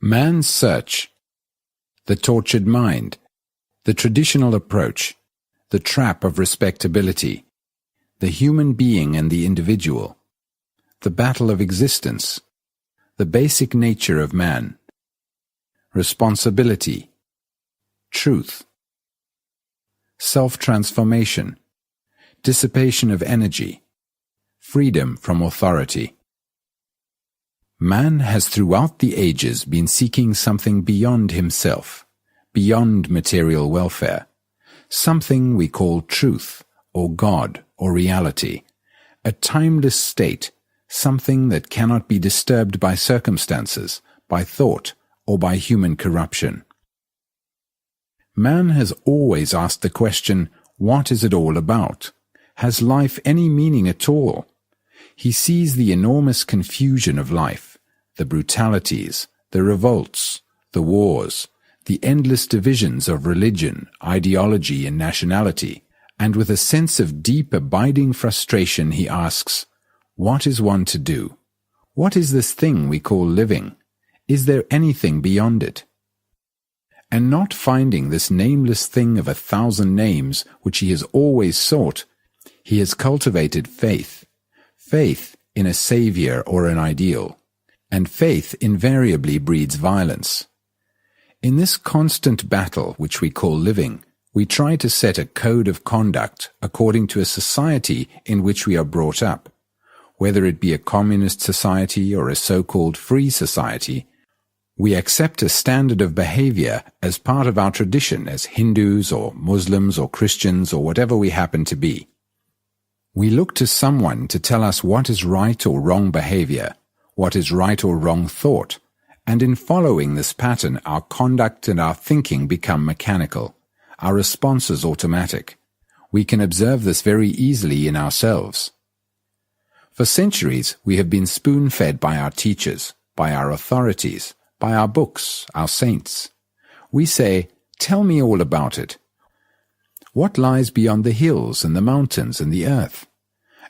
Man's search, the tortured mind, the traditional approach, the trap of respectability, the human being and the individual, the battle of existence, the basic nature of man, responsibility, truth, self-transformation, dissipation of energy, freedom from authority. Man has throughout the ages been seeking something beyond himself, beyond material welfare, something we call truth, or God, or reality, a timeless state, something that cannot be disturbed by circumstances, by thought, or by human corruption. Man has always asked the question, what is it all about? Has life any meaning at all? He sees the enormous confusion of life, the brutalities, the revolts, the wars, the endless divisions of religion, ideology, and nationality, and with a sense of deep, abiding frustration he asks, what is one to do? What is this thing we call living? Is there anything beyond it? And not finding this nameless thing of 1,000 names which he has always sought, he has cultivated faith. Faith in a savior or an ideal. And faith invariably breeds violence. In this constant battle which we call living, we try to set a code of conduct according to a society in which we are brought up. Whether it be a communist society or a so-called free society, we accept a standard of behavior as part of our tradition as Hindus or Muslims or Christians or whatever we happen to be. We look to someone to tell us what is right or wrong behavior, what is right or wrong thought, and in following this pattern our conduct and our thinking become mechanical, our responses automatic. We can observe this very easily in ourselves. For centuries we have been spoon-fed by our teachers, by our authorities, by our books, our saints. We say, tell me all about it. What lies beyond the hills and the mountains and the earth?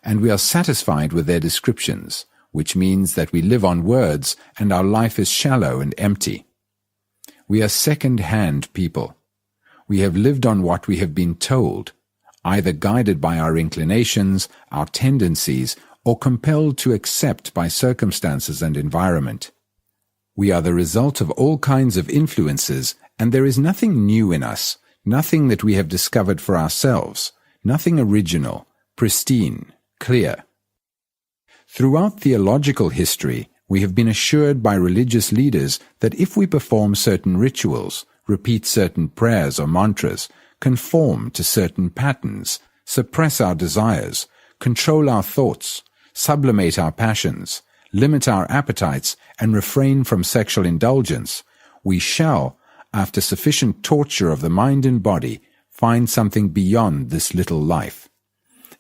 And we are satisfied with their descriptions, which means that we live on words and our life is shallow and empty. We are second-hand people. We have lived on what we have been told, either guided by our inclinations, our tendencies, or compelled to accept by circumstances and environment. We are the result of all kinds of influences, and there is nothing new in us, nothing that we have discovered for ourselves, nothing original, pristine, clear. Throughout theological history, we have been assured by religious leaders that if we perform certain rituals, repeat certain prayers or mantras, conform to certain patterns, suppress our desires, control our thoughts, sublimate our passions, limit our appetites, and refrain from sexual indulgence, we shall, after sufficient torture of the mind and body, find something beyond this little life.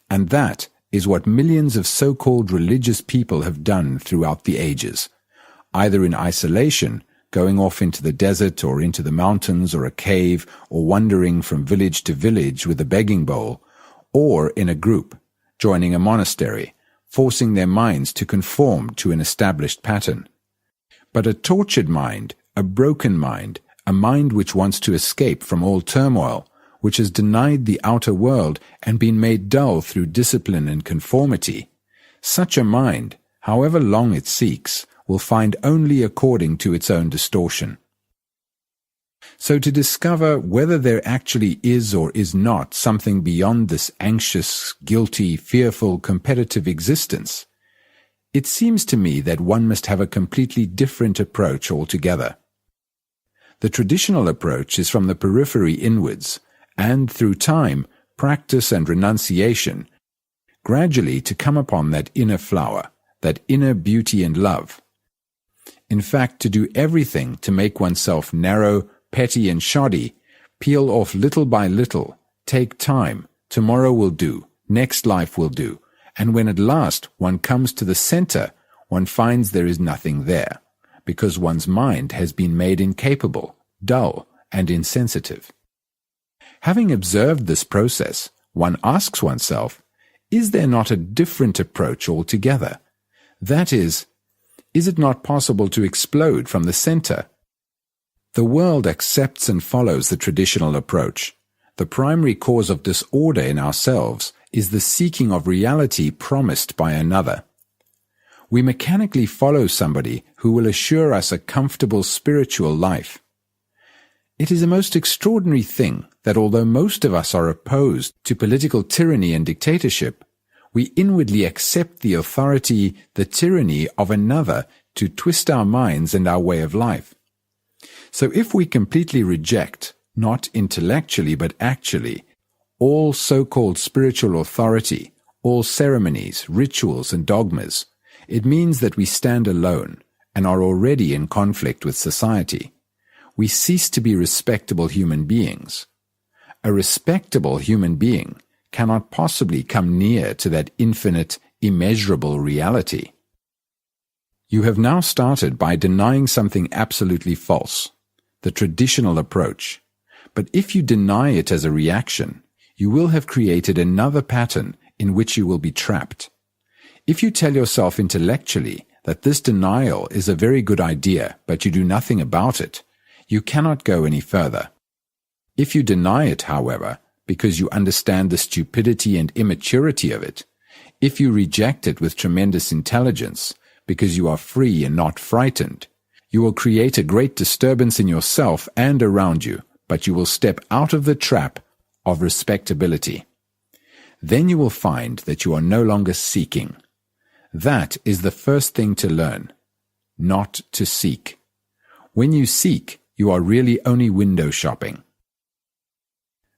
And that is what millions of so-called religious people have done throughout the ages, either in isolation, going off into the desert or into the mountains or a cave, or wandering from village to village with a begging bowl, or in a group, joining a monastery, forcing their minds to conform to an established pattern. But a tortured mind, a broken mind, a mind which wants to escape from all turmoil, which has denied the outer world and been made dull through discipline and conformity, such a mind, however long it seeks, will find only according to its own distortion. So to discover whether there actually is or is not something beyond this anxious, guilty, fearful, competitive existence, it seems to me that one must have a completely different approach altogether. The traditional approach is from the periphery inwards, and through time, practice and renunciation, gradually to come upon that inner flower, that inner beauty and love. In fact, to do everything to make oneself narrow, petty and shoddy, peel off little by little, take time, tomorrow will do, next life will do, and when at last one comes to the center, one finds there is nothing there, because one's mind has been made incapable, dull, and insensitive. Having observed this process, one asks oneself, is there not a different approach altogether? That is it not possible to explode from the center, The world accepts and follows the traditional approach. The primary cause of disorder in ourselves is the seeking of reality promised by another. We mechanically follow somebody who will assure us a comfortable spiritual life. It is a most extraordinary thing that although most of us are opposed to political tyranny and dictatorship, we inwardly accept the authority, the tyranny of another to twist our minds and our way of life. So if we completely reject, not intellectually but actually, all so-called spiritual authority, all ceremonies, rituals and dogmas, it means that we stand alone and are already in conflict with society. We cease to be respectable human beings. A respectable human being cannot possibly come near to that infinite, immeasurable reality. You have now started by denying something absolutely false, the traditional approach. But if you deny it as a reaction, you will have created another pattern in which you will be trapped. If you tell yourself intellectually that this denial is a very good idea, but you do nothing about it, you cannot go any further. If you deny it, however, because you understand the stupidity and immaturity of it, if you reject it with tremendous intelligence, because you are free and not frightened, you will create a great disturbance in yourself and around you, but you will step out of the trap of respectability. Then you will find that you are no longer seeking. That is the first thing to learn, not to seek. When you seek, you are really only window shopping.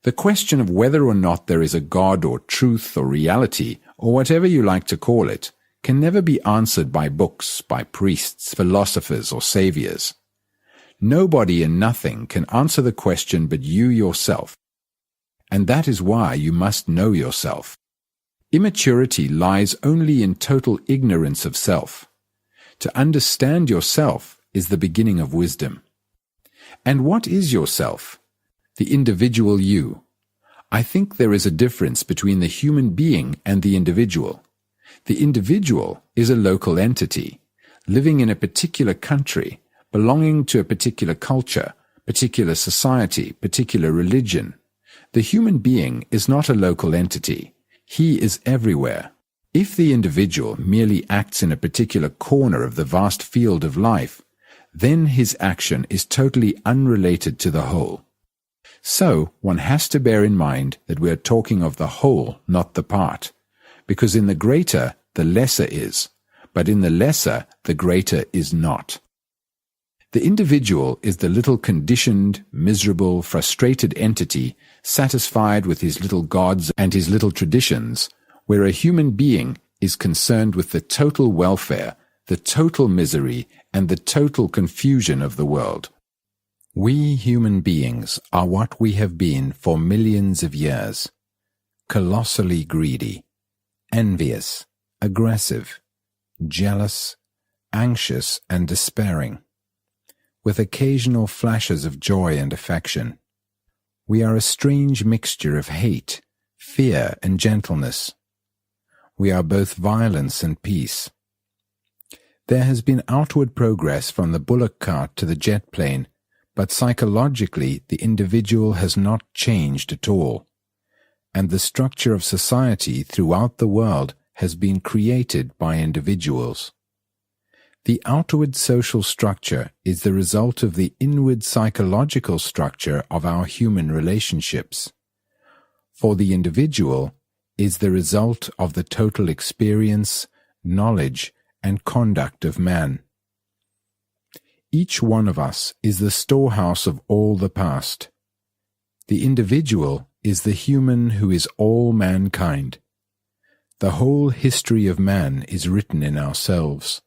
The question of whether or not there is a God or truth or reality, or whatever you like to call it, can never be answered by books, by priests, philosophers, or saviors. Nobody and nothing can answer the question but you yourself. And that is why you must know yourself. Immaturity lies only in total ignorance of self. To understand yourself is the beginning of wisdom. And what is yourself? The individual you. I think there is a difference between the human being and the individual. The individual is a local entity, living in a particular country, belonging to a particular culture, particular society, particular religion. The human being is not a local entity. He is everywhere. If the individual merely acts in a particular corner of the vast field of life, then his action is totally unrelated to the whole. So one has to bear in mind that we are talking of the whole, not the part, because in the greater the lesser is, but in the lesser the greater is not. The individual is the little conditioned, miserable, frustrated entity satisfied with his little gods and his little traditions, where a human being is concerned with the total welfare, the total misery, and the total confusion of the world. We human beings are what we have been for millions of years: colossally greedy, envious, aggressive, jealous, anxious, and despairing, with occasional flashes of joy and affection. We are a strange mixture of hate, fear, and gentleness. We are both violence and peace. There has been outward progress from the bullock cart to the jet plane, but psychologically the individual has not changed at all, and the structure of society throughout the world has been created by individuals. The outward social structure is the result of the inward psychological structure of our human relationships. For the individual is the result of the total experience, knowledge, and conduct of man. Each one of us is the storehouse of all the past. The individual is the human who is all mankind. The whole history of man is written in ourselves.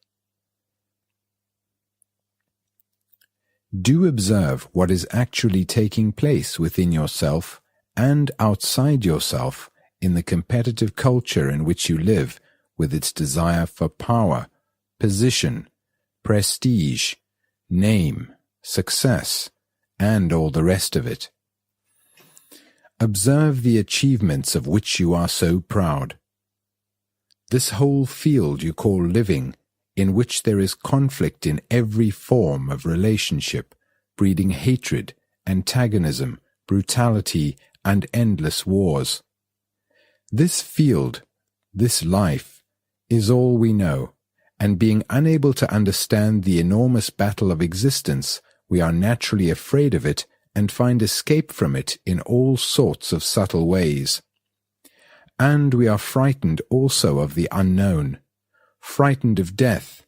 Do observe what is actually taking place within yourself and outside yourself in the competitive culture in which you live, with its desire for power, position, prestige, name, success, and all the rest of it. Observe the achievements of which you are so proud. This whole field you call living, in which there is conflict in every form of relationship, breeding hatred, antagonism, brutality, and endless wars. This field, this life, is all we know, and being unable to understand the enormous battle of existence, we are naturally afraid of it and find escape from it in all sorts of subtle ways. And we are frightened also of the unknown, frightened of death,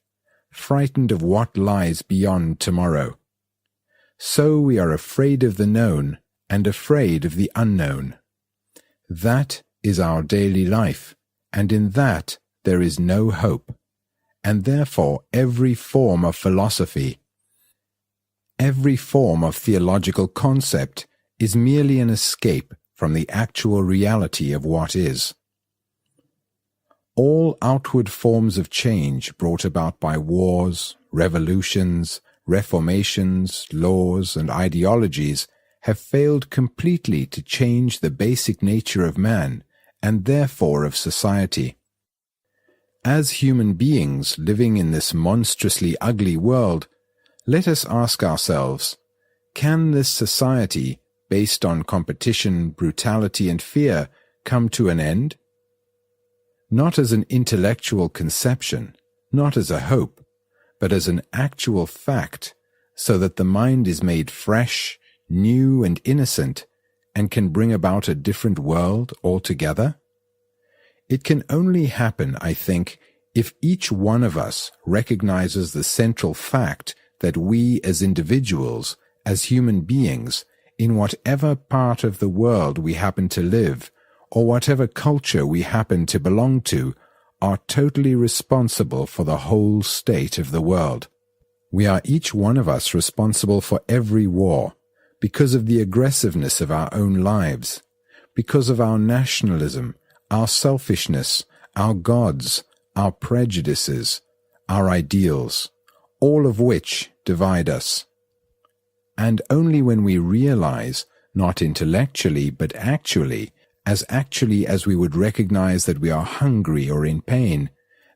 frightened of what lies beyond tomorrow. So we are afraid of the known and afraid of the unknown. That is our daily life, and in that there is no hope, and therefore every form of philosophy, every form of theological concept is merely an escape from the actual reality of what is. All outward forms of change brought about by wars, revolutions, reformations, laws, and ideologies have failed completely to change the basic nature of man, and therefore of society. As human beings living in this monstrously ugly world, let us ask ourselves, can this society, based on competition, brutality, and fear, come to an end? Not as an intellectual conception, not as a hope, but as an actual fact, so that the mind is made fresh, new, and innocent, and can bring about a different world altogether? It can only happen, I think, if each one of us recognizes the central fact that we as individuals, as human beings, in whatever part of the world we happen to live, or whatever culture we happen to belong to, are totally responsible for the whole state of the world. We are each one of us responsible for every war, because of the aggressiveness of our own lives, because of our nationalism, our selfishness, our gods, our prejudices, our ideals, all of which divide us. And only when we realize, not intellectually but actually as we would recognize that we are hungry or in pain,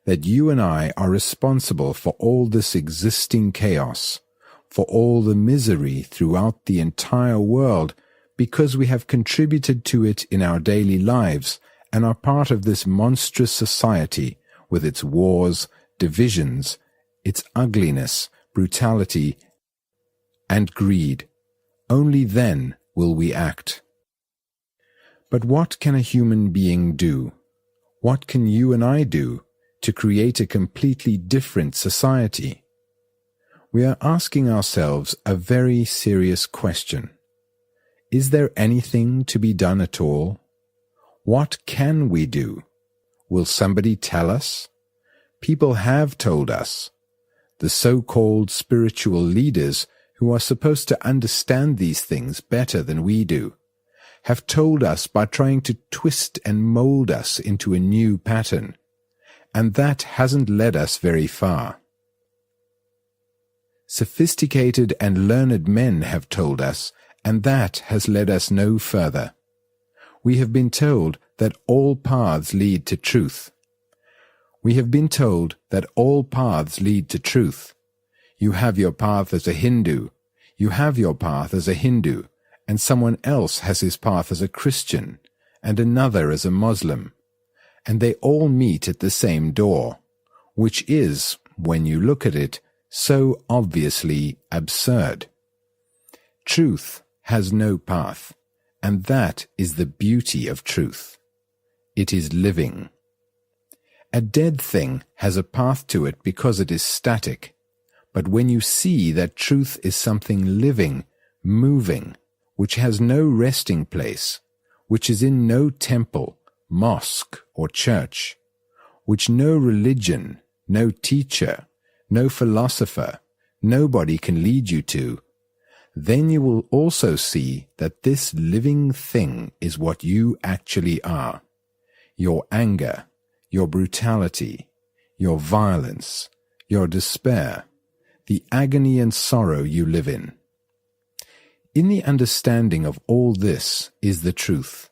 that you and I are responsible for all this existing chaos, for all the misery throughout the entire world, because we have contributed to it in our daily lives and are part of this monstrous society with its wars, divisions, its ugliness, brutality, and greed. Only then will we act. But what can a human being do? What can you and I do to create a completely different society? We are asking ourselves a very serious question. Is there anything to be done at all? What can we do? Will somebody tell us? People have told us. The so-called spiritual leaders, who are supposed to understand these things better than we do, have told us by trying to twist and mold us into a new pattern, and that hasn't led us very far. Sophisticated and learned men have told us, and that has led us no further. We have been told that all paths lead to truth. We have been told that all paths lead to truth. You have your path as a Hindu. You have your path as a Hindu, and someone else has his path as a Christian, and another as a Muslim. And they all meet at the same door, which is, when you look at it, so obviously absurd. Truth has no path, and that is the beauty of truth. It is living. A dead thing has a path to it because it is static, but when you see that truth is something living, moving, which has no resting place, which is in no temple, mosque, or church, which no religion, no teacher, no philosopher, nobody can lead you to, then you will also see that this living thing is what you actually are. Your anger, your brutality, your violence, your despair, the agony and sorrow you live in. In the understanding of all this is the truth,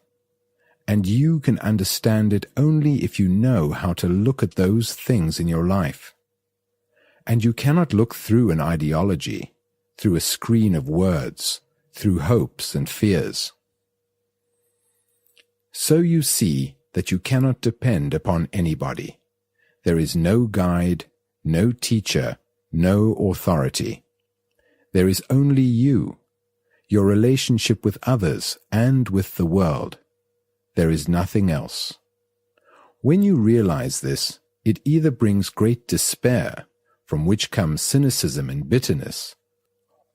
and you can understand it only if you know how to look at those things in your life. And you cannot look through an ideology, through a screen of words, through hopes and fears. So you see that you cannot depend upon anybody. There is no guide, no teacher, no authority. There is only you, your relationship with others and with the world. There is nothing else. When you realize this, it either brings great despair, from which comes cynicism and bitterness,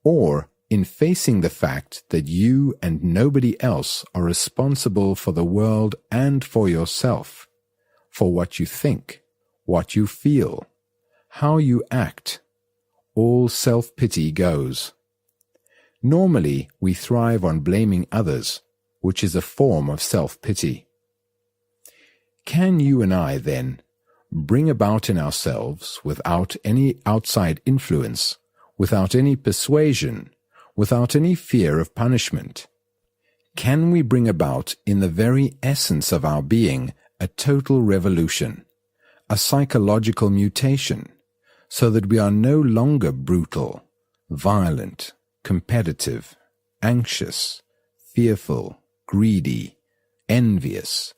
or in facing the fact that you and nobody else are responsible for the world and for yourself, for what you think, what you feel, how you act, all self-pity goes. Normally, we thrive on blaming others, which is a form of self-pity. Can you and I, then, bring about in ourselves, without any outside influence, without any persuasion, without any fear of punishment, can we bring about in the very essence of our being a total revolution, a psychological mutation, so that we are no longer brutal, violent, competitive, anxious, fearful, greedy, envious,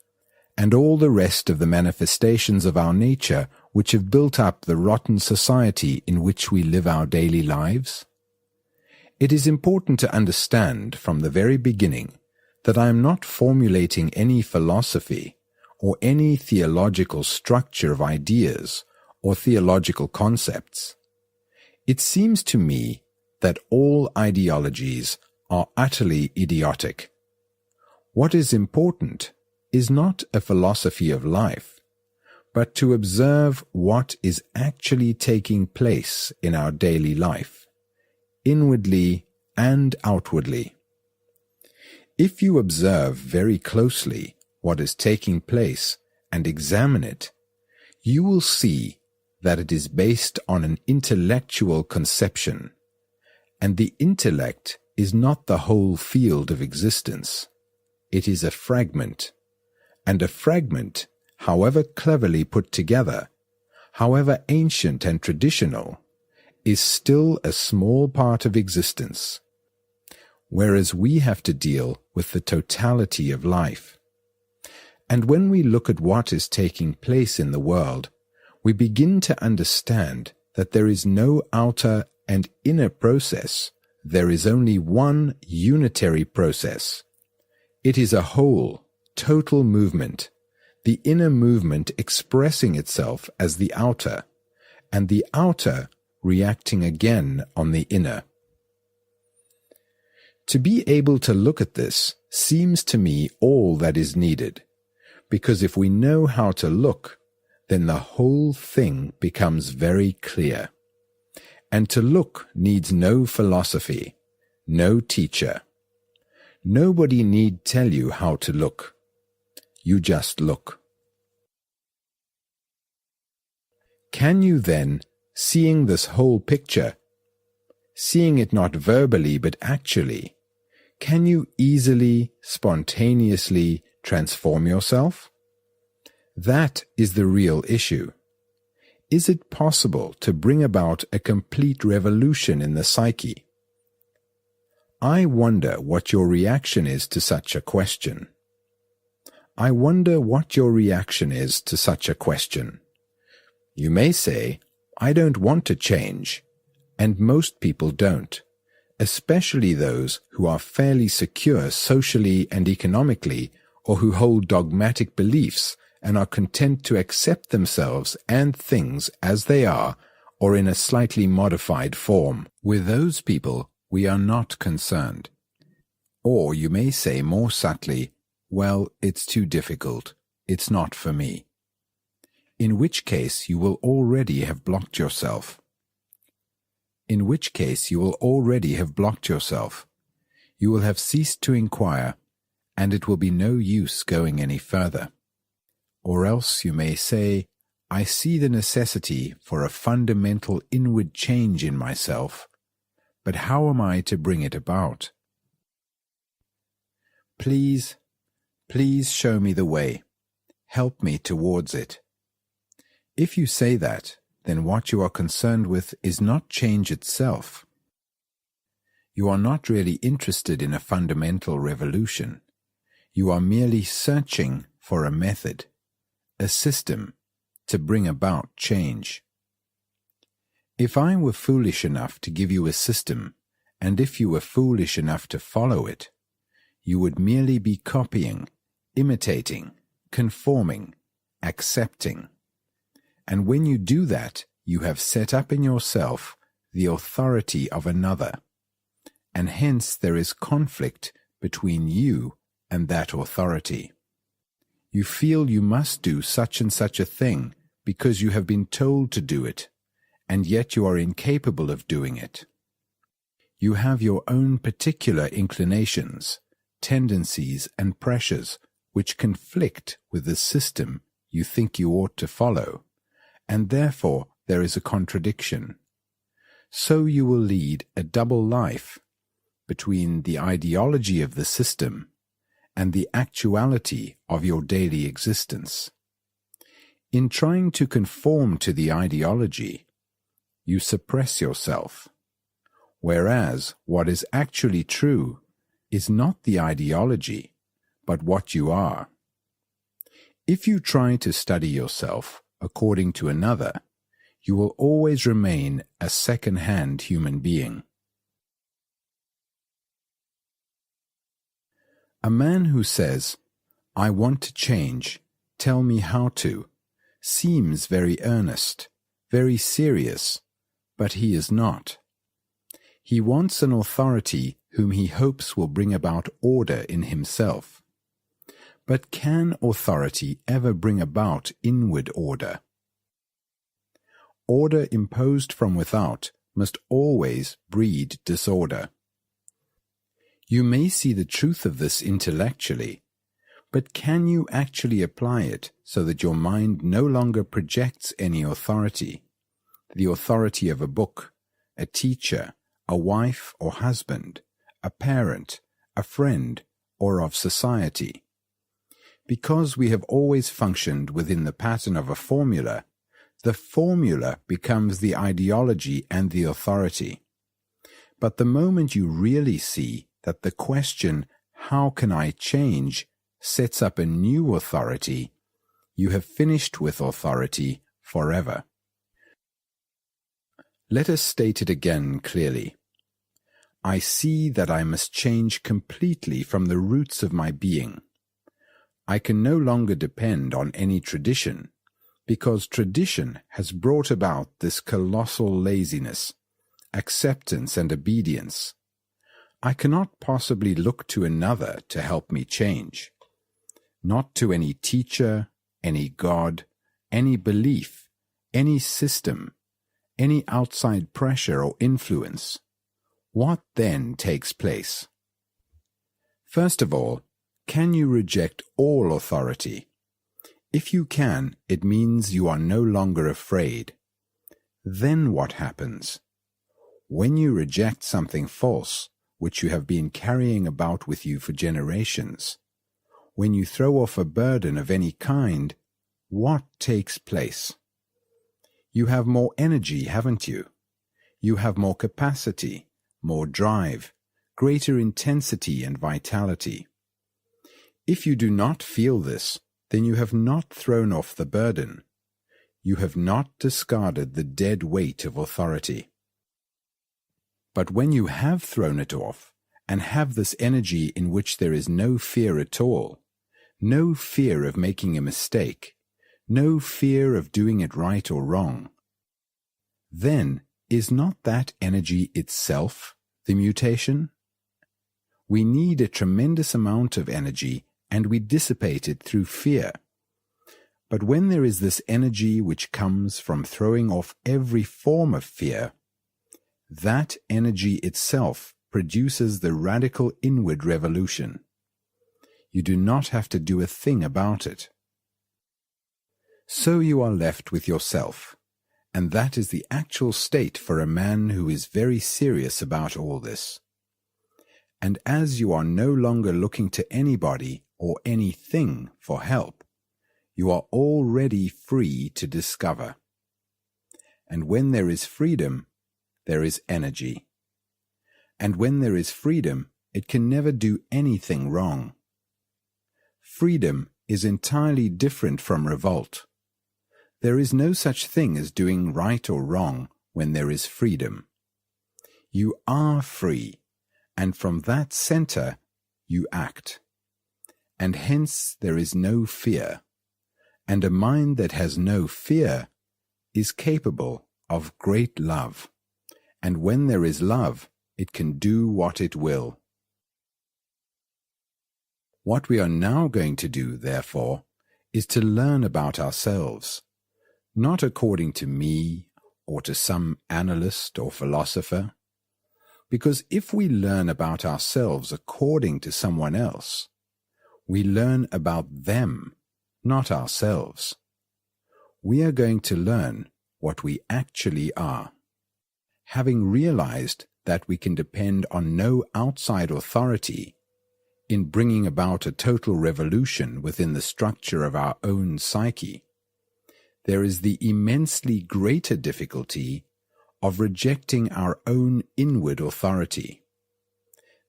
and all the rest of the manifestations of our nature which have built up the rotten society in which we live our daily lives? It is important to understand from the very beginning that I am not formulating any philosophy or any theological structure of ideas or theological concepts. It seems to me that all ideologies are utterly idiotic. What is important is not a philosophy of life, but to observe what is actually taking place in our daily life, inwardly and outwardly. If you observe very closely what is taking place and examine it, you will see that it is based on an intellectual conception, and the intellect is not the whole field of existence. It is a fragment, and a fragment, however cleverly put together, however ancient and traditional, is still a small part of existence, whereas we have to deal with the totality of life. And when we look at what is taking place in the world, we begin to understand that there is no outer and inner process. There is only one unitary process. It is a whole, total movement, the inner movement expressing itself as the outer, and the outer reacting again on the inner. To be able to look at this seems to me all that is needed, because if we know how to look, then the whole thing becomes very clear. And to look needs no philosophy, no teacher. Nobody need tell you how to look. You just look. Can you then, seeing this whole picture, seeing it not verbally but actually, can you easily, spontaneously transform yourself? That is the real issue. Is it possible to bring about a complete revolution in the psyche? I wonder what your reaction is to such a question. I wonder what your reaction is to such a question. You may say, I don't want to change, and most people don't, especially those who are fairly secure socially and economically, or who hold dogmatic beliefs and are content to accept themselves and things as they are, or in a slightly modified form. With those people, we are not concerned. Or you may say more subtly, well, it's too difficult. It's not for me. In which case you will already have blocked yourself. You will have ceased to inquire, and it will be no use going any further. Or else you may say, I see the necessity for a fundamental inward change in myself, but how am I to bring it about? Please show me the way. Help me towards it. If you say that, then what you are concerned with is not change itself. You are not really interested in a fundamental revolution. You are merely searching for a method, a system, to bring about change. If I were foolish enough to give you a system, and if you were foolish enough to follow it, you would merely be copying, imitating, conforming, accepting. And when you do that, you have set up in yourself the authority of another, and hence there is conflict between you and that authority. You feel you must do such and such a thing because you have been told to do it, and yet you are incapable of doing it. You have your own particular inclinations, tendencies, and pressures which conflict with the system you think you ought to follow, and therefore there is a contradiction. So you will lead a double life between the ideology of the system and the actuality of your daily existence. In trying to conform to the ideology, you suppress yourself, whereas what is actually true is not the ideology, but what you are. If you try to study yourself according to another, you will always remain a second-hand human being. A man who says, "I want to change, tell me how to," seems very earnest, very serious, but he is not. He wants an authority whom he hopes will bring about order in himself. But can authority ever bring about inward order? Order imposed from without must always breed disorder. You may see the truth of this intellectually, but can you actually apply it so that your mind no longer projects any authority, the authority of a book, a teacher, a wife or husband, a parent, a friend, or of society? Because we have always functioned within the pattern of a formula, the formula becomes the ideology and the authority. But the moment you really see that the question, "How can I change?" sets up a new authority, you have finished with authority forever. Let us state it again clearly. I see that I must change completely from the roots of my being. I can no longer depend on any tradition, because tradition has brought about this colossal laziness, acceptance and obedience. I cannot possibly look to another to help me change. Not to any teacher, any God, any belief, any system, any outside pressure or influence. What then takes place? First of all, can you reject all authority? If you can, it means you are no longer afraid. Then what happens? When you reject something false, which you have been carrying about with you for generations, when you throw off a burden of any kind, what takes place? You have more energy, haven't you? You have more capacity, more drive, greater intensity and vitality. If you do not feel this, then you have not thrown off the burden. You have not discarded the dead weight of authority. But when you have thrown it off, and have this energy in which there is no fear at all, no fear of making a mistake, no fear of doing it right or wrong, then is not that energy itself the mutation? We need a tremendous amount of energy, and we dissipate it through fear. But when there is this energy which comes from throwing off every form of fear, that energy itself produces the radical inward revolution. You do not have to do a thing about it. So you are left with yourself, and that is the actual state for a man who is very serious about all this. And as you are no longer looking to anybody or anything for help, you are already free to discover. And when there is freedom, there is energy. And when there is freedom, it can never do anything wrong. Freedom is entirely different from revolt. There is no such thing as doing right or wrong when there is freedom. You are free, and from that center you act. And hence there is no fear, and a mind that has no fear is capable of great love, and when there is love, it can do what it will. What we are now going to do, therefore, is to learn about ourselves, not according to me or to some analyst or philosopher, because if we learn about ourselves according to someone else, we learn about them, not ourselves. We are going to learn what we actually are. Having realized that we can depend on no outside authority in bringing about a total revolution within the structure of our own psyche, there is the immensely greater difficulty of rejecting our own inward authority,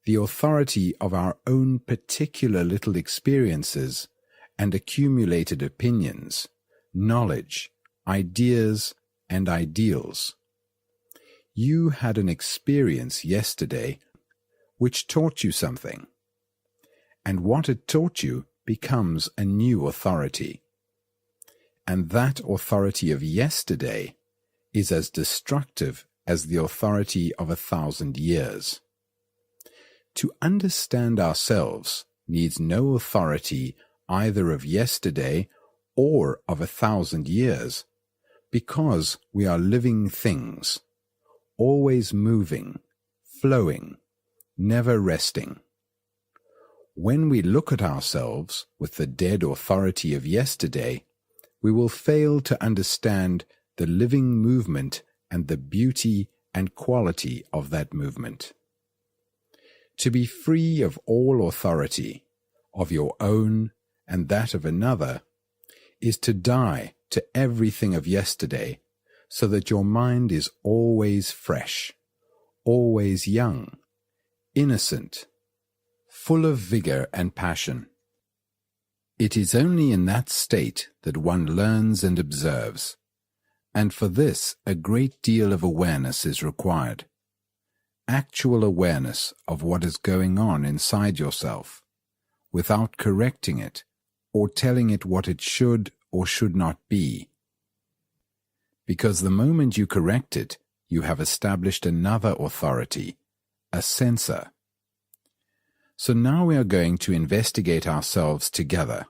the authority of our own particular little experiences and accumulated opinions, knowledge, ideas, and ideals. You had an experience yesterday which taught you something, and what it taught you becomes a new authority. And that authority of yesterday is as destructive as the authority of 1,000 years. To understand ourselves needs no authority either of yesterday or of 1,000 years, because we are living things, always moving, flowing, never resting. When we look at ourselves with the dead authority of yesterday, we will fail to understand the living movement and the beauty and quality of that movement. To be free of all authority, of your own and that of another, is to die to everything of yesterday, so that your mind is always fresh, always young, innocent, full of vigor and passion. It is only in that state that one learns and observes, and for this a great deal of awareness is required. Actual awareness of what is going on inside yourself, without correcting it or telling it what it should or should not be. Because the moment you correct it, you have established another authority, a censor. So now we are going to investigate ourselves together,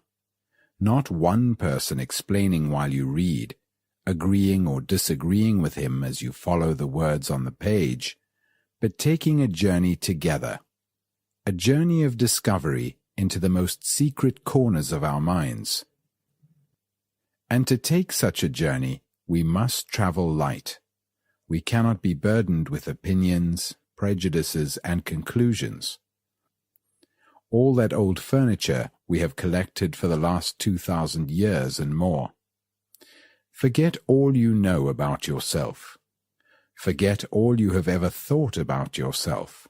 not one person explaining while you read, agreeing or disagreeing with him as you follow the words on the page, but taking a journey together, a journey of discovery into the most secret corners of our minds. And to take such a journey, we must travel light. We cannot be burdened with opinions, prejudices, and conclusions. All that old furniture we have collected for the last 2,000 years and more. Forget all you know about yourself. Forget all you have ever thought about yourself.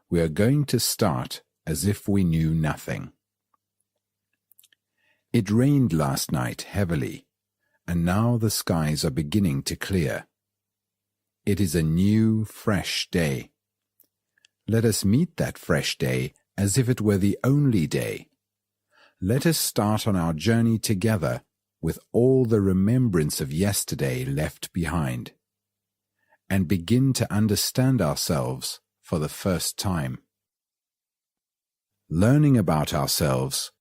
We are going to start as if we knew nothing. It rained last night heavily, and now the skies are beginning to clear. It is a new, fresh day. Let us meet that fresh day as if it were the only day. Let us start on our journey together with all the remembrance of yesterday left behind, and begin to understand ourselves for the first time. Learning about ourselves,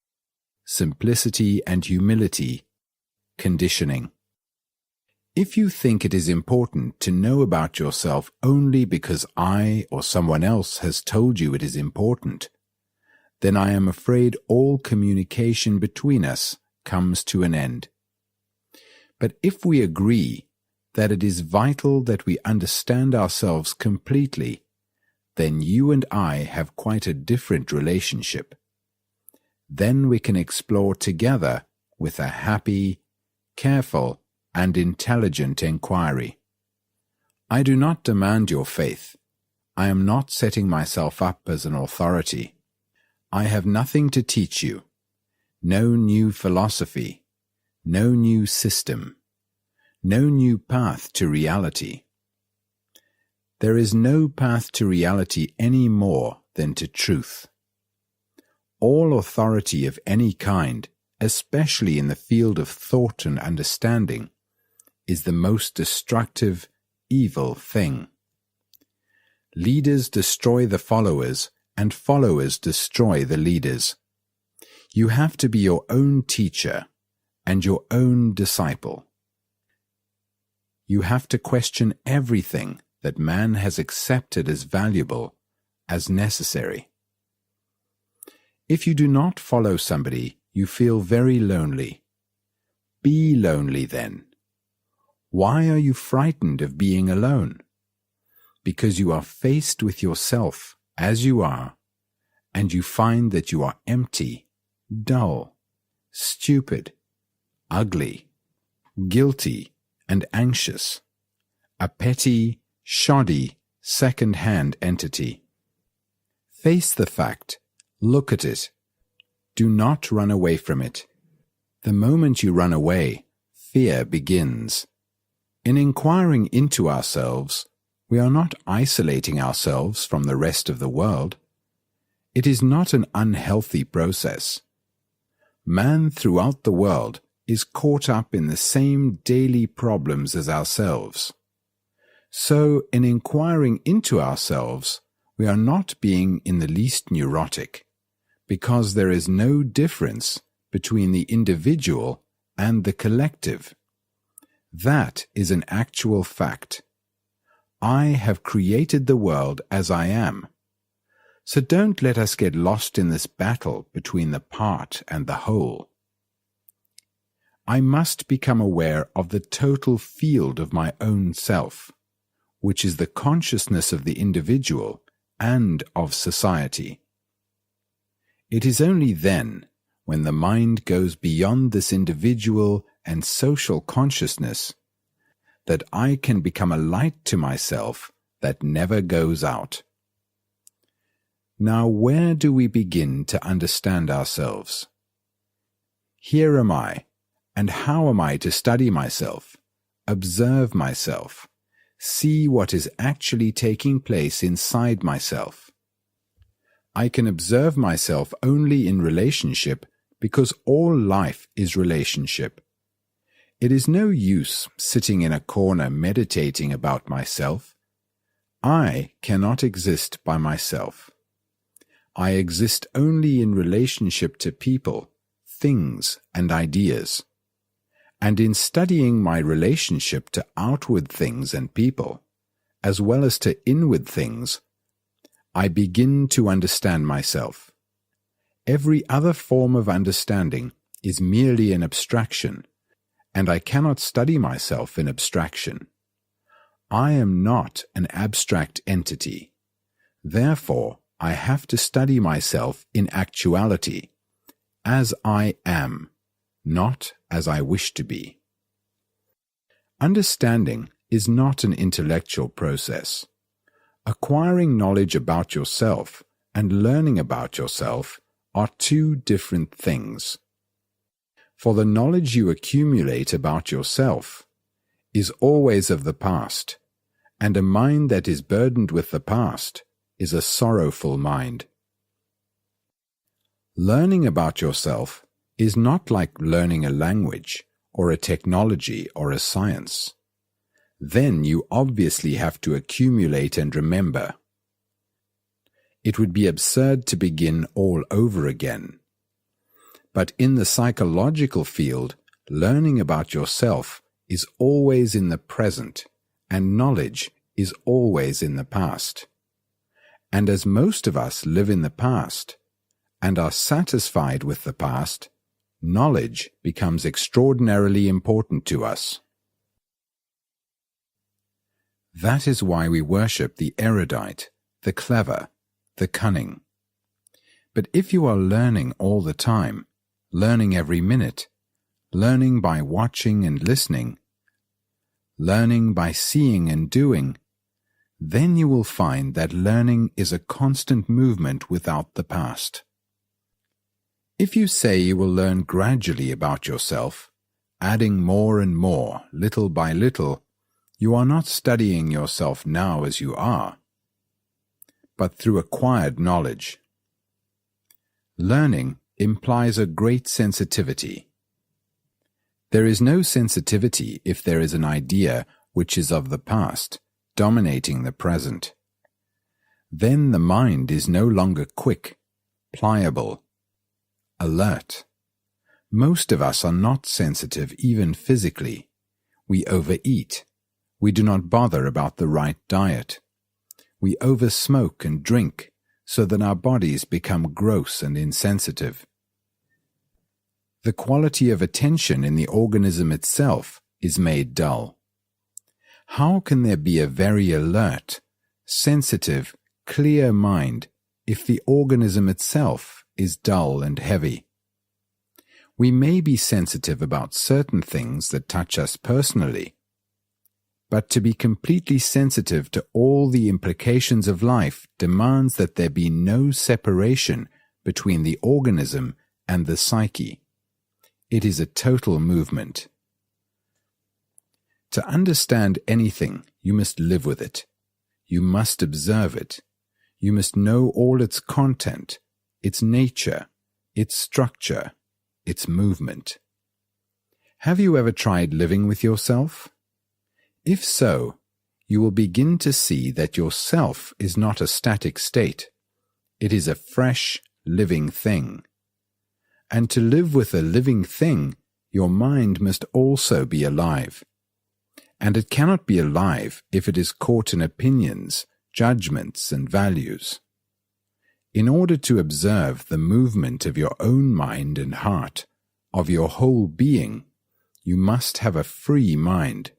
simplicity and humility, conditioning. If you think it is important to know about yourself only because I or someone else has told you it is important, then I am afraid all communication between us comes to an end. But if we agree that it is vital that we understand ourselves completely, then you and I have quite a different relationship. Then we can explore together with a happy, careful, and intelligent inquiry. I do not demand your faith. I am not setting myself up as an authority. I have nothing to teach you. No new philosophy. No new system. No new path to reality. There is no path to reality any more than to truth. All authority of any kind, especially in the field of thought and understanding, is the most destructive, evil thing. Leaders destroy the followers, and followers destroy the leaders. You have to be your own teacher and your own disciple. You have to question everything that man has accepted as valuable, as necessary. If you do not follow somebody, you feel very lonely. Be lonely then. Why are you frightened of being alone? Because you are faced with yourself as you are, and you find that you are empty, dull, stupid, ugly, guilty, and anxious, a petty, shoddy, second-hand entity. Face the fact. Look at it. Do not run away from it. The moment you run away, fear begins. In inquiring into ourselves, we are not isolating ourselves from the rest of the world. It is not an unhealthy process. Man throughout the world is caught up in the same daily problems as ourselves. So, in inquiring into ourselves, we are not being in the least neurotic, because there is no difference between the individual and the collective. That is an actual fact. I have created the world as I am. So don't let us get lost in this battle between the part and the whole. I must become aware of the total field of my own self, which is the consciousness of the individual and of society. It is only then, when the mind goes beyond this individual and social consciousness, that I can become a light to myself that never goes out. Now, where do we begin to understand ourselves? Here am I, and how am I to study myself, observe myself, see what is actually taking place inside myself? I can observe myself only in relationship because all life is relationship. It is no use sitting in a corner meditating about myself. I cannot exist by myself. I exist only in relationship to people, things, and ideas. And in studying my relationship to outward things and people, as well as to inward things, I begin to understand myself. Every other form of understanding is merely an abstraction, and I cannot study myself in abstraction. I am not an abstract entity. Therefore, I have to study myself in actuality, as I am, not as I wish to be. Understanding is not an intellectual process. Acquiring knowledge about yourself and learning about yourself are two different things. For the knowledge you accumulate about yourself is always of the past, and a mind that is burdened with the past is a sorrowful mind. Learning about yourself is not like learning a language or a technology or a science. Then you obviously have to accumulate and remember. It would be absurd to begin all over again. But in the psychological field, learning about yourself is always in the present, and knowledge is always in the past. And as most of us live in the past, and are satisfied with the past, knowledge becomes extraordinarily important to us. That is why we worship the erudite, the clever, the cunning. But if you are learning all the time, learning every minute, learning by watching and listening, learning by seeing and doing, then you will find that learning is a constant movement without the past. If you say you will learn gradually about yourself, adding more and more, little by little, you are not studying yourself now as you are, but through acquired knowledge. Learning implies a great sensitivity. There is no sensitivity if there is an idea which is of the past, dominating the present. Then the mind is no longer quick, pliable, alert. Most of us are not sensitive even physically. We overeat. We do not bother about the right diet. We oversmoke and drink so that our bodies become gross and insensitive. The quality of attention in the organism itself is made dull. How can there be a very alert, sensitive, clear mind if the organism itself is dull and heavy? We may be sensitive about certain things that touch us personally, but to be completely sensitive to all the implications of life demands that there be no separation between the organism and the psyche. It is a total movement. To understand anything, you must live with it. You must observe it. You must know all its content, its nature, its structure, its movement. Have you ever tried living with yourself? If so, you will begin to see that yourself is not a static state. It is a fresh, living thing. And to live with a living thing, your mind must also be alive. And it cannot be alive if it is caught in opinions, judgments, and values. In order to observe the movement of your own mind and heart, of your whole being, you must have a free mind.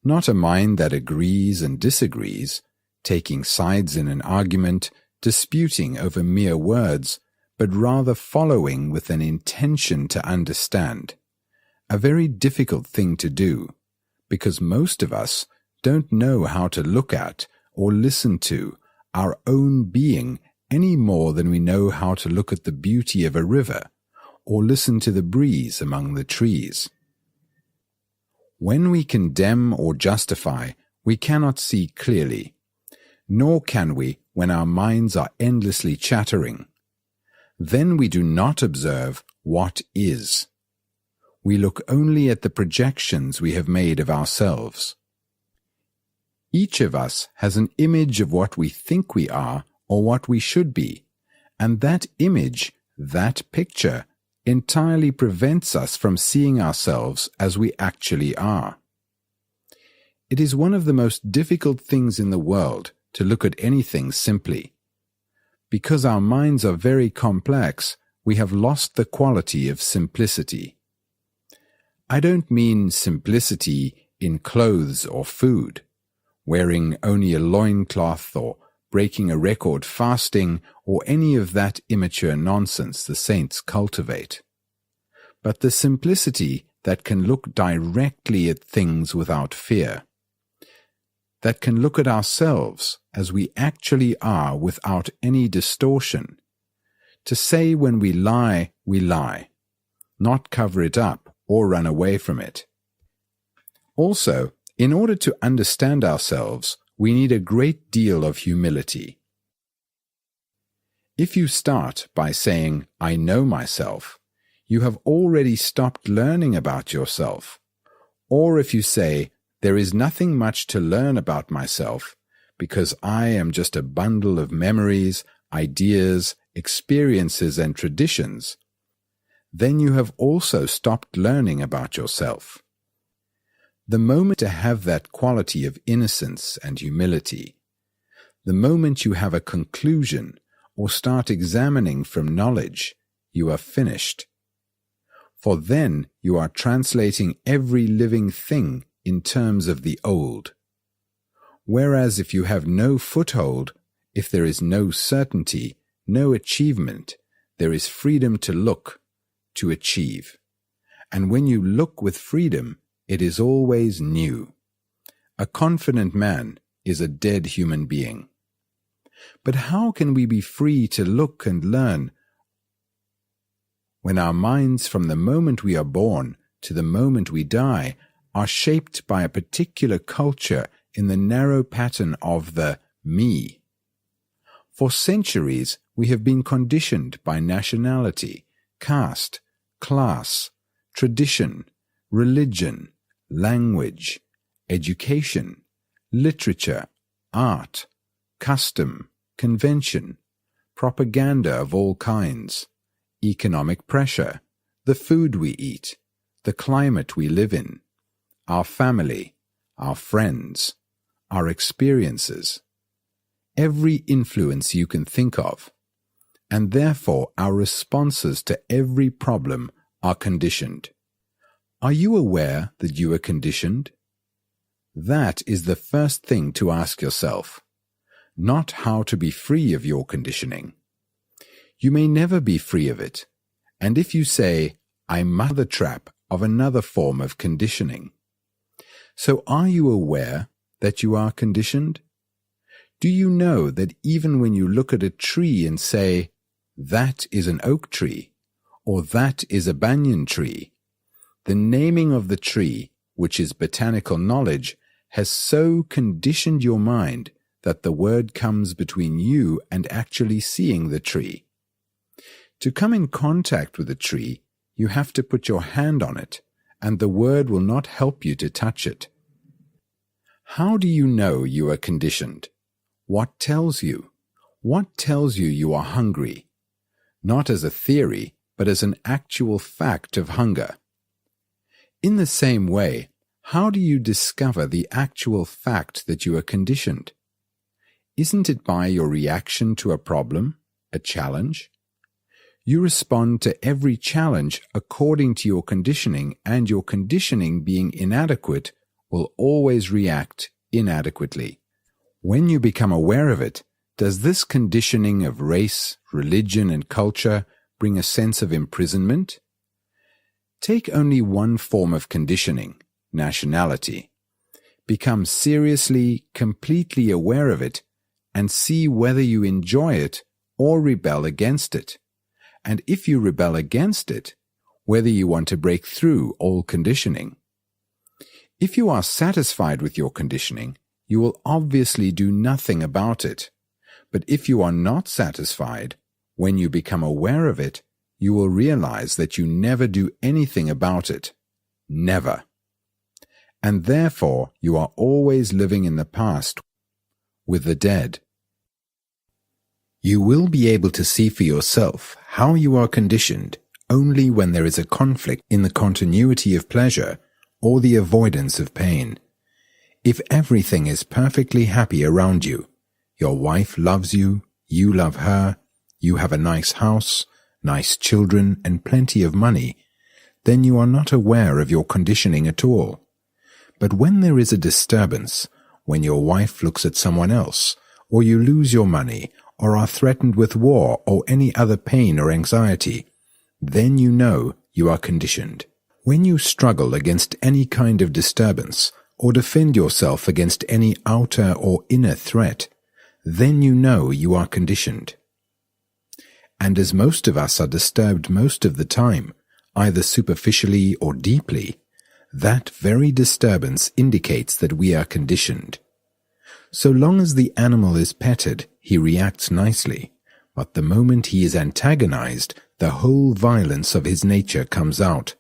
Not a mind that agrees and disagrees, taking sides in an argument, disputing over mere words, but rather following with an intention to understand. A very difficult thing to do, because most of us don't know how to look at or listen to our own being any more than we know how to look at the beauty of a river or listen to the breeze among the trees. When we condemn or justify, we cannot see clearly, nor can we when our minds are endlessly chattering. Then we do not observe what is. We look only at the projections we have made of ourselves. Each of us has an image of what we think we are or what we should be, and that image, that picture, entirely prevents us from seeing ourselves as we actually are. It is one of the most difficult things in the world to look at anything simply. Because our minds are very complex, we have lost the quality of simplicity. I don't mean simplicity in clothes or food, wearing only a loincloth or breaking a record fasting or any of that immature nonsense the saints cultivate, but the simplicity that can look directly at things without fear, that can look at ourselves as we actually are without any distortion, to say when we lie, not cover it up or run away from it. Also, in order to understand ourselves, we need a great deal of humility. If you start by saying, "I know myself," you have already stopped learning about yourself. Or if you say, "There is nothing much to learn about myself, because I am just a bundle of memories, ideas, experiences, and traditions," then you have also stopped learning about yourself. The moment to have that quality of innocence and humility, the moment you have a conclusion or start examining from knowledge, you are finished. For then you are translating every living thing in terms of the old. Whereas if you have no foothold, if there is no certainty, no achievement, there is freedom to look, to achieve. And when you look with freedom, it is always new. A confident man, is a dead human being. But how can we be free to look and learn when our minds from the moment we are born to the moment we die are shaped by a particular culture in the narrow pattern of the me? For centuries, we have been conditioned by nationality, caste, class, tradition, religion, language, education, literature, art, custom, convention, propaganda of all kinds, economic pressure, the food we eat, the climate we live in, our family, our friends, our experiences, every influence you can think of, and therefore our responses to every problem are conditioned. Are you aware that you are conditioned? That is the first thing to ask yourself, not how to be free of your conditioning. You may never be free of it, and if you say, I must the trap of another form of conditioning. So are you aware that you are conditioned? Do you know that even when you look at a tree and say, that is an oak tree, or that is a banyan tree, the naming of the tree, which is botanical knowledge, has so conditioned your mind that the word comes between you and actually seeing the tree. To come in contact with a tree, you have to put your hand on it, and the word will not help you to touch it. How do you know you are conditioned? What tells you? What tells you you are hungry? Not as a theory, but as an actual fact of hunger. In the same way, how do you discover the actual fact that you are conditioned? Isn't it by your reaction to a problem, a challenge? You respond to every challenge according to your conditioning, and your conditioning being inadequate will always react inadequately. When you become aware of it, does this conditioning of race, religion, and culture bring a sense of imprisonment? Take only one form of conditioning, nationality. Become seriously, completely aware of it, and see whether you enjoy it or rebel against it. And if you rebel against it, whether you want to break through all conditioning. If you are satisfied with your conditioning, you will obviously do nothing about it. But if you are not satisfied, when you become aware of it, you will realize that you never do anything about it. Never. And therefore you are always living in the past with the dead. You will be able to see for yourself how you are conditioned only when there is a conflict in the continuity of pleasure or the avoidance of pain. If everything is perfectly happy around you, your wife loves you, you love her, you have a nice house, nice children, and plenty of money, then you are not aware of your conditioning at all. But when there is a disturbance, when your wife looks at someone else, or you lose your money, or are threatened with war or any other pain or anxiety, then you know you are conditioned. When you struggle against any kind of disturbance, or defend yourself against any outer or inner threat, then you know you are conditioned. And as most of us are disturbed most of the time, either superficially or deeply, that very disturbance indicates that we are conditioned. So long as the animal is petted, he reacts nicely, but the moment he is antagonized, the whole violence of his nature comes out.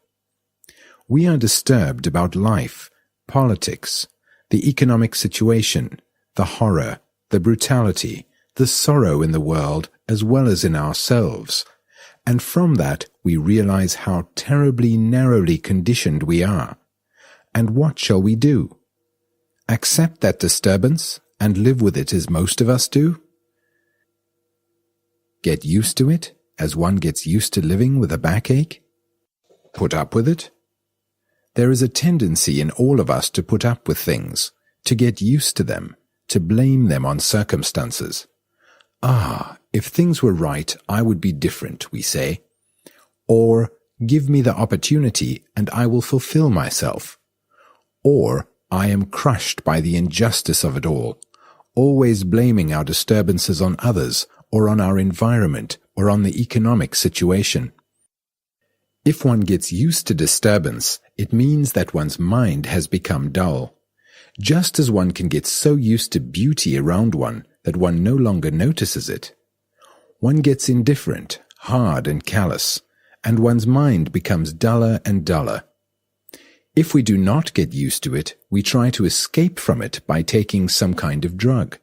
We are disturbed about life, politics, the economic situation, the horror, the brutality, the sorrow in the world as well as in ourselves, and from that we realize how terribly narrowly conditioned we are. And what shall we do? Accept that disturbance and live with it as most of us do? Get used to it as one gets used to living with a backache? Put up with it? There is a tendency in all of us to put up with things, to get used to them, to blame them on circumstances. If things were right, I would be different, we say. Or, give me the opportunity and I will fulfill myself. Or, I am crushed by the injustice of it all. always blaming our disturbances on others or on our environment or on the economic situation. If one gets used to disturbance, it means that one's mind has become dull. Just as one can get so used to beauty around one that one no longer notices it. One gets indifferent, hard and callous, and one's mind becomes duller and duller. If we do not get used to it, we try to escape from it by taking some kind of drug.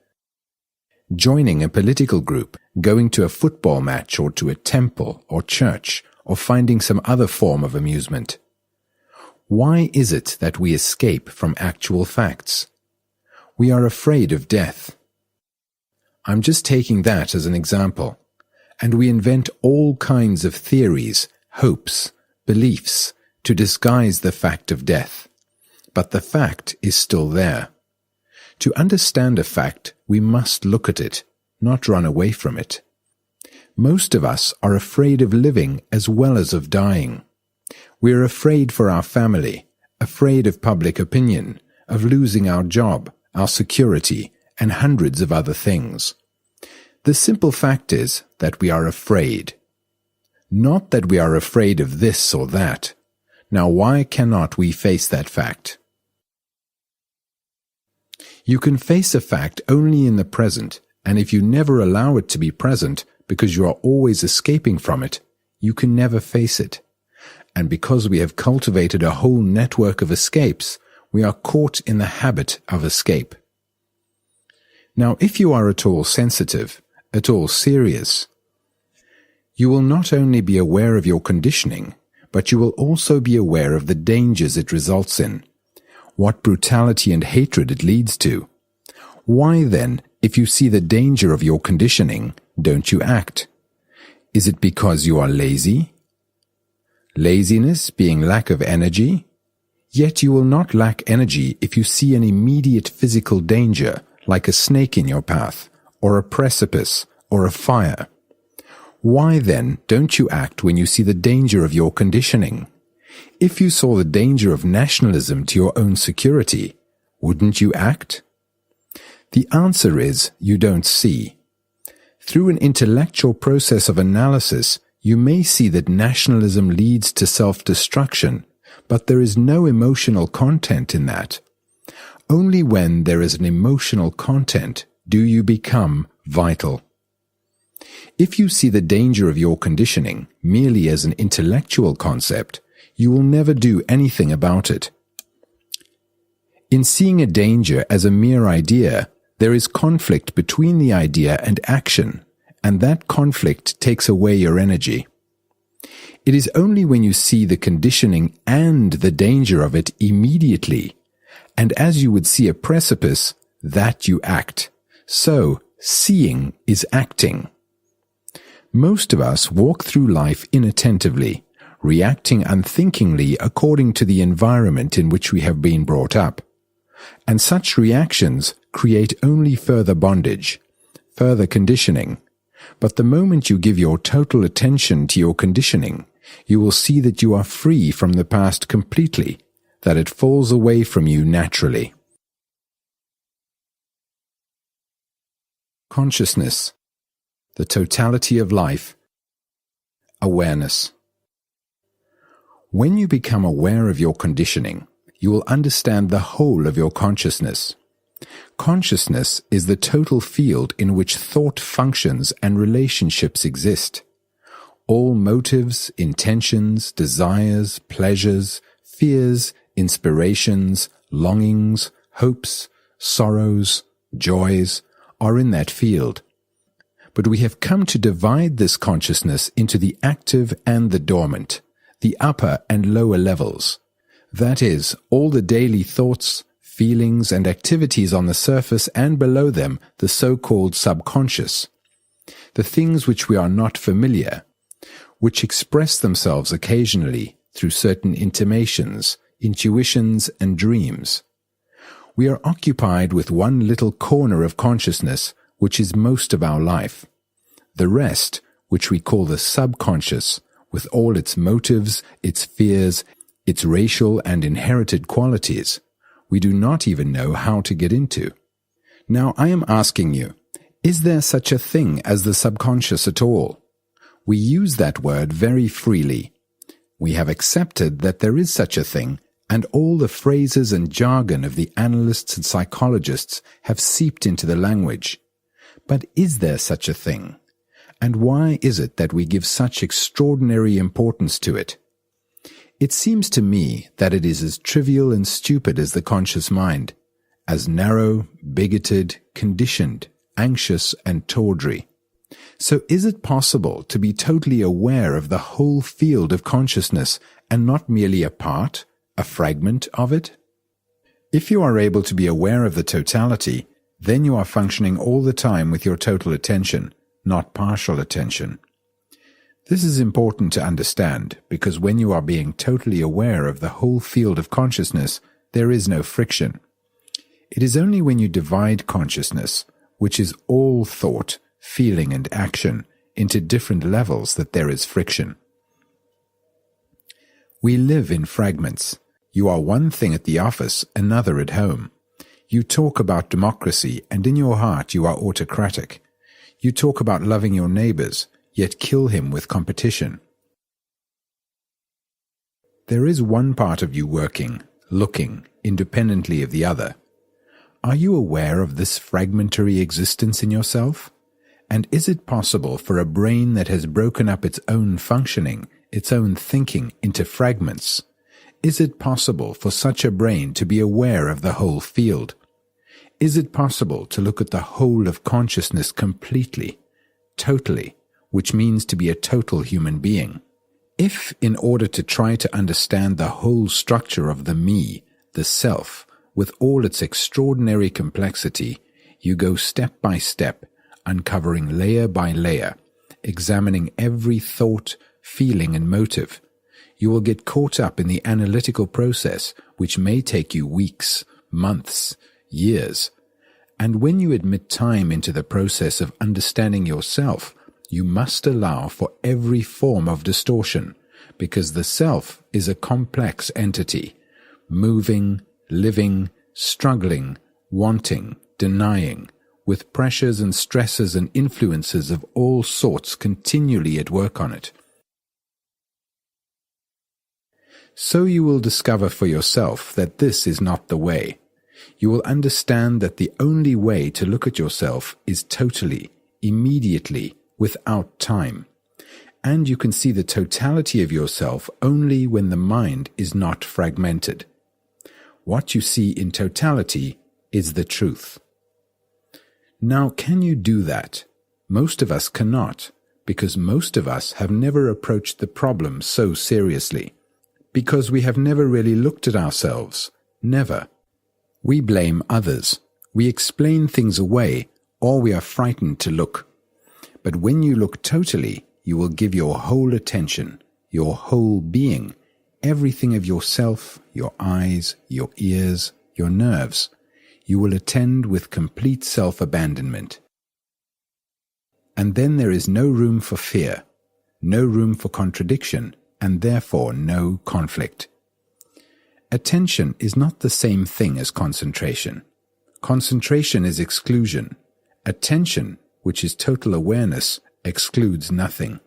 Joining a political group, going to a football match or to a temple or church, or finding some other form of amusement. Why is it that we escape from actual facts? We are afraid of death. I'm just taking that as an example. And we invent all kinds of theories, hopes, beliefs, to disguise the fact of death. But the fact is still there. To understand a fact, we must look at it, not run away from it. Most of us are afraid of living as well as of dying. We are afraid for our family, afraid of public opinion, of losing our job, our security, and hundreds of other things. The simple fact is that we are afraid. Not that we are afraid of this or that. Now why cannot we face that fact? You can face a fact only in the present, and if you never allow it to be present because you are always escaping from it, you can never face it. And because we have cultivated a whole network of escapes, we are caught in the habit of escape. Now, if you are at all sensitive, at all serious, you will not only be aware of your conditioning, but you will also be aware of the dangers it results in, what brutality and hatred it leads to. Why then, if you see the danger of your conditioning, don't you act? Is it because you are lazy? Laziness being lack of energy? Yet you will not lack energy if you see an immediate physical danger, like a snake in your path, or a precipice, or a fire. Why then don't you act when you see the danger of your conditioning? If you saw the danger of nationalism to your own security, wouldn't you act? The answer is you don't see. Through an intellectual process of analysis, you may see that nationalism leads to self-destruction, but there is no emotional content in that. Only when there is an emotional content do you become vital. If you see the danger of your conditioning merely as an intellectual concept, you will never do anything about it. In seeing a danger as a mere idea, there is conflict between the idea and action, and that conflict takes away your energy. It is only when you see the conditioning and the danger of it immediately, and as you would see a precipice, that you act. So, seeing is acting. Most of us walk through life inattentively, reacting unthinkingly according to the environment in which we have been brought up. And such reactions create only further bondage, further conditioning. But the moment you give your total attention to your conditioning, you will see that you are free from the past completely, that it falls away from you naturally. Consciousness, the totality of life. Awareness. When you become aware of your conditioning, you will understand the whole of your consciousness. Consciousness is the total field in which thought functions and relationships exist. All motives, intentions, desires, pleasures, fears, inspirations, longings, hopes, sorrows, joys are in that field. But we have come to divide this consciousness into the active and the dormant, the upper and lower levels. That is, all the daily thoughts, feelings and activities on the surface and below them, the so-called subconscious. The things which we are not familiar, which express themselves occasionally through certain intimations, intuitions and dreams. We are occupied with one little corner of consciousness, which is most of our life. The rest, which we call the subconscious, with all its motives, its fears, its racial and inherited qualities, we do not even know how to get into. Now I am asking you, is there such a thing as the subconscious at all? We use that word very freely. We have accepted that there is such a thing, and all the phrases and jargon of the analysts and psychologists have seeped into the language. But is there such a thing? And why is it that we give such extraordinary importance to it? It seems to me that it is as trivial and stupid as the conscious mind, as narrow, bigoted, conditioned, anxious, and tawdry. So is it possible to be totally aware of the whole field of consciousness and not merely a part, a fragment of it? If you are able to be aware of the totality, then you are functioning all the time with your total attention, not partial attention. This is important to understand because when you are being totally aware of the whole field of consciousness, there is no friction. It is only when you divide consciousness, which is all thought, feeling, and action, into different levels that there is friction. We live in fragments. You are one thing at the office, another at home. You talk about democracy, and in your heart you are autocratic. You talk about loving your neighbors, yet kill him with competition. There is one part of you working, looking, independently of the other. Are you aware of this fragmentary existence in yourself? And is it possible for a brain that has broken up its own functioning, its own thinking, into fragments? Is it possible for such a brain to be aware of the whole field? Is it possible to look at the whole of consciousness completely, totally, which means to be a total human being? If, in order to try to understand the whole structure of the me, the self, with all its extraordinary complexity, you go step by step, uncovering layer by layer, examining every thought, feeling, and motive, you will get caught up in the analytical process, which may take you weeks, months, years. And when you admit time into the process of understanding yourself, you must allow for every form of distortion, because the self is a complex entity, moving, living, struggling, wanting, denying, with pressures and stresses and influences of all sorts continually at work on it. So you will discover for yourself that this is not the way. You will understand that the only way to look at yourself is totally, immediately, without time. And you can see the totality of yourself only when the mind is not fragmented. What you see in totality is the truth. Now, can you do that? Most of us cannot, because most of us have never approached the problem so seriously, because we have never really looked at ourselves, never. We blame others, we explain things away, or we are frightened to look. But when you look totally, you will give your whole attention, your whole being, everything of yourself, your eyes, your ears, your nerves. You will attend with complete self-abandonment. And then there is no room for fear, no room for contradiction, and therefore no conflict. Attention is not the same thing as concentration. Concentration is exclusion. Attention, which is total awareness, excludes nothing.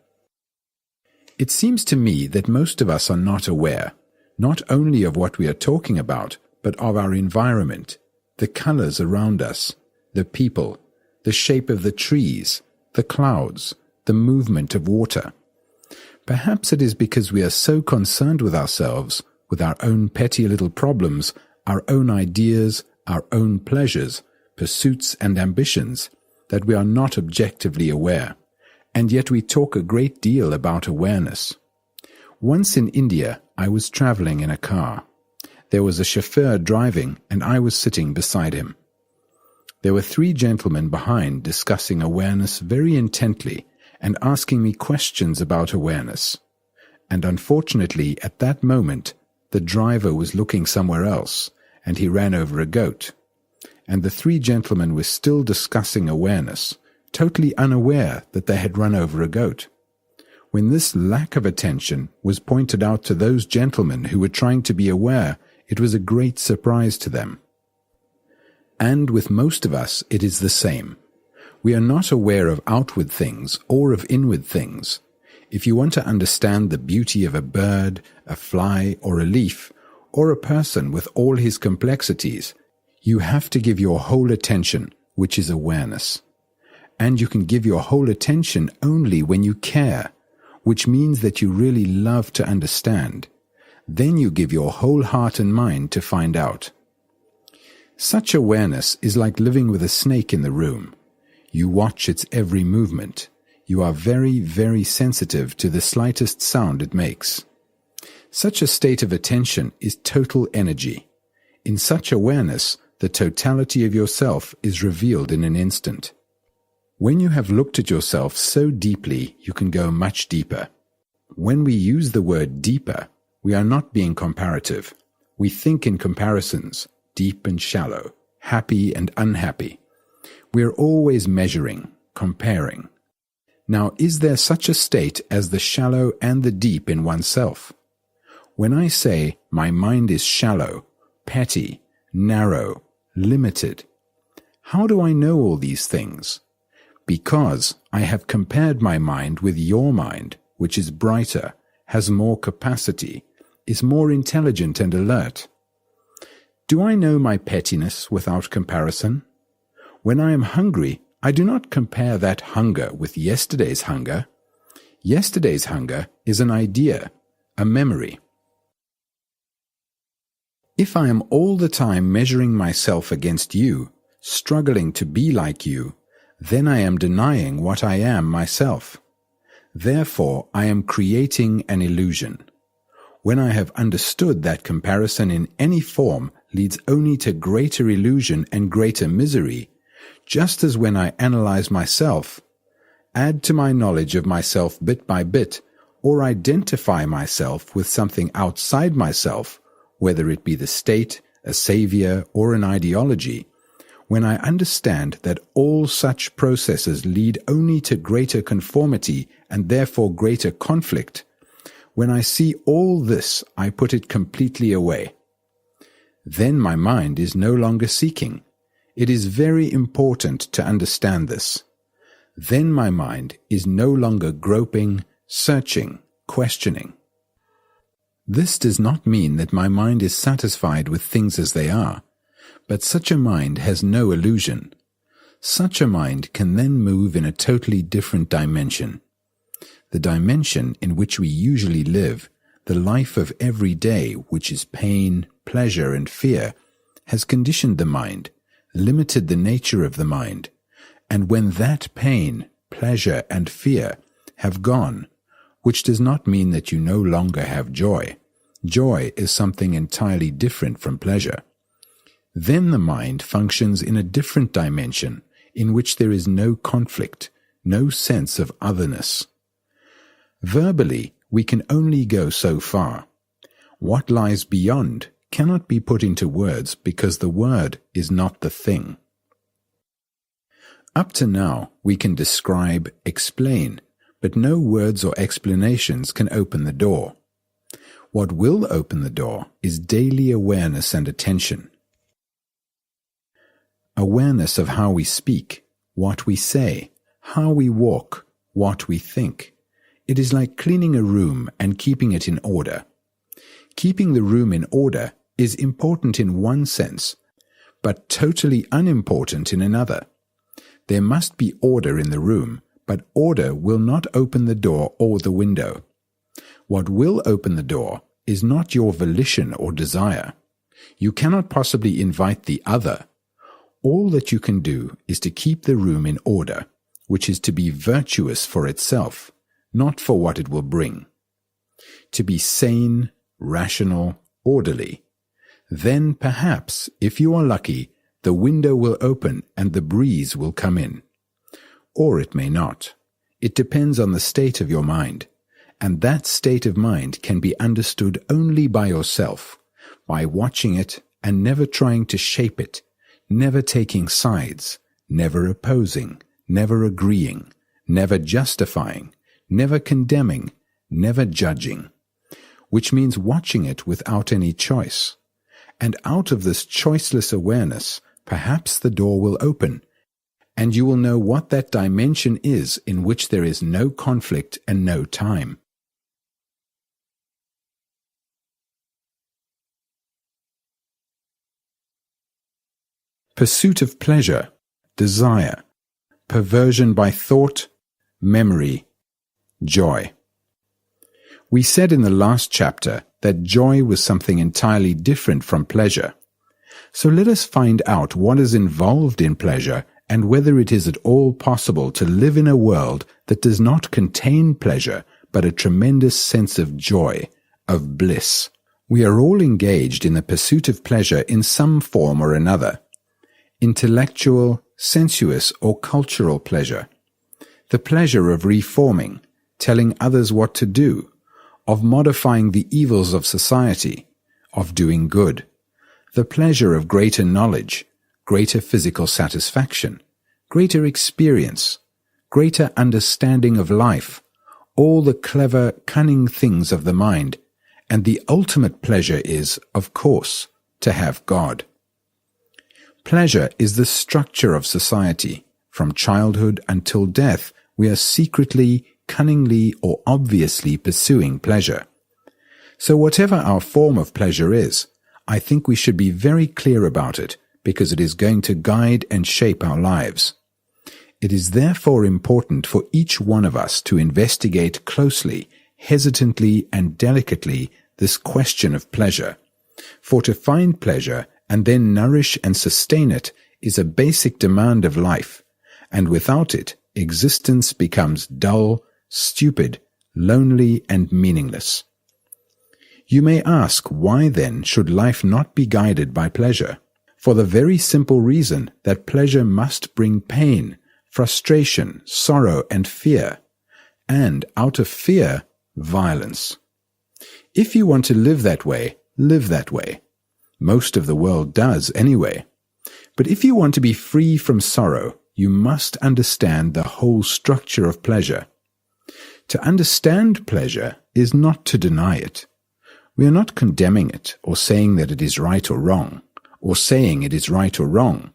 It seems to me that most of us are not aware, not only of what we are talking about, but of our environment, the colors around us, the people, the shape of the trees, the clouds, the movement of water. Perhaps it is because we are so concerned with ourselves, with our own petty little problems, our own ideas, our own pleasures, pursuits and ambitions, that we are not objectively aware. And yet we talk a great deal about awareness. Once in India, I was traveling in a car. There was a chauffeur driving, and I was sitting beside him. There were 3 gentlemen behind discussing awareness very intently and asking me questions about awareness. And unfortunately, at that moment, the driver was looking somewhere else, and he ran over a goat. And the 3 gentlemen were still discussing awareness, totally unaware that they had run over a goat. When this lack of attention was pointed out to those gentlemen who were trying to be aware, it was a great surprise to them. And with most of us, it is the same. We are not aware of outward things or of inward things. If you want to understand the beauty of a bird, a fly, or a leaf, or a person with all his complexities, you have to give your whole attention, which is awareness. And you can give your whole attention only when you care, which means that you really love to understand. Then you give your whole heart and mind to find out. Such awareness is like living with a snake in the room. You watch its every movement. You are very, very sensitive to the slightest sound it makes. Such a state of attention is total energy. In such awareness, the totality of yourself is revealed in an instant. When you have looked at yourself so deeply, you can go much deeper. When we use the word deeper, we are not being comparative. We think in comparisons, deep and shallow, happy and unhappy. We are always measuring, comparing. Now, is there such a state as the shallow and the deep in oneself? When I say my mind is shallow, petty, narrow, limited, how do I know all these things? Because I have compared my mind with your mind, which is brighter, has more capacity, is more intelligent and alert. Do I know my pettiness without comparison? When I am hungry, I do not compare that hunger with yesterday's hunger. Yesterday's hunger is an idea, a memory. If I am all the time measuring myself against you, struggling to be like you, then I am denying what I am myself. Therefore, I am creating an illusion. When I have understood that comparison in any form leads only to greater illusion and greater misery, just as when I analyze myself, add to my knowledge of myself bit by bit, or identify myself with something outside myself, whether it be the state, a savior, or an ideology, when I understand that all such processes lead only to greater conformity and therefore greater conflict, when I see all this, I put it completely away. Then my mind is no longer seeking. It is very important to understand this. Then my mind is no longer groping, searching, questioning. This does not mean that my mind is satisfied with things as they are, but such a mind has no illusion. Such a mind can then move in a totally different dimension. The dimension in which we usually live, the life of every day, which is pain, pleasure, and fear, has conditioned the mind, limited the nature of the mind, and when that pain, pleasure, and fear have gone, which does not mean that you no longer have joy. Joy is something entirely different from pleasure. Then the mind functions in a different dimension in which there is no conflict, no sense of otherness. Verbally, we can only go so far. What lies beyond cannot be put into words because the word is not the thing. Up to now, we can describe, explain, but no words or explanations can open the door. What will open the door is daily awareness and attention. Awareness of how we speak, what we say, how we walk, what we think. It is like cleaning a room and keeping it in order. Keeping the room in order is important in one sense, but totally unimportant in another. There must be order in the room, but order will not open the door or the window. What will open the door is not your volition or desire. You cannot possibly invite the other. All that you can do is to keep the room in order, which is to be virtuous for itself, not for what it will bring. To be sane, rational, orderly. Then perhaps, if you are lucky, the window will open and the breeze will come in. Or it may not. It depends on the state of your mind, and that state of mind can be understood only by yourself, by watching it and never trying to shape it, never taking sides, never opposing, never agreeing, never justifying, never condemning, never judging, which means watching it without any choice. And out of this choiceless awareness, perhaps the door will open, and you will know what that dimension is in which there is no conflict and no time. Pursuit of pleasure, desire, perversion by thought, memory, joy. We said in the last chapter that joy was something entirely different from pleasure. So let us find out what is involved in pleasure and whether it is at all possible to live in a world that does not contain pleasure but a tremendous sense of joy, of bliss. We are all engaged in the pursuit of pleasure in some form or another. Intellectual, sensuous, or cultural pleasure. The pleasure of reforming, telling others what to do, of modifying the evils of society, of doing good. The pleasure of greater knowledge, greater physical satisfaction, greater experience, greater understanding of life, all the clever, cunning things of the mind, and the ultimate pleasure is, of course, to have God. Pleasure is the structure of society. From childhood until death, we are secretly, cunningly, or obviously pursuing pleasure. So whatever our form of pleasure is, I think we should be very clear about it, because it is going to guide and shape our lives. It is therefore important for each one of us to investigate closely, hesitantly, and delicately this question of pleasure. For to find pleasure and then nourish and sustain it is a basic demand of life, and without it, existence becomes dull, stupid, lonely, and meaningless. You may ask, why then should life not be guided by pleasure? For the very simple reason that pleasure must bring pain, frustration, sorrow, and fear, and out of fear, violence. If you want to live that way, live that way. Most of the world does anyway. But if you want to be free from sorrow, you must understand the whole structure of pleasure. To understand pleasure is not to deny it. We are not condemning it or saying that it is right or wrong, or saying it is right or wrong.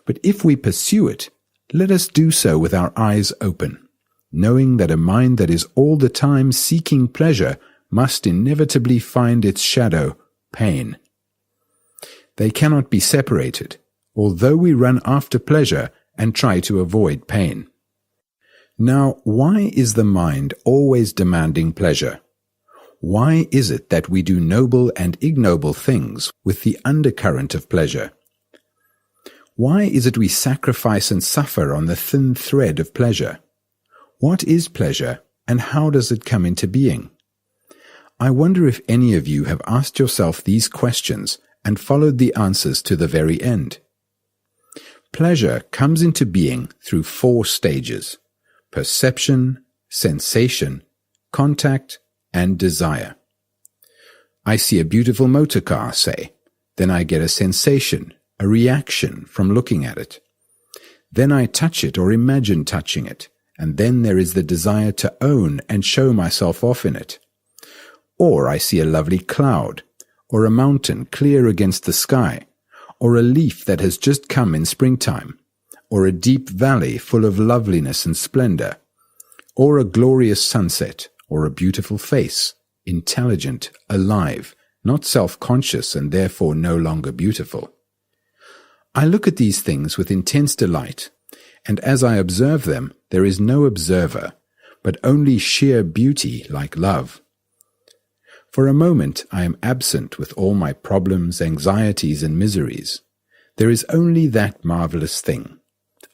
But if we pursue it, let us do so with our eyes open, knowing that a mind that is all the time seeking pleasure must inevitably find its shadow, pain. They cannot be separated, although we run after pleasure and try to avoid pain. Now, why is the mind always demanding pleasure? Why is it that we do noble and ignoble things with the undercurrent of pleasure? Why is it we sacrifice and suffer on the thin thread of pleasure? What is pleasure, and how does it come into being? I wonder if any of you have asked yourself these questions and followed the answers to the very end. Pleasure comes into being through 4 stages: perception, sensation, contact, and desire. I see a beautiful motor car, say. Then I get a sensation, a reaction from looking at it. Then I touch it or imagine touching it, and then there is the desire to own and show myself off in it. Or I see a lovely cloud, or a mountain clear against the sky, or a leaf that has just come in springtime, or a deep valley full of loveliness and splendor, or a glorious sunset, or a beautiful face, intelligent, alive, not self-conscious and therefore no longer beautiful. I look at these things with intense delight, and as I observe them, there is no observer, but only sheer beauty like love. For a moment I am absent with all my problems, anxieties, and miseries. There is only that marvelous thing.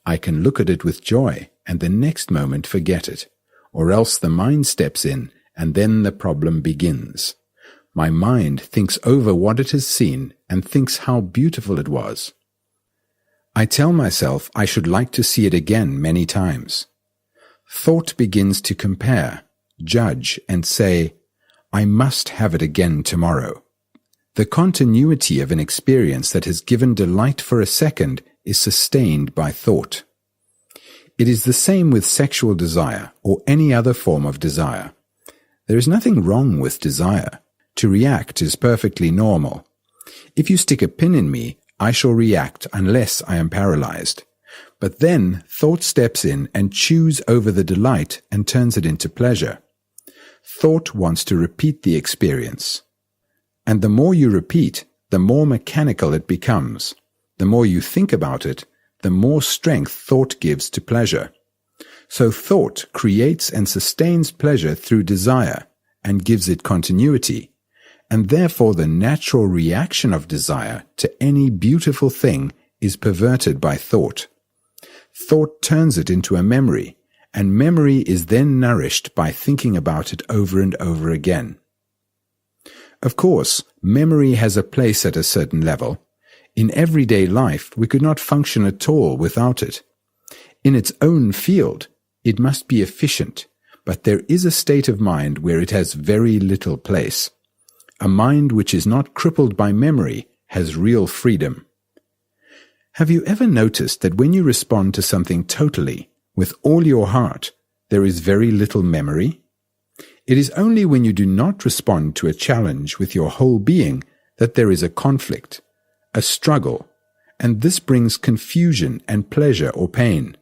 I can look at it with joy, and the next moment forget it, or else the mind steps in, and then the problem begins. My mind thinks over what it has seen, and thinks how beautiful it was. I tell myself I should like to see it again many times. Thought begins to compare, judge, and say, I must have it again tomorrow. The continuity of an experience that has given delight for a second is sustained by thought. It is the same with sexual desire or any other form of desire. There is nothing wrong with desire. To react is perfectly normal. If you stick a pin in me, I shall react unless I am paralyzed. But then thought steps in and chews over the delight and turns it into pleasure. Thought wants to repeat the experience. And the more you repeat, the more mechanical it becomes. The more you think about it, the more strength thought gives to pleasure. So thought creates and sustains pleasure through desire and gives it continuity, and therefore the natural reaction of desire to any beautiful thing is perverted by thought. Thought turns it into a memory, and memory is then nourished by thinking about it over and over again. Of course, memory has a place at a certain level. In everyday life, we could not function at all without it. In its own field, it must be efficient, but there is a state of mind where it has very little place. A mind which is not crippled by memory has real freedom. Have you ever noticed that when you respond to something totally, with all your heart, there is very little memory? It is only when you do not respond to a challenge with your whole being that there is a conflict, a struggle, and this brings confusion and pleasure or pain.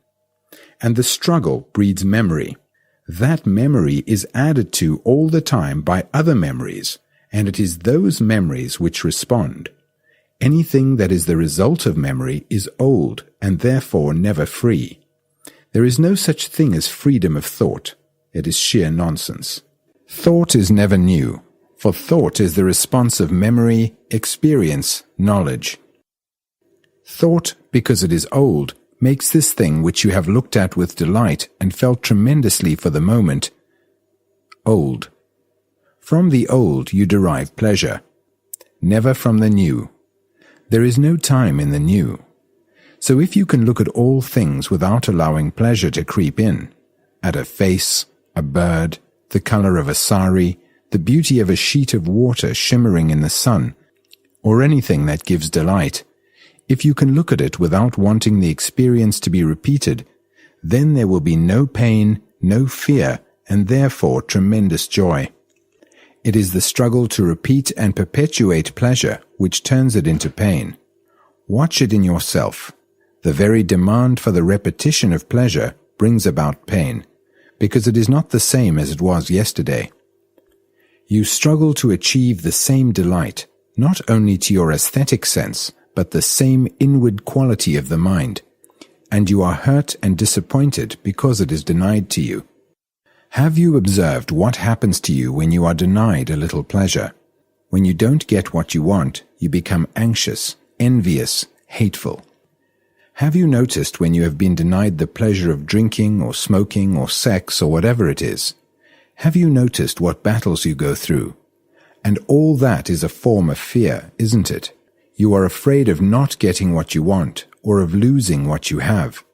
And the struggle breeds memory. That memory is added to all the time by other memories, and it is those memories which respond. Anything that is the result of memory is old and therefore never free. There is no such thing as freedom of thought. It is sheer nonsense. Thought is never new, for thought is the response of memory, experience, knowledge. Thought, because it is old, makes this thing which you have looked at with delight and felt tremendously for the moment, old. From the old you derive pleasure, never from the new. There is no time in the new. So if you can look at all things without allowing pleasure to creep in, at a face, a bird, the color of a sari, the beauty of a sheet of water shimmering in the sun, or anything that gives delight, if you can look at it without wanting the experience to be repeated, then there will be no pain, no fear, and therefore tremendous joy. It is the struggle to repeat and perpetuate pleasure which turns it into pain. Watch it in yourself. The very demand for the repetition of pleasure brings about pain, because it is not the same as it was yesterday. You struggle to achieve the same delight, not only to your aesthetic sense, but the same inward quality of the mind, and you are hurt and disappointed because it is denied to you. Have you observed what happens to you when you are denied a little pleasure? When you don't get what you want, you become anxious, envious, hateful. Have you noticed when you have been denied the pleasure of drinking or smoking or sex or whatever it is? Have you noticed what battles you go through? And all that is a form of fear, isn't it? You are afraid of not getting what you want or of losing what you have.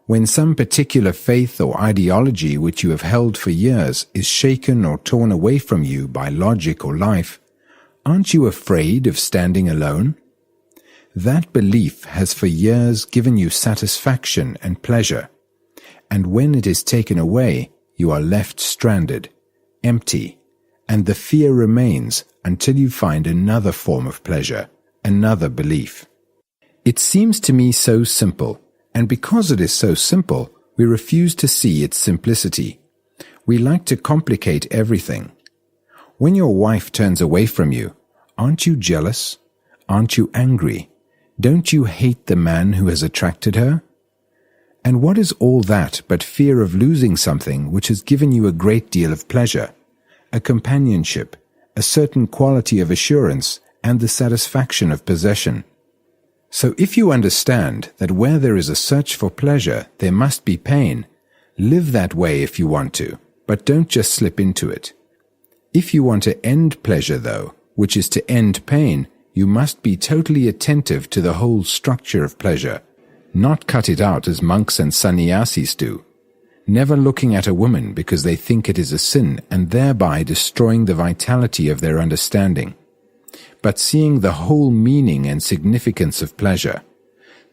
When some particular faith or ideology which you have held for years is shaken or torn away from you by logic or life, aren't you afraid of standing alone? That belief has for years given you satisfaction and pleasure, and when it is taken away, you are left stranded, empty, and the fear remains until you find another form of pleasure, another belief. It seems to me so simple, and because it is so simple, we refuse to see its simplicity. We like to complicate everything. When your wife turns away from you, aren't you jealous? Aren't you angry? Don't you hate the man who has attracted her? And what is all that but fear of losing something which has given you a great deal of pleasure, a companionship, a certain quality of assurance, and the satisfaction of possession? So if you understand that where there is a search for pleasure, there must be pain, live that way if you want to, but don't just slip into it. If you want to end pleasure, though, which is to end pain, you must be totally attentive to the whole structure of pleasure, not cut it out as monks and sannyasis do, never looking at a woman because they think it is a sin and thereby destroying the vitality of their understanding, but seeing the whole meaning and significance of pleasure.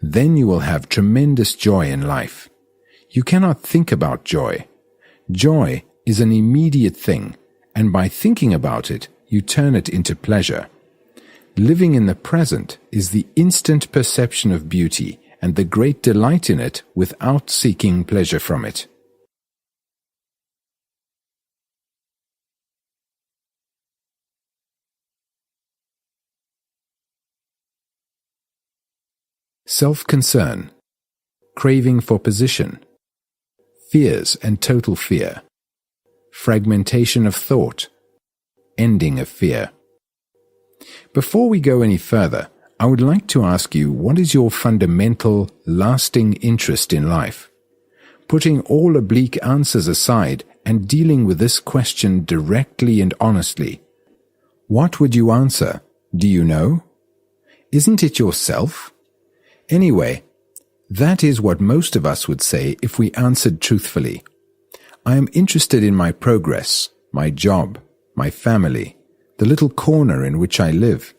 Then you will have tremendous joy in life. You cannot think about joy. Joy is an immediate thing, and by thinking about it, you turn it into pleasure. Living in the present is the instant perception of beauty and the great delight in it without seeking pleasure from it. Self-concern, craving for position, fears and total fear, fragmentation of thought, ending of fear. Before we go any further, I would like to ask you, what is your fundamental, lasting interest in life? Putting all oblique answers aside and dealing with this question directly and honestly, what would you answer? Do you know? Isn't it yourself? Anyway, that is what most of us would say if we answered truthfully. I am interested in my progress, my job, my family, the little corner in which I live,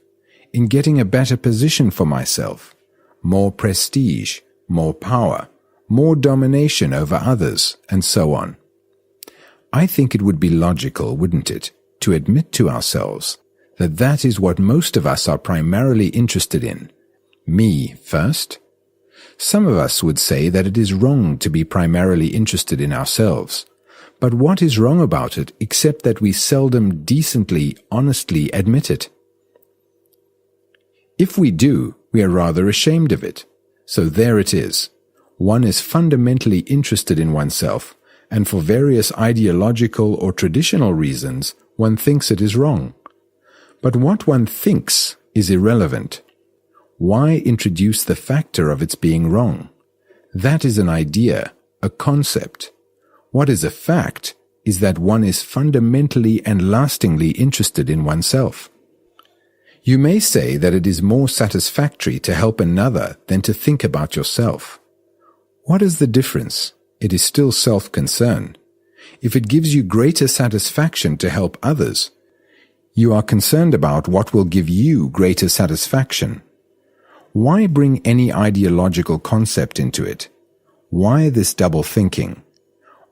in getting a better position for myself, more prestige, more power, more domination over others, and so on. I think it would be logical, wouldn't it, to admit to ourselves that that is what most of us are primarily interested in. Me first. Some of us would say that it is wrong to be primarily interested in ourselves. But what is wrong about it except that we seldom decently, honestly admit it? If we do, we are rather ashamed of it. So there it is. One is fundamentally interested in oneself, and for various ideological or traditional reasons, one thinks it is wrong. But what one thinks is irrelevant. Why introduce the factor of its being wrong? That is an idea, a concept. What is a fact is that one is fundamentally and lastingly interested in oneself. You may say that it is more satisfactory to help another than to think about yourself. What is the difference? It is still self-concern. If it gives you greater satisfaction to help others, you are concerned about what will give you greater satisfaction. Why bring any ideological concept into it? Why this double thinking?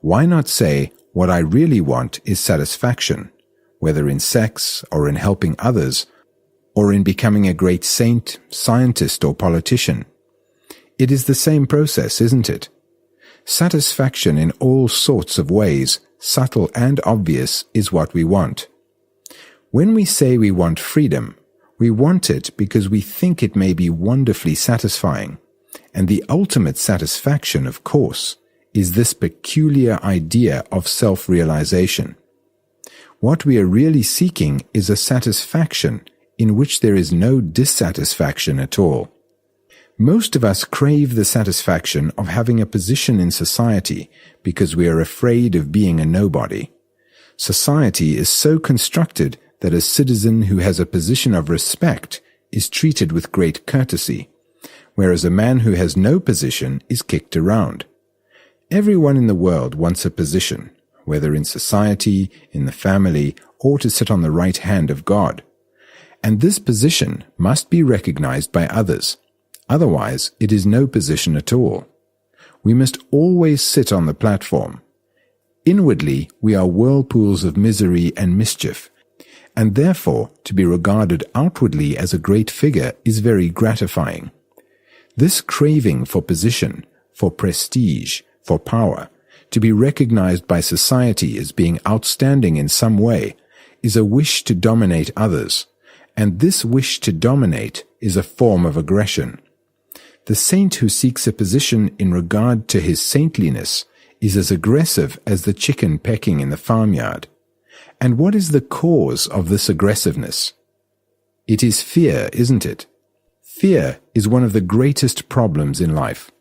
Why not say, what I really want is satisfaction, whether in sex or in helping others, or in becoming a great saint, scientist, or politician? It is the same process, isn't it? Satisfaction in all sorts of ways, subtle and obvious, is what we want. When we say we want freedom, we want it because we think it may be wonderfully satisfying, and the ultimate satisfaction, of course, is this peculiar idea of self-realization. What we are really seeking is a satisfaction in which there is no dissatisfaction at all. Most of us crave the satisfaction of having a position in society because we are afraid of being a nobody. Society is so constructed that a citizen who has a position of respect is treated with great courtesy, whereas a man who has no position is kicked around. Everyone in the world wants a position, whether in society, in the family, or to sit on the right hand of God. And this position must be recognized by others. Otherwise, it is no position at all. We must always sit on the platform. Inwardly, we are whirlpools of misery and mischief, and therefore to be regarded outwardly as a great figure is very gratifying. This craving for position, for prestige, for power, to be recognized by society as being outstanding in some way, is a wish to dominate others, and this wish to dominate is a form of aggression. The saint who seeks a position in regard to his saintliness is as aggressive as the chicken pecking in the farmyard. And what is the cause of this aggressiveness? It is fear, isn't it? Fear is one of the greatest problems in life.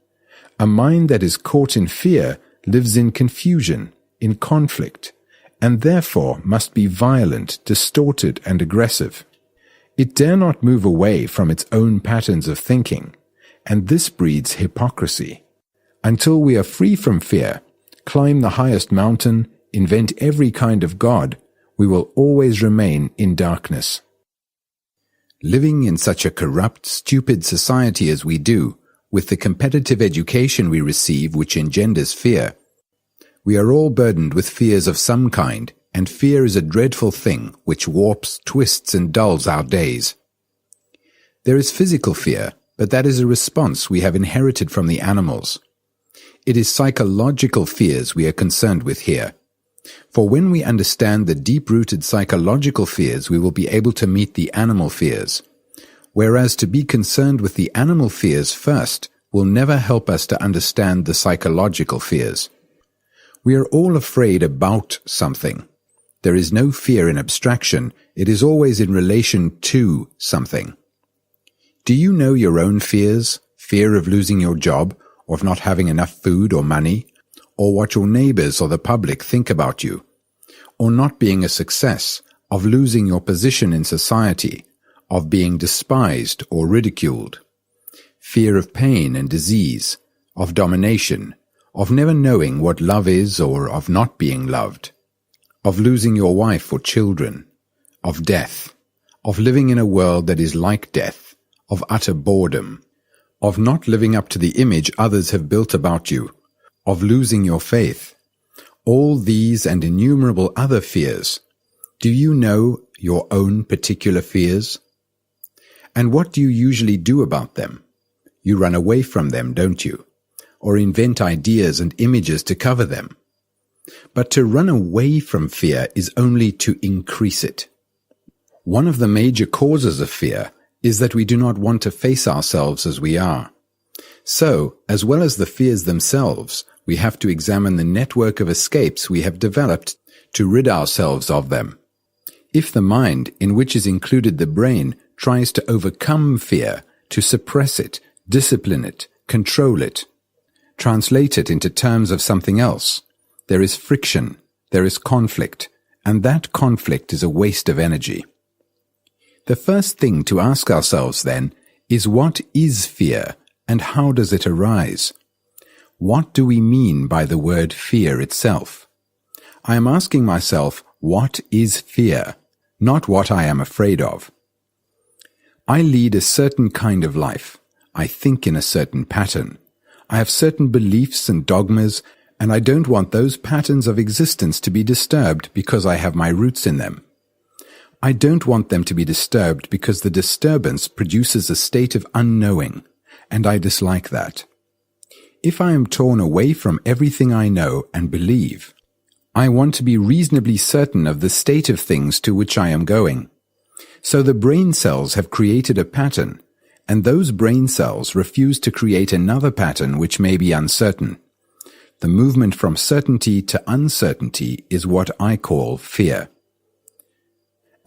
A mind that is caught in fear lives in confusion, in conflict, and therefore must be violent, distorted, and aggressive. It dare not move away from its own patterns of thinking, and this breeds hypocrisy. Until we are free from fear, climb the highest mountain, invent every kind of God, we will always remain in darkness. Living in such a corrupt, stupid society as we do, with the competitive education we receive which engenders fear, we are all burdened with fears of some kind, and fear is a dreadful thing which warps, twists, and dulls our days. There is physical fear, but that is a response we have inherited from the animals. It is psychological fears we are concerned with here. For when we understand the deep-rooted psychological fears, we will be able to meet the animal fears. Whereas to be concerned with the animal fears first will never help us to understand the psychological fears. We are all afraid about something. There is no fear in abstraction. It is always in relation to something. Do you know your own fears? Fear of losing your job, or of not having enough food or money, or what your neighbors or the public think about you, or not being a success, of losing your position in society, of being despised or ridiculed, fear of pain and disease, of domination, of never knowing what love is or of not being loved, of losing your wife or children, of death, of living in a world that is like death, of utter boredom, of not living up to the image others have built about you, of losing your faith. All these and innumerable other fears. Do you know your own particular fears? And what do you usually do about them? You run away from them, don't you? Or invent ideas and images to cover them. But to run away from fear is only to increase it. One of the major causes of fear is that we do not want to face ourselves as we are. So, as well as the fears themselves, we have to examine the network of escapes we have developed to rid ourselves of them. If the mind, in which is included the brain, tries to overcome fear, to suppress it, discipline it, control it, translate it into terms of something else, there is friction, there is conflict, and that conflict is a waste of energy. The first thing to ask ourselves, then, is what is fear, and how does it arise? What do we mean by the word fear itself? I am asking myself, what is fear, not what I am afraid of. I lead a certain kind of life. I think in a certain pattern. I have certain beliefs and dogmas, and I don't want those patterns of existence to be disturbed because I have my roots in them. I don't want them to be disturbed because the disturbance produces a state of unknowing, and I dislike that. If I am torn away from everything I know and believe, I want to be reasonably certain of the state of things to which I am going. So the brain cells have created a pattern, and those brain cells refuse to create another pattern which may be uncertain. The movement from certainty to uncertainty is what I call fear.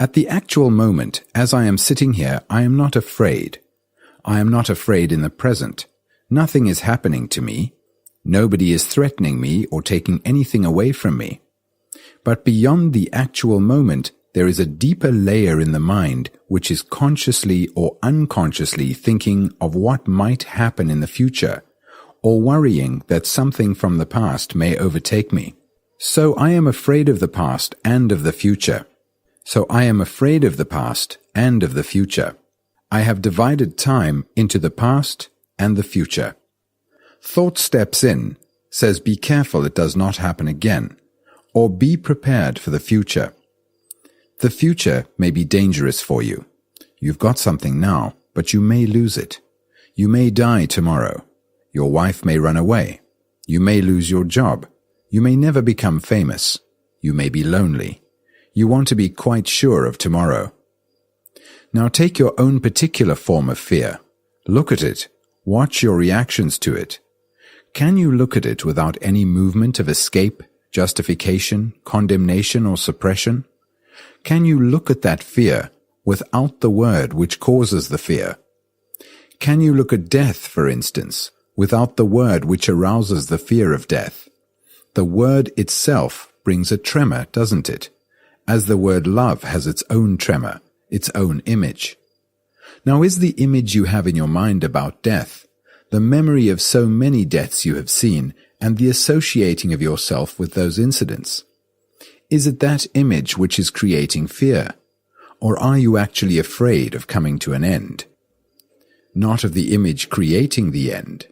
At the actual moment, as I am sitting here, I am not afraid. I am not afraid in the present. Nothing is happening to me. Nobody is threatening me or taking anything away from me. But beyond the actual moment, there is a deeper layer in the mind which is consciously or unconsciously thinking of what might happen in the future, or worrying that something from the past may overtake me. So I am afraid of the past and of the future. I have divided time into the past and the future. Thought steps in, says be careful it does not happen again, or be prepared for the future. The future may be dangerous for you. You've got something now, but you may lose it. You may die tomorrow. Your wife may run away. You may lose your job. You may never become famous. You may be lonely. You want to be quite sure of tomorrow. Now take your own particular form of fear. Look at it. Watch your reactions to it. Can you look at it without any movement of escape, justification, condemnation, or suppression? Can you look at that fear without the word which causes the fear? Can you look at death, for instance, without the word which arouses the fear of death? The word itself brings a tremor, doesn't it? As the word love has its own tremor, its own image. Now is the image you have in your mind about death, the memory of so many deaths you have seen, and the associating of yourself with those incidents? Is it that image which is creating fear? Or are you actually afraid of coming to an end? Not of the image creating the end.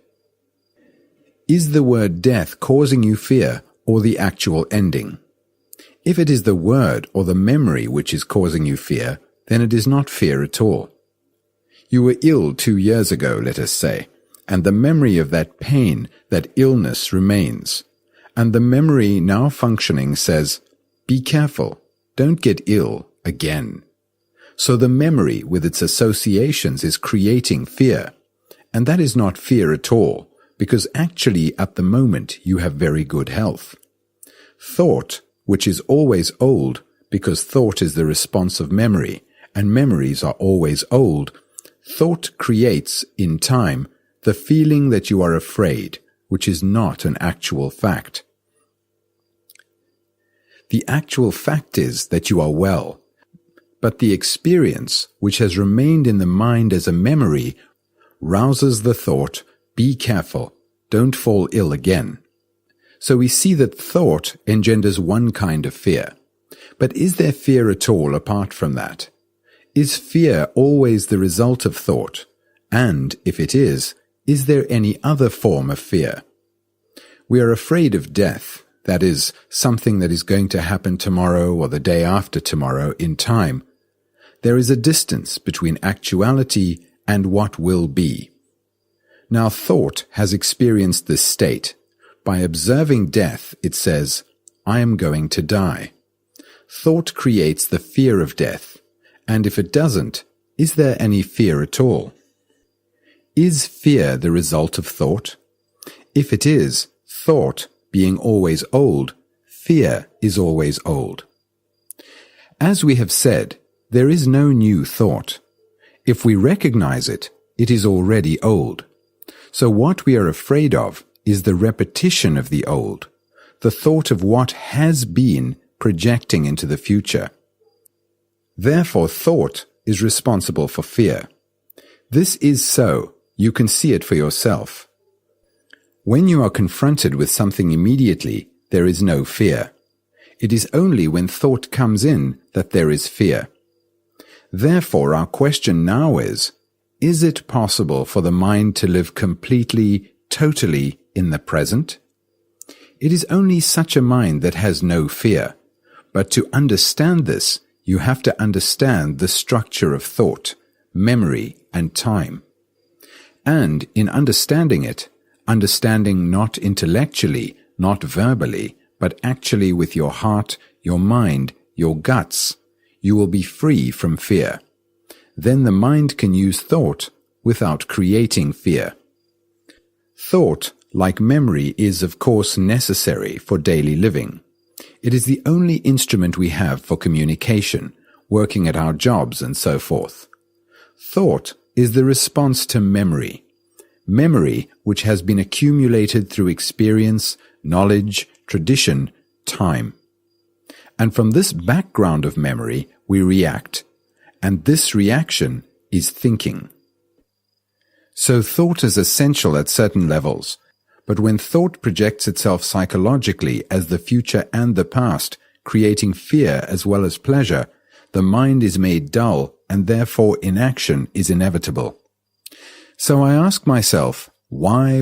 Is the word death causing you fear, or the actual ending? If it is the word or the memory which is causing you fear, then it is not fear at all. You were ill 2 years ago, let us say, and the memory of that pain, that illness remains. And the memory now functioning says, be careful, don't get ill again. So the memory with its associations is creating fear. And that is not fear at all, because actually at the moment you have very good health. Thought, which is always old, because thought is the response of memory, and memories are always old, thought creates, in time, the feeling that you are afraid, which is not an actual fact. The actual fact is that you are well, but the experience, which has remained in the mind as a memory, rouses the thought, be careful, don't fall ill again. So we see that thought engenders one kind of fear. But is there fear at all apart from that? Is fear always the result of thought? And, if it is there any other form of fear? We are afraid of death, that is, something that is going to happen tomorrow or the day after tomorrow in time. There is a distance between actuality and what will be. Now thought has experienced this state. By observing death, it says, I am going to die. Thought creates the fear of death, and if it doesn't, is there any fear at all? Is fear the result of thought? If it is, thought being always old, fear is always old. As we have said, there is no new thought. If we recognize it, it is already old. So what we are afraid of is the repetition of the old, the thought of what has been projecting into the future. Therefore, thought is responsible for fear. This is so. You can see it for yourself. When you are confronted with something immediately, there is no fear. It is only when thought comes in that there is fear. Therefore, our question now is it possible for the mind to live completely, totally in the present? It is only such a mind that has no fear. But to understand this, you have to understand the structure of thought, memory, and time. And in understanding it, understanding not intellectually, not verbally, but actually with your heart, your mind, your guts, you will be free from fear. Then the mind can use thought without creating fear. Thought, like memory, is of course necessary for daily living. It is the only instrument we have for communication, working at our jobs and so forth. Thought is the response to memory. Memory which has been accumulated through experience, knowledge, tradition, time. And from this background of memory, we react. And this reaction is thinking. So thought is essential at certain levels. But when thought projects itself psychologically as the future and the past, creating fear as well as pleasure, the mind is made dull and therefore inaction is inevitable. So I ask myself, why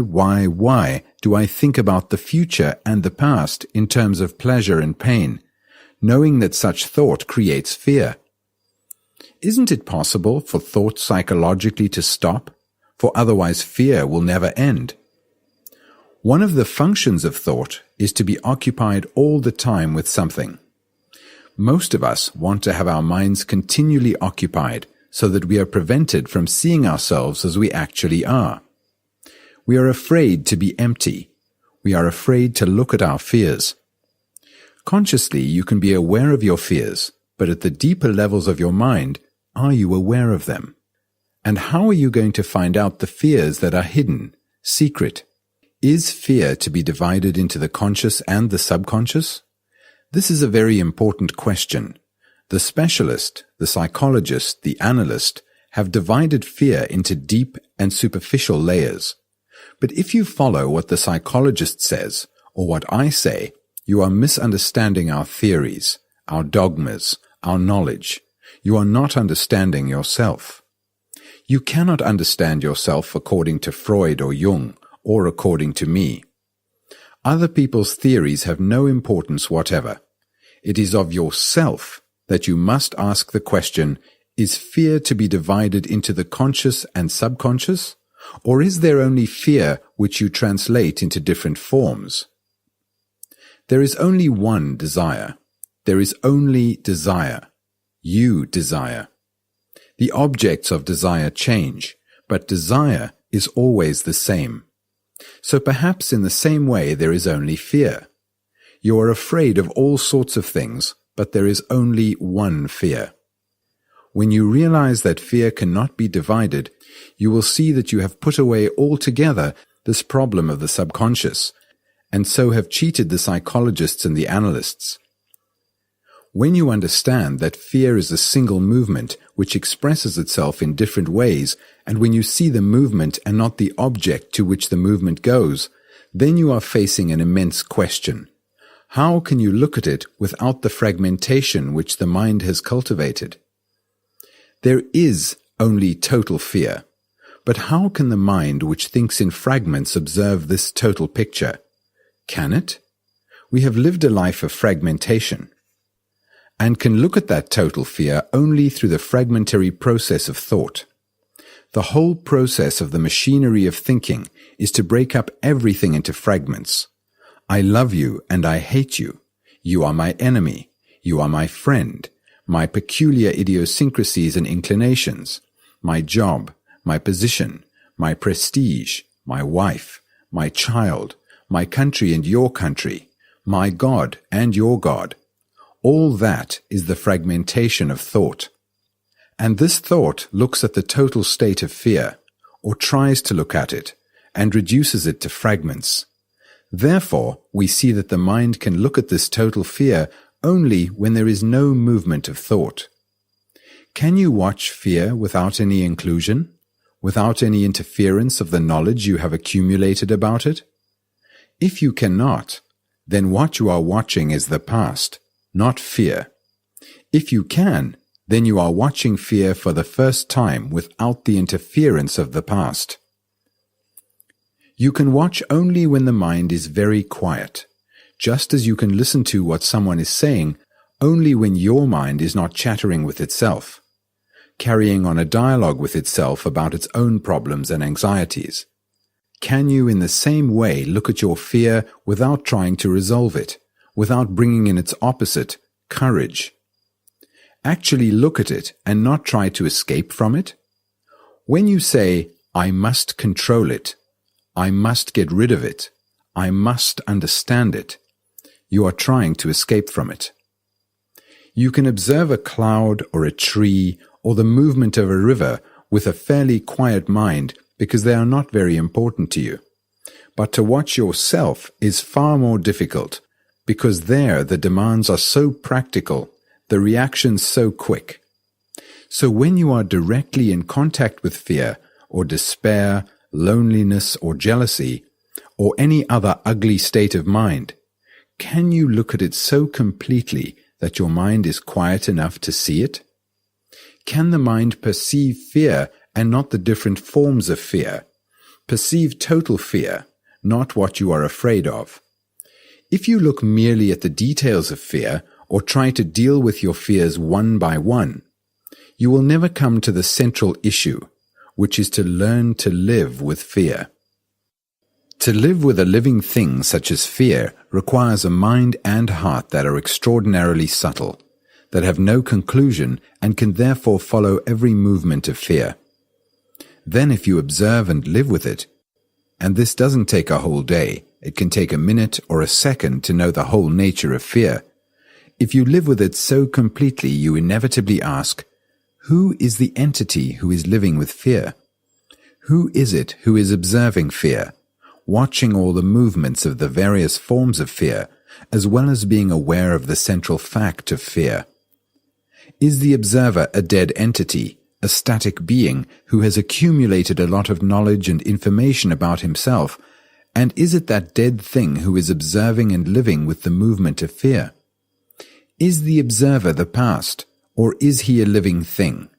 do I think about the future and the past in terms of pleasure and pain, knowing that such thought creates fear? Isn't it possible for thought psychologically to stop? For otherwise fear will never end. One of the functions of thought is to be occupied all the time with something. Most of us want to have our minds continually occupied so that we are prevented from seeing ourselves as we actually are. We are afraid to be empty. We are afraid to look at our fears. Consciously, you can be aware of your fears, but at the deeper levels of your mind, are you aware of them? And how are you going to find out the fears that are hidden, secret? Is fear to be divided into the conscious and the subconscious? This is a very important question. The specialist, the psychologist, the analyst have divided fear into deep and superficial layers. But if you follow what the psychologist says, or what I say, you are misunderstanding our theories, our dogmas, our knowledge. You are not understanding yourself. You cannot understand yourself according to Freud or Jung, or according to me. Other people's theories have no importance whatever. It is of yourself that you must ask the question, Is fear to be divided into the conscious and subconscious? Or is there only fear which you translate into different forms? There is only one desire. There is only desire. You desire. The objects of desire change, but desire is always the same. So perhaps in the same way there is only fear. You are afraid of all sorts of things, but there is only one fear. When you realize that fear cannot be divided, you will see that you have put away altogether this problem of the subconscious, and so have cheated the psychologists and the analysts. When you understand that fear is a single movement which expresses itself in different ways, and when you see the movement and not the object to which the movement goes, then you are facing an immense question. How can you look at it without the fragmentation which the mind has cultivated? There is only total fear, but how can the mind which thinks in fragments observe this total picture? Can it? We have lived a life of fragmentation, and can look at that total fear only through the fragmentary process of thought. The whole process of the machinery of thinking is to break up everything into fragments. I love you and I hate you. You are my enemy. You are my friend. My peculiar idiosyncrasies and inclinations. My job. My position. My prestige. My wife. My child. My country and your country. My God and your God. All that is the fragmentation of thought. And this thought looks at the total state of fear, or tries to look at it, and reduces it to fragments. Therefore, we see that the mind can look at this total fear only when there is no movement of thought. Can you watch fear without any inclusion, without any interference of the knowledge you have accumulated about it? If you cannot, then what you are watching is the past, not fear. If you can, then you are watching fear for the first time without the interference of the past. You can watch only when the mind is very quiet, just as you can listen to what someone is saying only when your mind is not chattering with itself, carrying on a dialogue with itself about its own problems and anxieties. Can you in the same way look at your fear without trying to resolve it, without bringing in its opposite, courage? Actually look at it and not try to escape from it? When you say, I must control it, I must get rid of it, I must understand it, you are trying to escape from it. You can observe a cloud or a tree or the movement of a river with a fairly quiet mind because they are not very important to you. But to watch yourself is far more difficult because there the demands are so practical, the reactions so quick. So when you are directly in contact with fear or despair, loneliness or jealousy, or any other ugly state of mind, can you look at it so completely that your mind is quiet enough to see it? Can the mind perceive fear and not the different forms of fear? Perceive total fear, not what you are afraid of. If you look merely at the details of fear or try to deal with your fears one by one, you will never come to the central issue, which is to learn to live with fear. To live with a living thing such as fear requires a mind and heart that are extraordinarily subtle, that have no conclusion and can therefore follow every movement of fear. Then if you observe and live with it, and this doesn't take a whole day, it can take a minute or a second to know the whole nature of fear. If you live with it so completely, you inevitably ask, who is the entity who is living with fear? Who is it who is observing fear, watching all the movements of the various forms of fear, as well as being aware of the central fact of fear? Is the observer a dead entity, a static being who has accumulated a lot of knowledge and information about himself, and is it that dead thing who is observing and living with the movement of fear? Is the observer the past, or is he a living thing?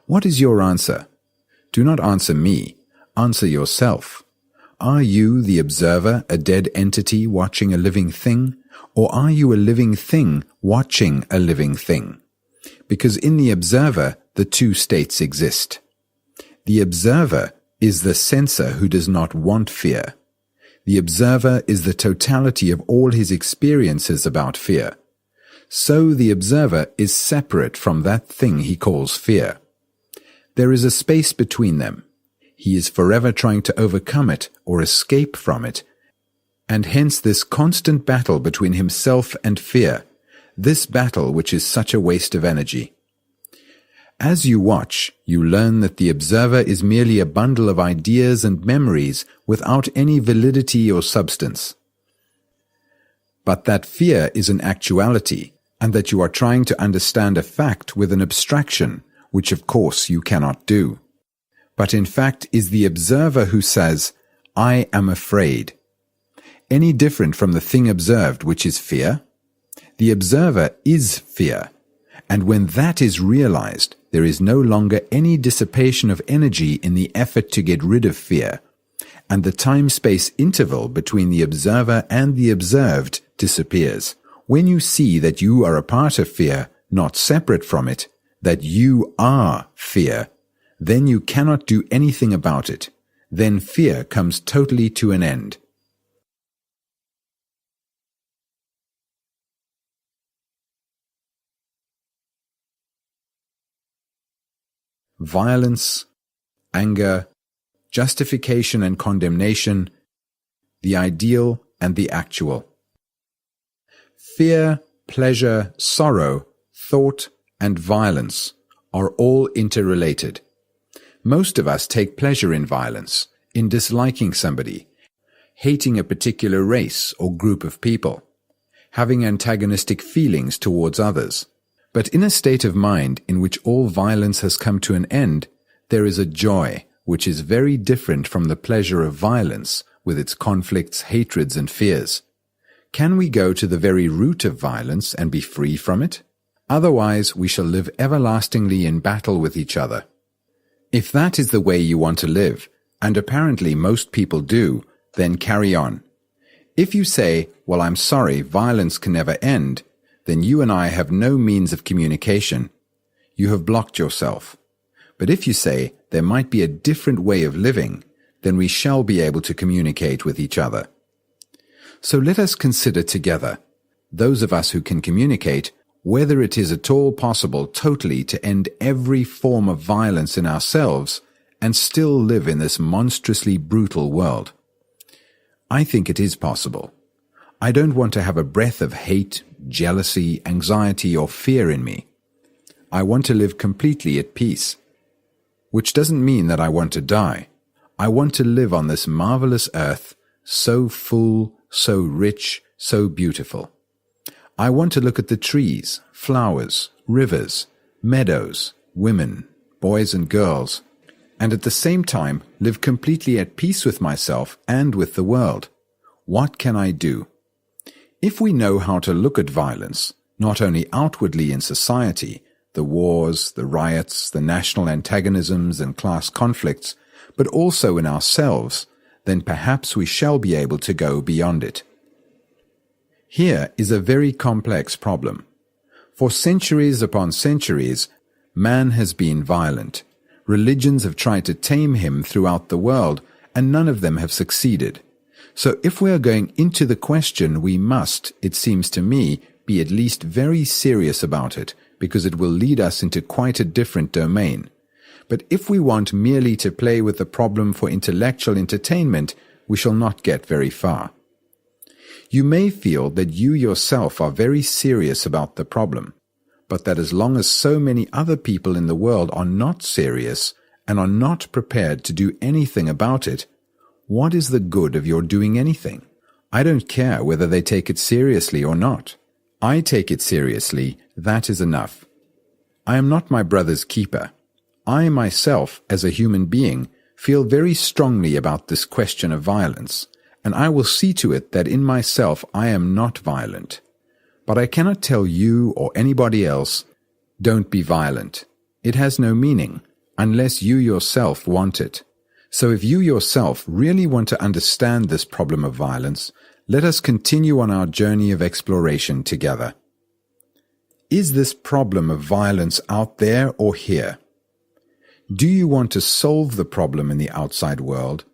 What is your answer? Do not answer me, answer yourself. Are you, the observer, a dead entity watching a living thing, or are you a living thing watching a living thing? Because in the observer the two states exist. The observer is the sensor who does not want fear. The observer is the totality of all his experiences about fear. So the observer is separate from that thing he calls fear. There is a space between them. He is forever trying to overcome it or escape from it, and hence this constant battle between himself and fear, this battle which is such a waste of energy. As you watch, you learn that the observer is merely a bundle of ideas and memories without any validity or substance. But that fear is an actuality, and that you are trying to understand a fact with an abstraction, which of course you cannot do. But in fact is the observer who says, "I am afraid." Any different from the thing observed, which is fear? The observer is fear, and when that is realized, there is no longer any dissipation of energy in the effort to get rid of fear, and the time-space interval between the observer and the observed disappears. When you see that you are a part of fear, not separate from it, that you are fear, then you cannot do anything about it. Then fear comes totally to an end. Violence, anger, justification and condemnation, the ideal and the actual. Fear, pleasure, sorrow, thought, and violence are all interrelated. Most of us take pleasure in violence, in disliking somebody, hating a particular race or group of people, having antagonistic feelings towards others. But in a state of mind in which all violence has come to an end, there is a joy which is very different from the pleasure of violence with its conflicts, hatreds, and fears. Can we go to the very root of violence and be free from it? Otherwise, we shall live everlastingly in battle with each other. If that is the way you want to live, and apparently most people do, then carry on. If you say, "Well, I'm sorry, violence can never end," then you and I have no means of communication. You have blocked yourself. But if you say, "There might be a different way of living," then we shall be able to communicate with each other. So let us consider together, those of us who can communicate, whether it is at all possible totally to end every form of violence in ourselves and still live in this monstrously brutal world. I think it is possible. I don't want to have a breath of hate, jealousy, anxiety, or fear in me. I want to live completely at peace, which doesn't mean that I want to die. I want to live on this marvelous earth, so full, so rich, so beautiful. I want to look at the trees, flowers, rivers, meadows, women, boys and girls, and at the same time live completely at peace with myself and with the world. What can I do? If we know how to look at violence, not only outwardly in society, the wars, the riots, the national antagonisms and class conflicts, but also in ourselves, then perhaps we shall be able to go beyond it. Here is a very complex problem. For centuries upon centuries, man has been violent. Religions have tried to tame him throughout the world, and none of them have succeeded. So if we are going into the question, we must, it seems to me, be at least very serious about it, because it will lead us into quite a different domain. But if we want merely to play with the problem for intellectual entertainment, we shall not get very far. You may feel that you yourself are very serious about the problem, but that as long as so many other people in the world are not serious and are not prepared to do anything about it, what is the good of your doing anything? I don't care whether they take it seriously or not. I take it seriously, that is enough. I am not my brother's keeper. I myself, as a human being, feel very strongly about this question of violence, and I will see to it that in myself I am not violent. But I cannot tell you or anybody else, "Don't be violent." It has no meaning, unless you yourself want it. So if you yourself really want to understand this problem of violence, let us continue on our journey of exploration together. Is this problem of violence out there or here? Do you want to solve the problem in the outside world,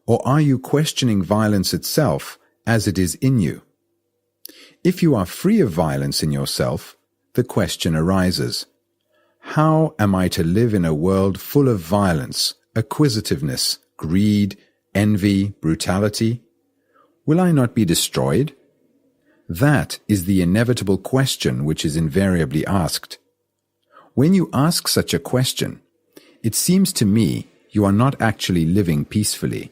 or are you questioning violence itself as it is in you? If you are free of violence in yourself, the question arises, how am I to live in a world full of violence, acquisitiveness, greed, envy, brutality? Will I not be destroyed? That is the inevitable question which is invariably asked. When you ask such a question, it seems to me you are not actually living peacefully.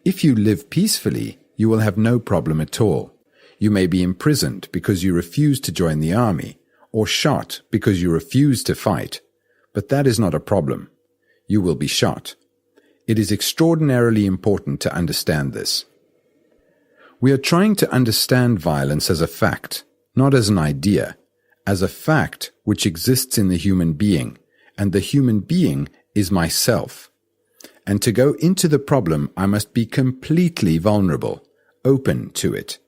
If you live peacefully, you will have no problem at all. You may be imprisoned because you refuse to join the army, or shot because you refuse to fight, but that is not a problem. You will be shot. It is extraordinarily important to understand this. We are trying to understand violence as a fact, not as an idea, as a fact which exists in the human being, and the human being is myself. And to go into the problem, I must be completely vulnerable, open to it.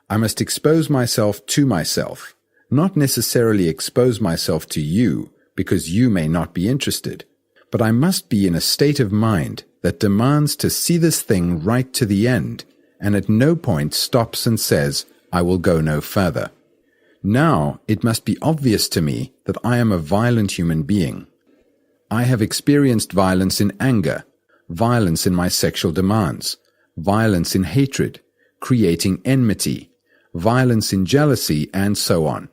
I must expose myself to myself, not necessarily expose myself to you, because you may not be interested, but I must be in a state of mind that demands to see this thing right to the end, and at no point stops and says, I will go no further. Now it must be obvious to me that I am a violent human being. I have experienced violence in anger, violence in my sexual demands, violence in hatred, creating enmity, violence in jealousy, and so on.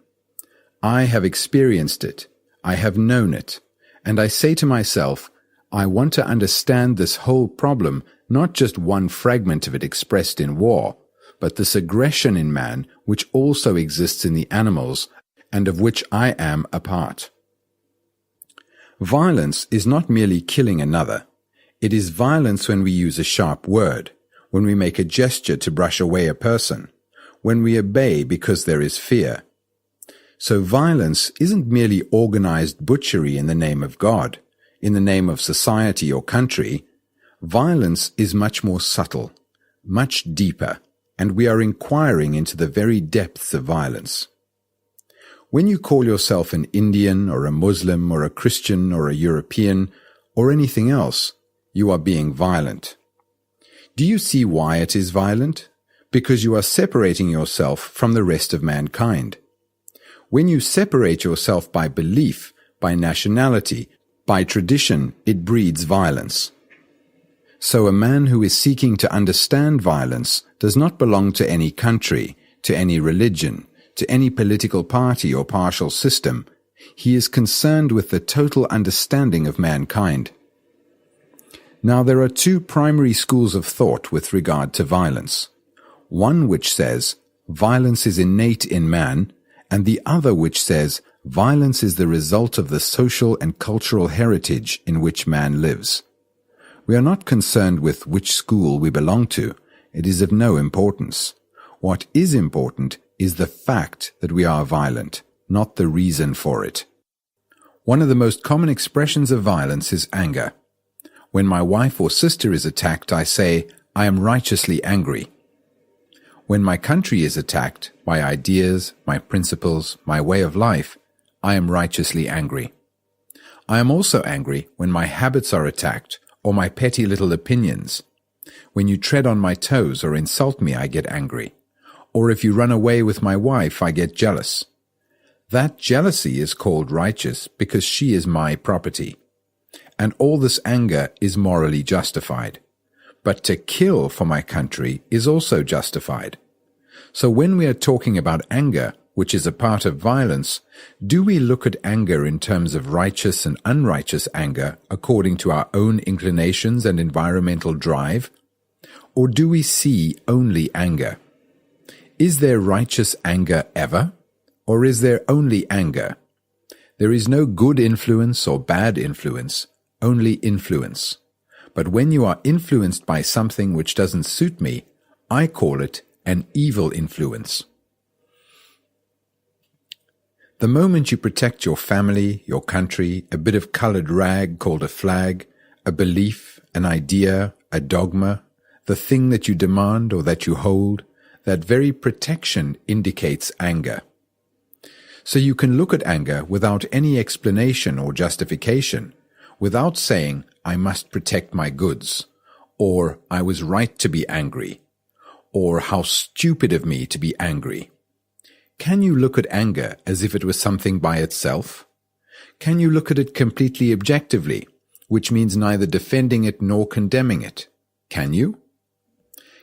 I have experienced it, I have known it, and I say to myself, I want to understand this whole problem, not just one fragment of it expressed in war, but this aggression in man which also exists in the animals and of which I am a part. Violence is not merely killing another. It is violence when we use a sharp word, when we make a gesture to brush away a person, when we obey because there is fear. So violence isn't merely organized butchery in the name of God, in the name of society or country. Violence is much more subtle, much deeper, and we are inquiring into the very depths of violence. When you call yourself an Indian or a Muslim or a Christian or a European or anything else, you are being violent. Do you see why it is violent? Because you are separating yourself from the rest of mankind. When you separate yourself by belief, by nationality, by tradition, it breeds violence. So a man who is seeking to understand violence does not belong to any country, to any religion, to any political party or partial system. He is concerned with the total understanding of mankind. Now there are two primary schools of thought with regard to violence. One which says violence is innate in man, and the other which says violence is the result of the social and cultural heritage in which man lives. We are not concerned with which school we belong to. It is of no importance. What is important is the fact that we are violent, not the reason for it. One of the most common expressions of violence is anger. When my wife or sister is attacked, I say, I am righteously angry. When my country is attacked, my ideas, my principles, my way of life, I am righteously angry. I am also angry when my habits are attacked, or my petty little opinions. When you tread on my toes or insult me, I get angry. Or if you run away with my wife, I get jealous. That jealousy is called righteous because she is my property. And all this anger is morally justified. But to kill for my country is also justified. So when we are talking about anger, which is a part of violence, do we look at anger in terms of righteous and unrighteous anger according to our own inclinations and environmental drive? Or do we see only anger? Is there righteous anger ever? Or is there only anger? There is no good influence or bad influence, only influence. But when you are influenced by something which doesn't suit me, I call it an evil influence. The moment you protect your family, your country, a bit of colored rag called a flag, a belief, an idea, a dogma, the thing that you demand or that you hold, that very protection indicates anger. So you can look at anger without any explanation or justification, without saying, I must protect my goods, or I was right to be angry, or how stupid of me to be angry. Can you look at anger as if it was something by itself? Can you look at it completely objectively, which means neither defending it nor condemning it? Can you?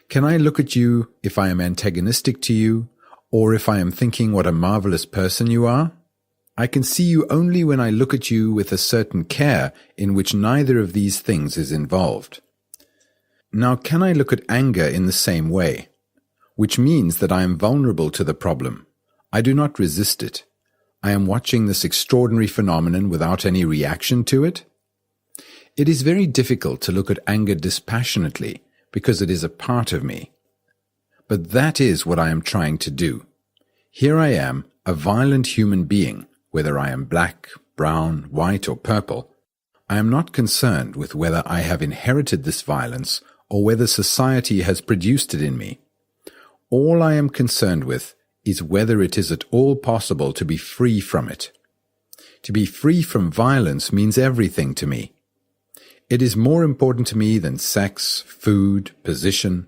Can I look at you if I am antagonistic to you, or if I am thinking what a marvelous person you are? I can see you only when I look at you with a certain care in which neither of these things is involved. Now, can I look at anger in the same way? Which means that I am vulnerable to the problem. I do not resist it. I am watching this extraordinary phenomenon without any reaction to it. It is very difficult to look at anger dispassionately because it is a part of me. But that is what I am trying to do. Here I am, a violent human being, whether I am black, brown, white, or purple. I am not concerned with whether I have inherited this violence or whether society has produced it in me. All I am concerned with is whether it is at all possible to be free from it. To be free from violence means everything to me. It is more important to me than sex, food, position,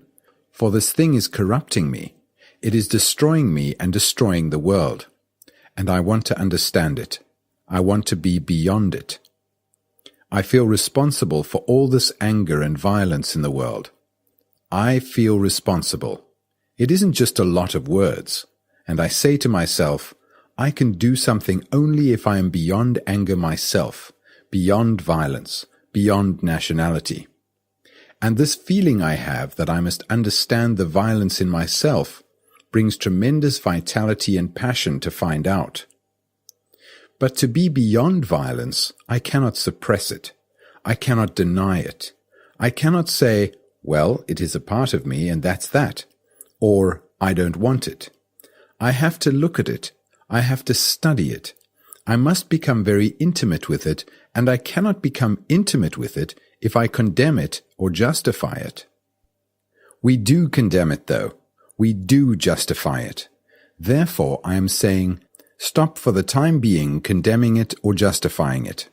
for this thing is corrupting me. It is destroying me and destroying the world. And I want to understand it. I want to be beyond it. I feel responsible for all this anger and violence in the world. I feel responsible. It isn't just a lot of words. And I say to myself, I can do something only if I am beyond anger myself, beyond violence, beyond nationality. And this feeling I have that I must understand the violence in myself brings tremendous vitality and passion to find out. But to be beyond violence, I cannot suppress it. I cannot deny it. I cannot say, well, it is a part of me and that's that, or I don't want it. I have to look at it. I have to study it. I must become very intimate with it, and I cannot become intimate with it if I condemn it or justify it. We do condemn it, though. We do justify it. Therefore, I am saying, stop for the time being condemning it or justifying it.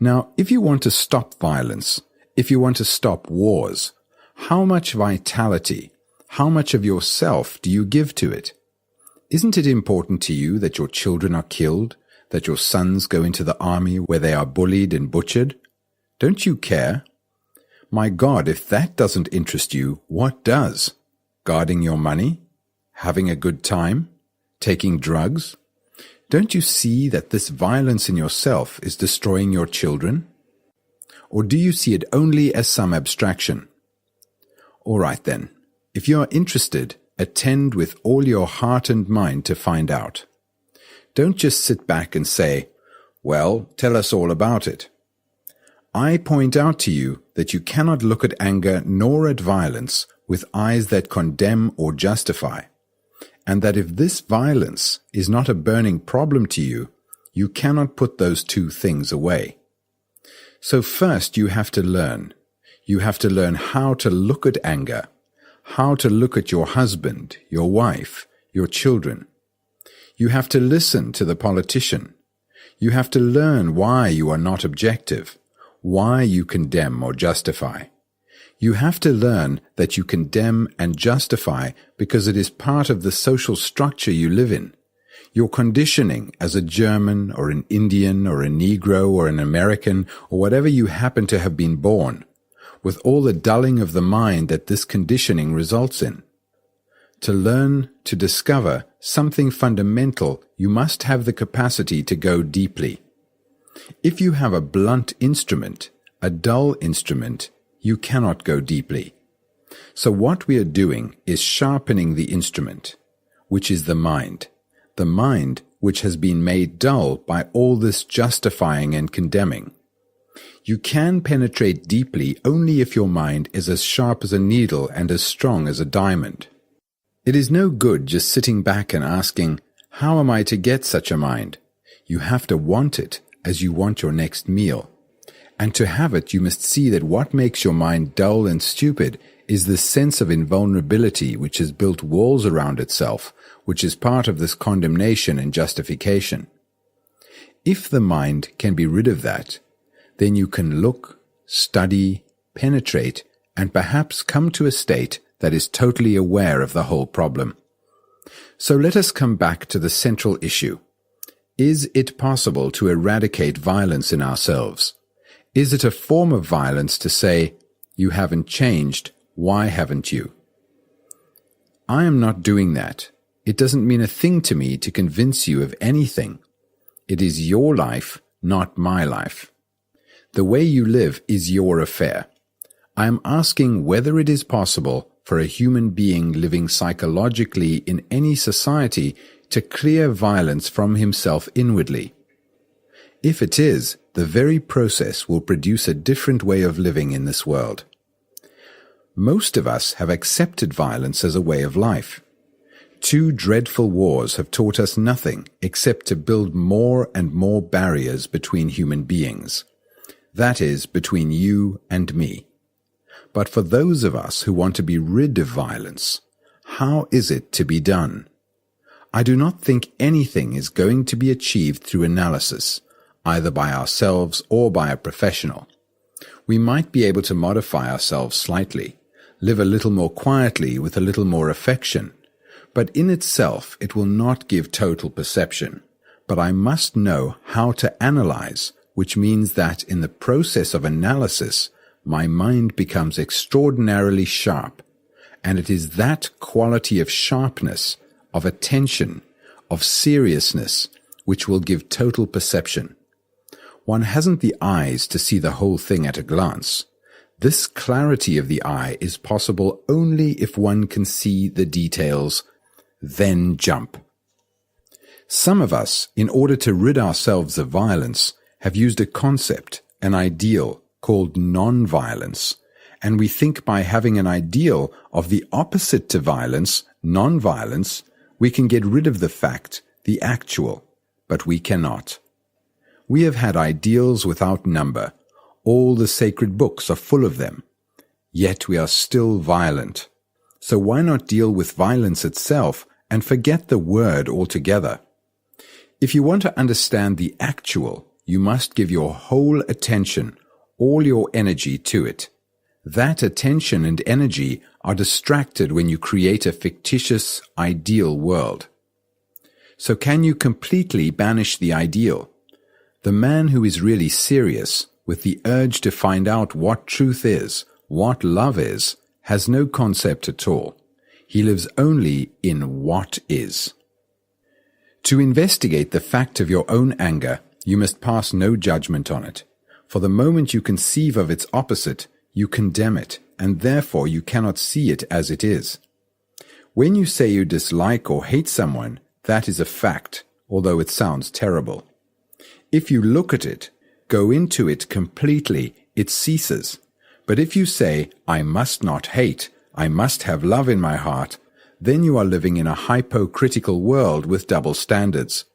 Now, if you want to stop violence, if you want to stop wars, how much vitality, how much of yourself do you give to it? Isn't it important to you that your children are killed, that your sons go into the army where they are bullied and butchered? Don't you care? My God, if that doesn't interest you, what does? Guarding your money? Having a good time? Taking drugs? Don't you see that this violence in yourself is destroying your children? Or do you see it only as some abstraction? All right then. If you are interested, attend with all your heart and mind to find out. Don't just sit back and say, well, tell us all about it. I point out to you that you cannot look at anger nor at violence with eyes that condemn or justify, and that if this violence is not a burning problem to you, you cannot put those two things away. So first you have to learn. You have to learn how to look at anger, how to look at your husband, your wife, your children. You have to listen to the politician. You have to learn why you are not objective, why you condemn or justify. You have to learn that you condemn and justify because it is part of the social structure you live in. Your conditioning as a German or an Indian or a Negro or an American or whatever you happen to have been born, with all the dulling of the mind that this conditioning results in. To learn, to discover something fundamental, you must have the capacity to go deeply. If you have a blunt instrument, a dull instrument, you cannot go deeply. So what we are doing is sharpening the instrument, which is the mind which has been made dull by all this justifying and condemning. You can penetrate deeply only if your mind is as sharp as a needle and as strong as a diamond. It is no good just sitting back and asking, how am I to get such a mind? You have to want it as you want your next meal. And to have it, you must see that what makes your mind dull and stupid is the sense of invulnerability which has built walls around itself, which is part of this condemnation and justification. If the mind can be rid of that, then you can look, study, penetrate, and perhaps come to a state that is totally aware of the whole problem. So let us come back to the central issue. Is it possible to eradicate violence in ourselves? Is it a form of violence to say, "You haven't changed, why haven't you?" I am not doing that. It doesn't mean a thing to me to convince you of anything. It is your life, not my life. The way you live is your affair. I am asking whether it is possible for a human being living psychologically in any society to clear violence from himself inwardly. If it is, the very process will produce a different way of living in this world. Most of us have accepted violence as a way of life. 2 dreadful wars have taught us nothing except to build more and more barriers between human beings. That is, between you and me. But for those of us who want to be rid of violence, how is it to be done? I do not think anything is going to be achieved through analysis, either by ourselves or by a professional. We might be able to modify ourselves slightly, live a little more quietly with a little more affection, but in itself it will not give total perception. But I must know how to analyze, which means that in the process of analysis, my mind becomes extraordinarily sharp, and it is that quality of sharpness, of attention, of seriousness, which will give total perception. One hasn't the eyes to see the whole thing at a glance. This clarity of the eye is possible only if one can see the details, then jump. Some of us, in order to rid ourselves of violence, have used a concept, an ideal, called non-violence, and we think by having an ideal of the opposite to violence, non-violence, we can get rid of the fact, the actual, but we cannot. We have had ideals without number. All the sacred books are full of them. Yet we are still violent. So why not deal with violence itself and forget the word altogether? If you want to understand the actual, you must give your whole attention, all your energy to it. That attention and energy are distracted when you create a fictitious, ideal world. So can you completely banish the ideal? The man who is really serious, with the urge to find out what truth is, what love is, has no concept at all. He lives only in what is. To investigate the fact of your own anger, you must pass no judgment on it. For the moment you conceive of its opposite, you condemn it, and therefore you cannot see it as it is. When you say you dislike or hate someone, that is a fact, although it sounds terrible. If you look at it, go into it completely, it ceases. But if you say, "I must not hate, I must have love in my heart," then you are living in a hypocritical world with double standards.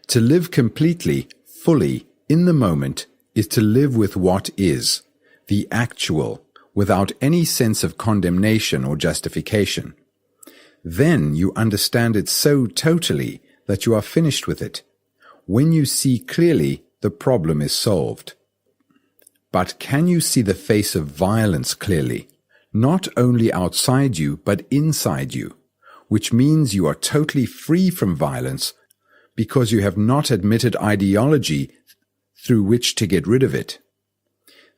To live completely, fully, in the moment, is to live with what is, the actual, without any sense of condemnation or justification. Then you understand it so totally that you are finished with it. When you see clearly, the problem is solved. But can you see the face of violence clearly? Not only outside you, but inside you, which means you are totally free from violence because you have not admitted ideology through which to get rid of it.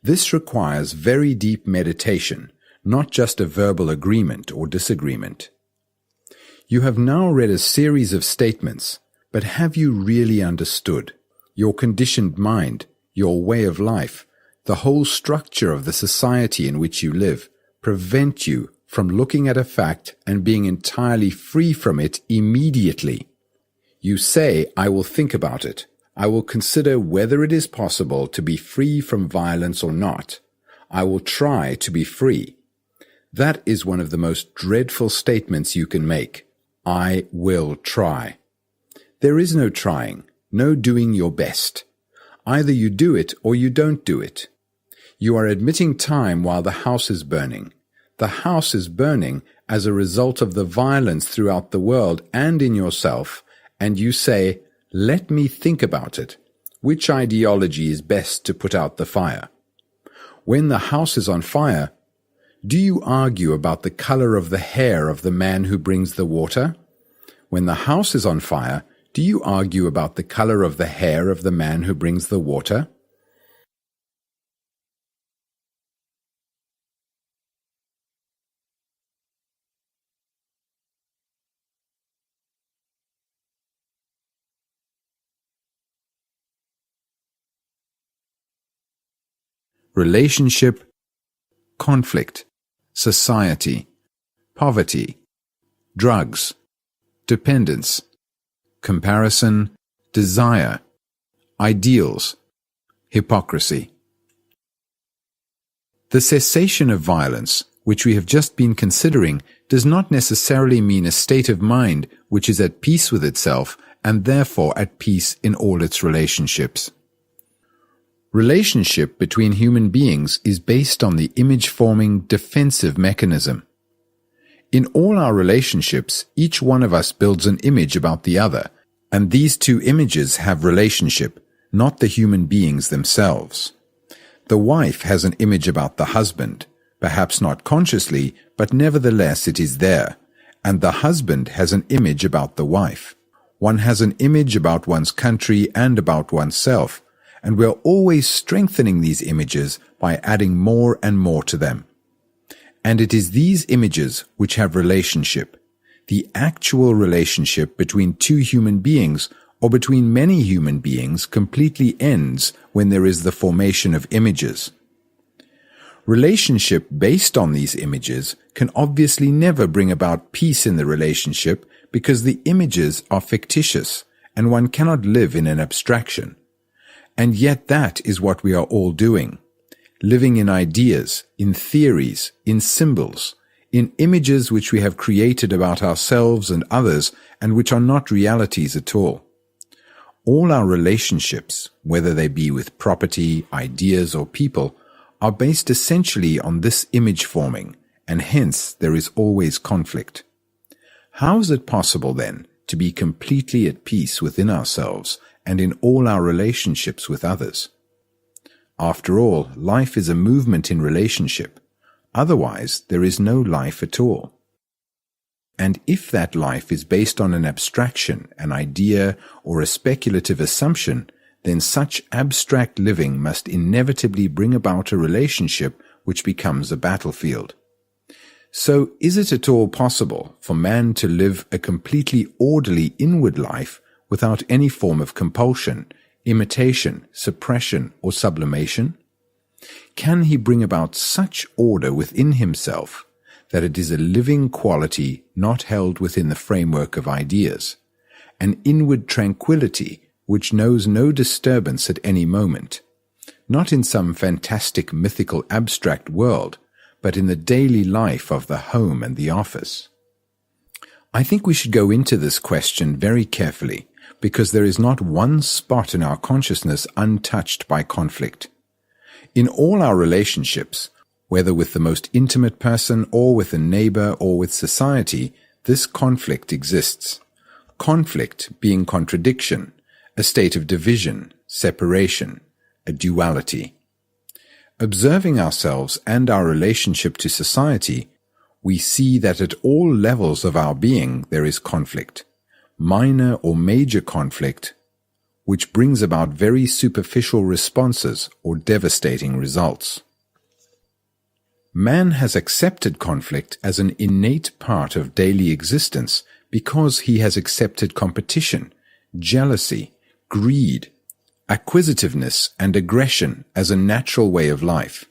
This requires very deep meditation, not just a verbal agreement or disagreement. You have now read a series of statements, but have you really understood? Your conditioned mind, your way of life, the whole structure of the society in which you live, prevent you from looking at a fact and being entirely free from it immediately. You say, "I will think about it. I will consider whether it is possible to be free from violence or not. I will try to be free." That is one of the most dreadful statements you can make. I will try. There is no trying, no doing your best. Either you do it or you don't do it. You are admitting time while the house is burning. The house is burning as a result of the violence throughout the world and in yourself, and you say, "Let me think about it." which ideology is best to put out the fire? When the house is on fire, do you argue about the color of the hair of the man who brings the water? When the house is on fire, do you argue about the color of the hair of the man who brings the water? Relationship, conflict, society, poverty, drugs, dependence, comparison, desire, ideals, hypocrisy. The cessation of violence, which we have just been considering, does not necessarily mean a state of mind which is at peace with itself and therefore at peace in all its relationships. Relationship between human beings is based on the image-forming defensive mechanism. In all our relationships, each one of us builds an image about the other, and these two images have relationship, not the human beings themselves. The wife has an image about the husband, perhaps not consciously, but nevertheless it is there, and the husband has an image about the wife. One has an image about one's country and about oneself, and we are always strengthening these images by adding more and more to them. And it is these images which have relationship. The actual relationship between two human beings or between many human beings completely ends when there is the formation of images. Relationship based on these images can obviously never bring about peace in the relationship because the images are fictitious and one cannot live in an abstraction. And yet that is what we are all doing, living in ideas, in theories, in symbols, in images which we have created about ourselves and others and which are not realities at all. All our relationships, whether they be with property, ideas, or people, are based essentially on this image forming, and hence there is always conflict. How is it possible, then, to be completely at peace within ourselves and in all our relationships with others? After all, life is a movement in relationship. Otherwise, there is no life at all. And if that life is based on an abstraction, an idea, or a speculative assumption, then such abstract living must inevitably bring about a relationship which becomes a battlefield. So, is it at all possible for man to live a completely orderly inward life without any form of compulsion, imitation, suppression, or sublimation? Can he bring about such order within himself that it is a living quality not held within the framework of ideas, an inward tranquility which knows no disturbance at any moment, not in some fantastic mythical abstract world, but in the daily life of the home and the office? I think we should go into this question very carefully, because there is not one spot in our consciousness untouched by conflict. In all our relationships, whether with the most intimate person or with a neighbor or with society, this conflict exists. Conflict being contradiction, a state of division, separation, a duality. Observing ourselves and our relationship to society, we see that at all levels of our being there is conflict, minor or major conflict, which brings about very superficial responses or devastating results. Man has accepted conflict as an innate part of daily existence because he has accepted competition, jealousy, greed, acquisitiveness, and aggression as a natural way of life.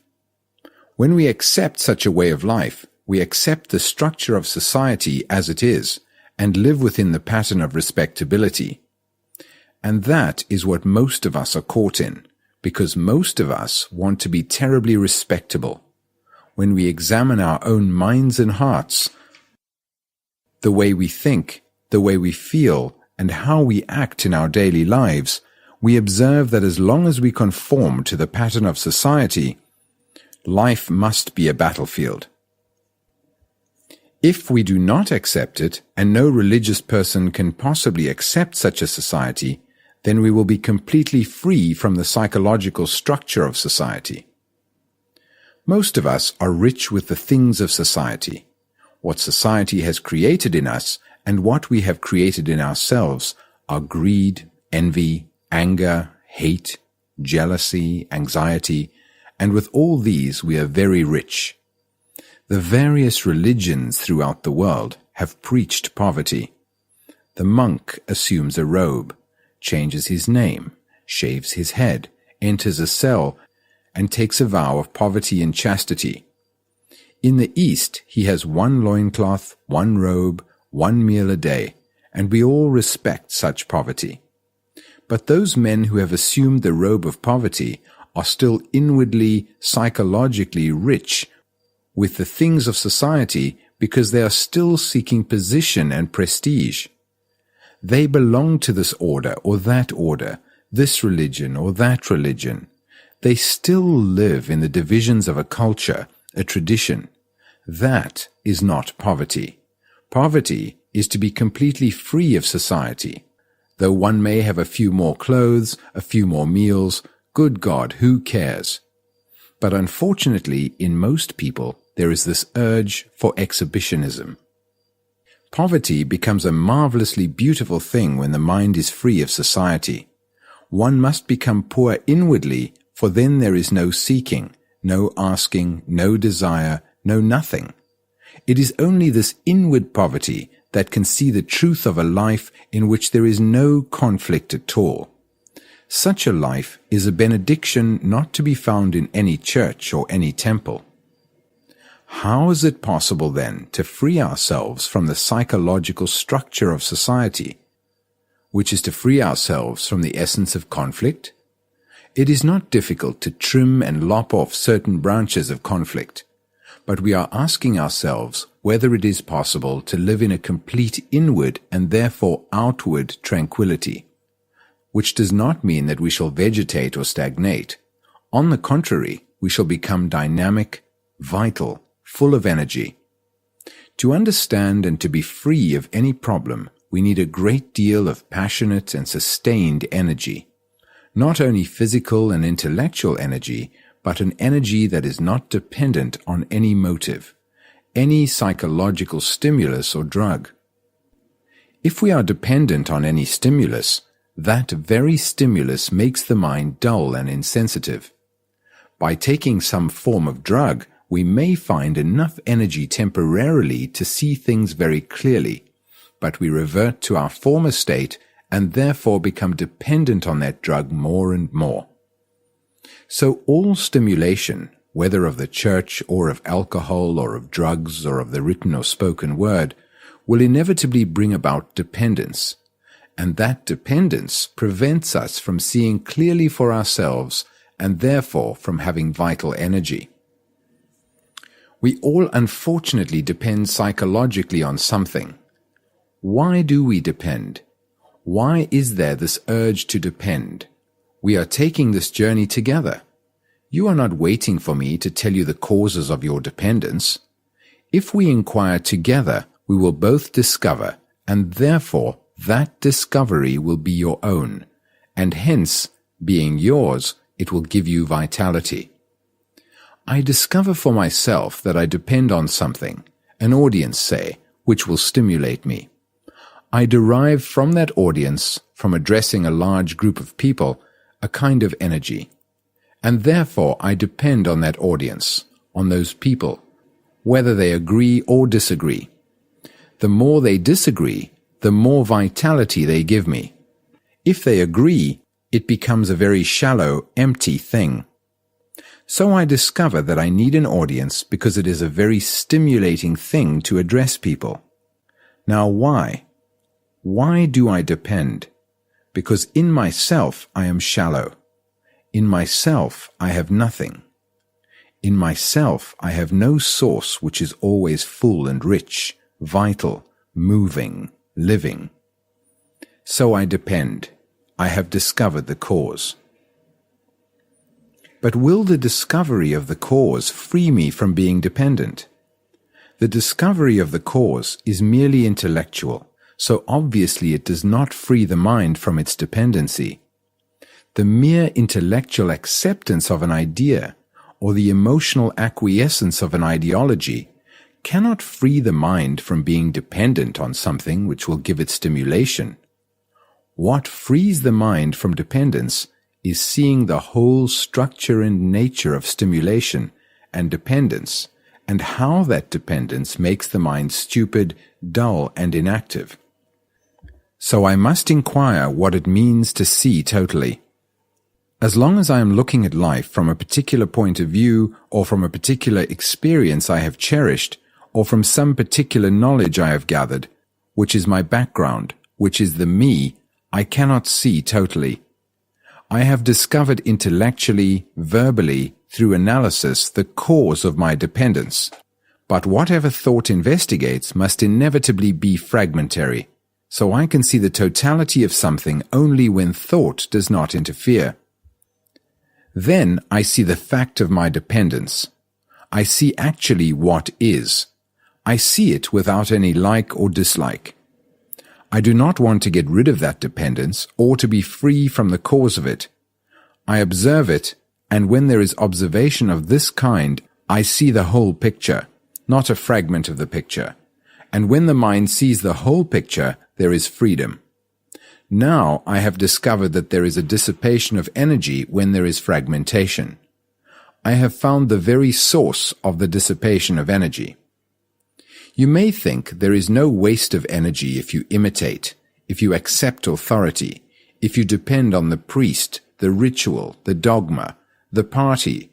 When we accept such a way of life, we accept the structure of society as it is, and live within the pattern of respectability. And that is what most of us are caught in, because most of us want to be terribly respectable. When we examine our own minds and hearts, the way we think, the way we feel, and how we act in our daily lives, we observe that as long as we conform to the pattern of society, life must be a battlefield. If we do not accept it, and no religious person can possibly accept such a society, then we will be completely free from the psychological structure of society. Most of us are rich with the things of society. What society has created in us and what we have created in ourselves are greed, envy, anger, hate, jealousy, anxiety, and with all these we are very rich. The various religions throughout the world have preached poverty. The monk assumes a robe, changes his name, shaves his head, enters a cell, and takes a vow of poverty and chastity. In the East, he has one loincloth, one robe, one meal a day, and we all respect such poverty. But those men who have assumed the robe of poverty are still inwardly, psychologically rich with the things of society because they are still seeking position and prestige. They belong to this order or that order, this religion or that religion. They still live in the divisions of a culture, a tradition. That is not poverty. Poverty is to be completely free of society. Though one may have a few more clothes, a few more meals, good God, who cares? But unfortunately, in most people, there is this urge for exhibitionism. Poverty becomes a marvelously beautiful thing when the mind is free of society. One must become poor inwardly, for then there is no seeking, no asking, no desire, no nothing. It is only this inward poverty that can see the truth of a life in which there is no conflict at all. Such a life is a benediction not to be found in any church or any temple. How is it possible then to free ourselves from the psychological structure of society, which is to free ourselves from the essence of conflict? It is not difficult to trim and lop off certain branches of conflict, but we are asking ourselves whether it is possible to live in a complete inward and therefore outward tranquility, which does not mean that we shall vegetate or stagnate. On the contrary, we shall become dynamic, vital, full of energy. To understand and to be free of any problem, we need a great deal of passionate and sustained energy. Not only physical and intellectual energy, but an energy that is not dependent on any motive, any psychological stimulus or drug. If we are dependent on any stimulus, that very stimulus makes the mind dull and insensitive. By taking some form of drug, we may find enough energy temporarily to see things very clearly, but we revert to our former state and therefore become dependent on that drug more and more. So all stimulation, whether of the church or of alcohol or of drugs or of the written or spoken word, will inevitably bring about dependence, and that dependence prevents us from seeing clearly for ourselves and therefore from having vital energy. We all unfortunately depend psychologically on something. Why do we depend? Why is there this urge to depend? We are taking this journey together. You are not waiting for me to tell you the causes of your dependence. If we inquire together, we will both discover, and therefore that discovery will be your own, and hence, being yours, it will give you vitality. I discover for myself that I depend on something, an audience, say, which will stimulate me. I derive from that audience, from addressing a large group of people, a kind of energy. And therefore I depend on that audience, on those people, whether they agree or disagree. The more they disagree, the more vitality they give me. If they agree, it becomes a very shallow, empty thing. So I discover that I need an audience because it is a very stimulating thing to address people. Now why? Why do I depend? Because in myself I am shallow. In myself I have nothing. In myself I have no source which is always full and rich, vital, moving, living. So I depend. I have discovered the cause. But will the discovery of the cause free me from being dependent? The discovery of the cause is merely intellectual, so obviously it does not free the mind from its dependency. The mere intellectual acceptance of an idea or the emotional acquiescence of an ideology cannot free the mind from being dependent on something which will give it stimulation. What frees the mind from dependence is seeing the whole structure and nature of stimulation and dependence, and how that dependence makes the mind stupid, dull, and inactive. So I must inquire what it means to see totally. As long as I am looking at life from a particular point of view, or from a particular experience I have cherished, or from some particular knowledge I have gathered, which is my background, which is the me, I cannot see totally. I have discovered intellectually, verbally, through analysis, the cause of my dependence. But whatever thought investigates must inevitably be fragmentary, so I can see the totality of something only when thought does not interfere. Then I see the fact of my dependence. I see actually what is. I see it without any like or dislike. I do not want to get rid of that dependence or to be free from the cause of it. I observe it, and when there is observation of this kind, I see the whole picture, not a fragment of the picture. And when the mind sees the whole picture, there is freedom. Now I have discovered that there is a dissipation of energy when there is fragmentation. I have found the very source of the dissipation of energy. You may think there is no waste of energy if you imitate, if you accept authority, if you depend on the priest, the ritual, the dogma, the party,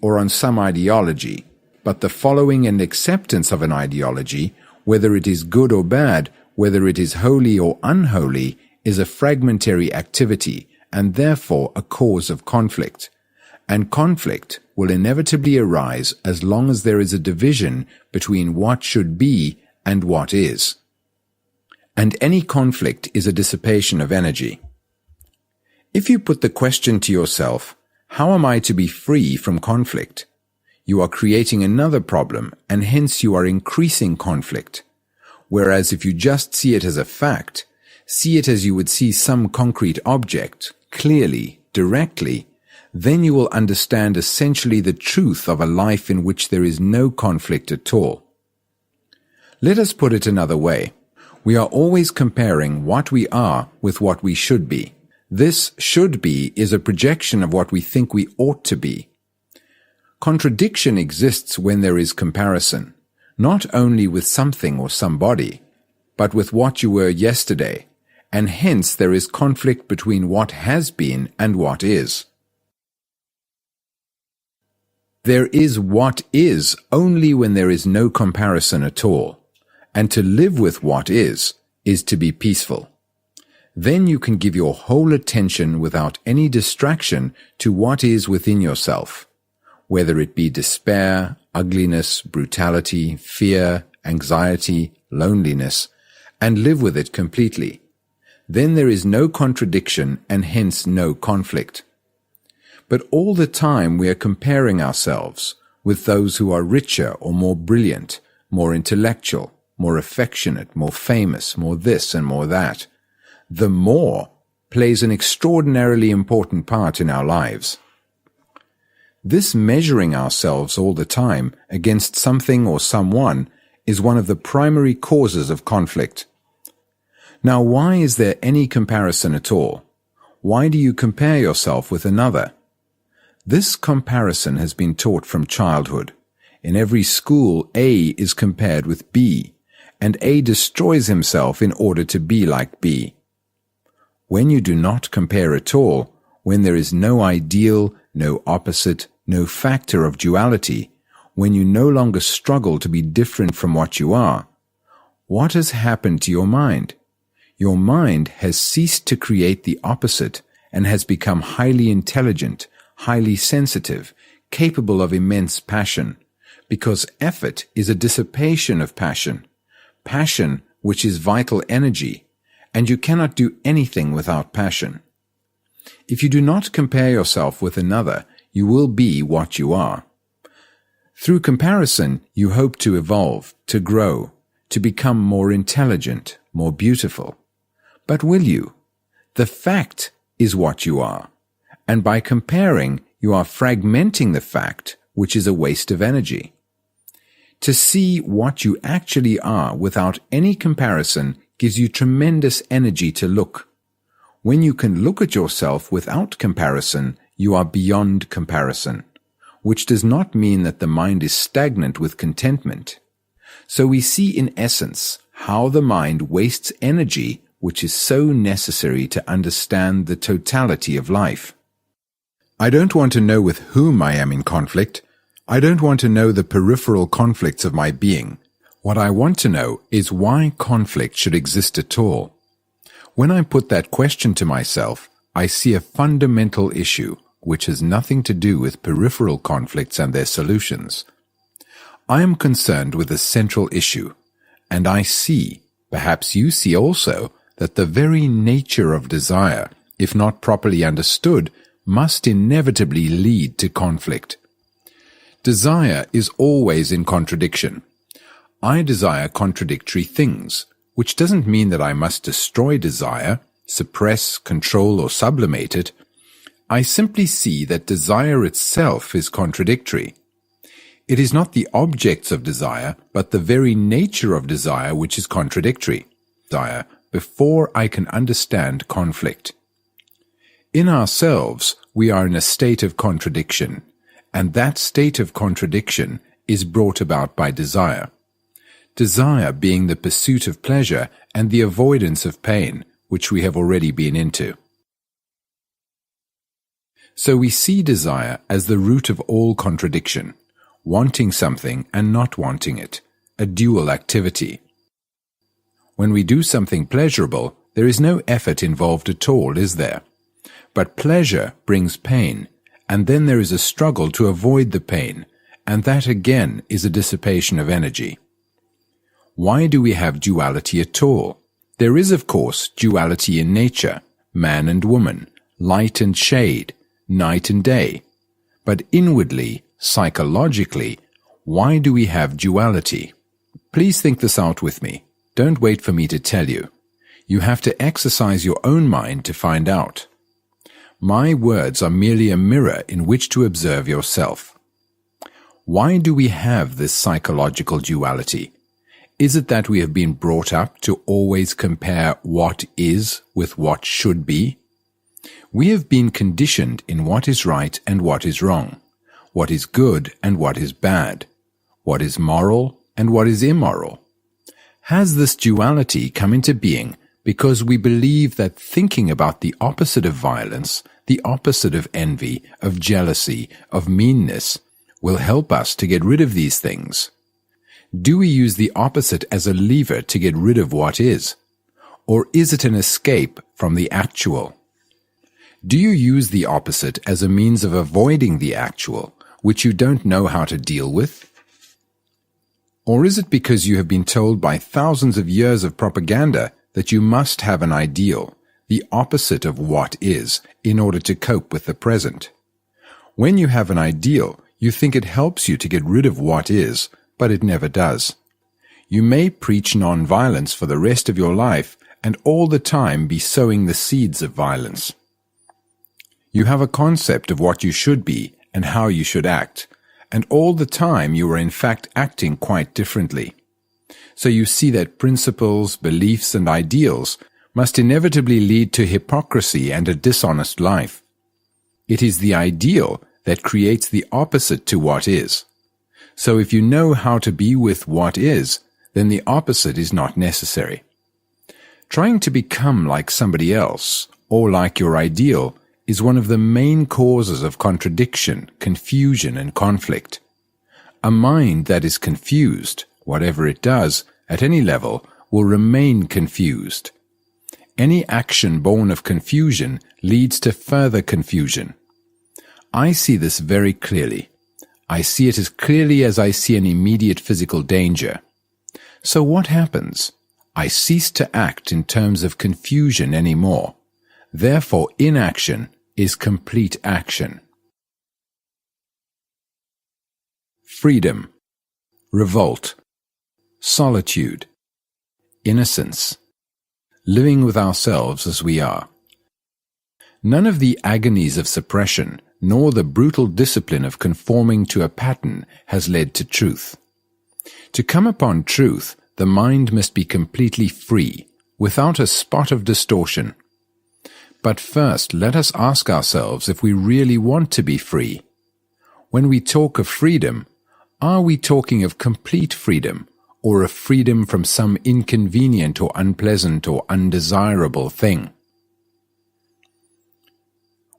or on some ideology. But the following and acceptance of an ideology, whether it is good or bad, whether it is holy or unholy, is a fragmentary activity and therefore a cause of conflict. And conflict will inevitably arise as long as there is a division between what should be and what is. And any conflict is a dissipation of energy. If you put the question to yourself, how am I to be free from conflict? You are creating another problem, and hence you are increasing conflict. Whereas if you just see it as a fact, see it as you would see some concrete object, clearly, directly, then you will understand essentially the truth of a life in which there is no conflict at all. Let us put it another way. We are always comparing what we are with what we should be. This should be is a projection of what we think we ought to be. Contradiction exists when there is comparison, not only with something or somebody, but with what you were yesterday, and hence there is conflict between what has been and what is. There is what is only when there is no comparison at all, and to live with what is to be peaceful. Then you can give your whole attention without any distraction to what is within yourself, whether it be despair, ugliness, brutality, fear, anxiety, loneliness, and live with it completely. Then there is no contradiction and hence no conflict. But all the time we are comparing ourselves with those who are richer or more brilliant, more intellectual, more affectionate, more famous, more this and more that. The more plays an extraordinarily important part in our lives. This measuring ourselves all the time against something or someone is one of the primary causes of conflict. Now, why is there any comparison at all? Why do you compare yourself with another? This comparison has been taught from childhood. In every school, A is compared with B, and A destroys himself in order to be like B. When you do not compare at all, when there is no ideal, no opposite, no factor of duality, when you no longer struggle to be different from what you are, what has happened to your mind? Your mind has ceased to create the opposite and has become highly intelligent, highly sensitive, capable of immense passion, because effort is a dissipation of passion, passion which is vital energy, and you cannot do anything without passion. If you do not compare yourself with another, you will be what you are. Through comparison, you hope to evolve, to grow, to become more intelligent, more beautiful. But will you? The fact is what you are, and by comparing, you are fragmenting the fact, which is a waste of energy. To see what you actually are without any comparison gives you tremendous energy to look. When you can look at yourself without comparison, you are beyond comparison, which does not mean that the mind is stagnant with contentment. So we see in essence how the mind wastes energy which is so necessary to understand the totality of life. I don't want to know with whom I am in conflict. I don't want to know the peripheral conflicts of my being. What I want to know is why conflict should exist at all. When I put that question to myself, I see a fundamental issue which has nothing to do with peripheral conflicts and their solutions. I am concerned with a central issue, and I see, perhaps you see also, that the very nature of desire, if not properly understood, must inevitably lead to conflict. Desire is always in contradiction. I desire contradictory things, which doesn't mean that I must destroy desire, suppress, control, or sublimate it. I simply see that desire itself is contradictory. It is not the objects of desire, but the very nature of desire which is contradictory. Desire, before I can understand conflict. In ourselves, we are in a state of contradiction, and that state of contradiction is brought about by desire. Desire being the pursuit of pleasure and the avoidance of pain, which we have already been into. So we see desire as the root of all contradiction, wanting something and not wanting it, a dual activity. When we do something pleasurable, there is no effort involved at all, is there? But pleasure brings pain, and then there is a struggle to avoid the pain, and that again is a dissipation of energy. Why do we have duality at all? There is, of course, duality in nature, man and woman, light and shade, night and day. But inwardly, psychologically, why do we have duality? Please think this out with me. Don't wait for me to tell you. You have to exercise your own mind to find out. My words are merely a mirror in which to observe yourself. Why do we have this psychological duality? Is it that we have been brought up to always compare what is with what should be? We have been conditioned in what is right and what is wrong, what is good and what is bad, what is moral and what is immoral. Has this duality come into being because we believe that thinking about the opposite of violence, the opposite of envy, of jealousy, of meanness, will help us to get rid of these things? Do we use the opposite as a lever to get rid of what is? Or is it an escape from the actual? Do you use the opposite as a means of avoiding the actual, which you don't know how to deal with? Or is it because you have been told by thousands of years of propaganda that you must have an ideal, the opposite of what is, in order to cope with the present? When you have an ideal, you think it helps you to get rid of what is, but it never does. You may preach non-violence for the rest of your life and all the time be sowing the seeds of violence. You have a concept of what you should be and how you should act, and all the time you are in fact acting quite differently. So you see that principles, beliefs, and ideals must inevitably lead to hypocrisy and a dishonest life. It is the ideal that creates the opposite to what is. So if you know how to be with what is, then the opposite is not necessary. Trying to become like somebody else, or like your ideal, is one of the main causes of contradiction, confusion, and conflict. A mind that is confused, whatever it does, at any level, will remain confused. Any action born of confusion leads to further confusion. I see this very clearly. I see it as clearly as I see an immediate physical danger. So what happens? I cease to act in terms of confusion anymore. Therefore, inaction is complete action. Freedom, revolt, solitude, innocence, living with ourselves as we are. None of the agonies of suppression, nor the brutal discipline of conforming to a pattern has led to truth. To come upon truth, the mind must be completely free, without a spot of distortion. But first, let us ask ourselves if we really want to be free. When we talk of freedom, are we talking of complete freedom, or of freedom from some inconvenient or unpleasant or undesirable thing?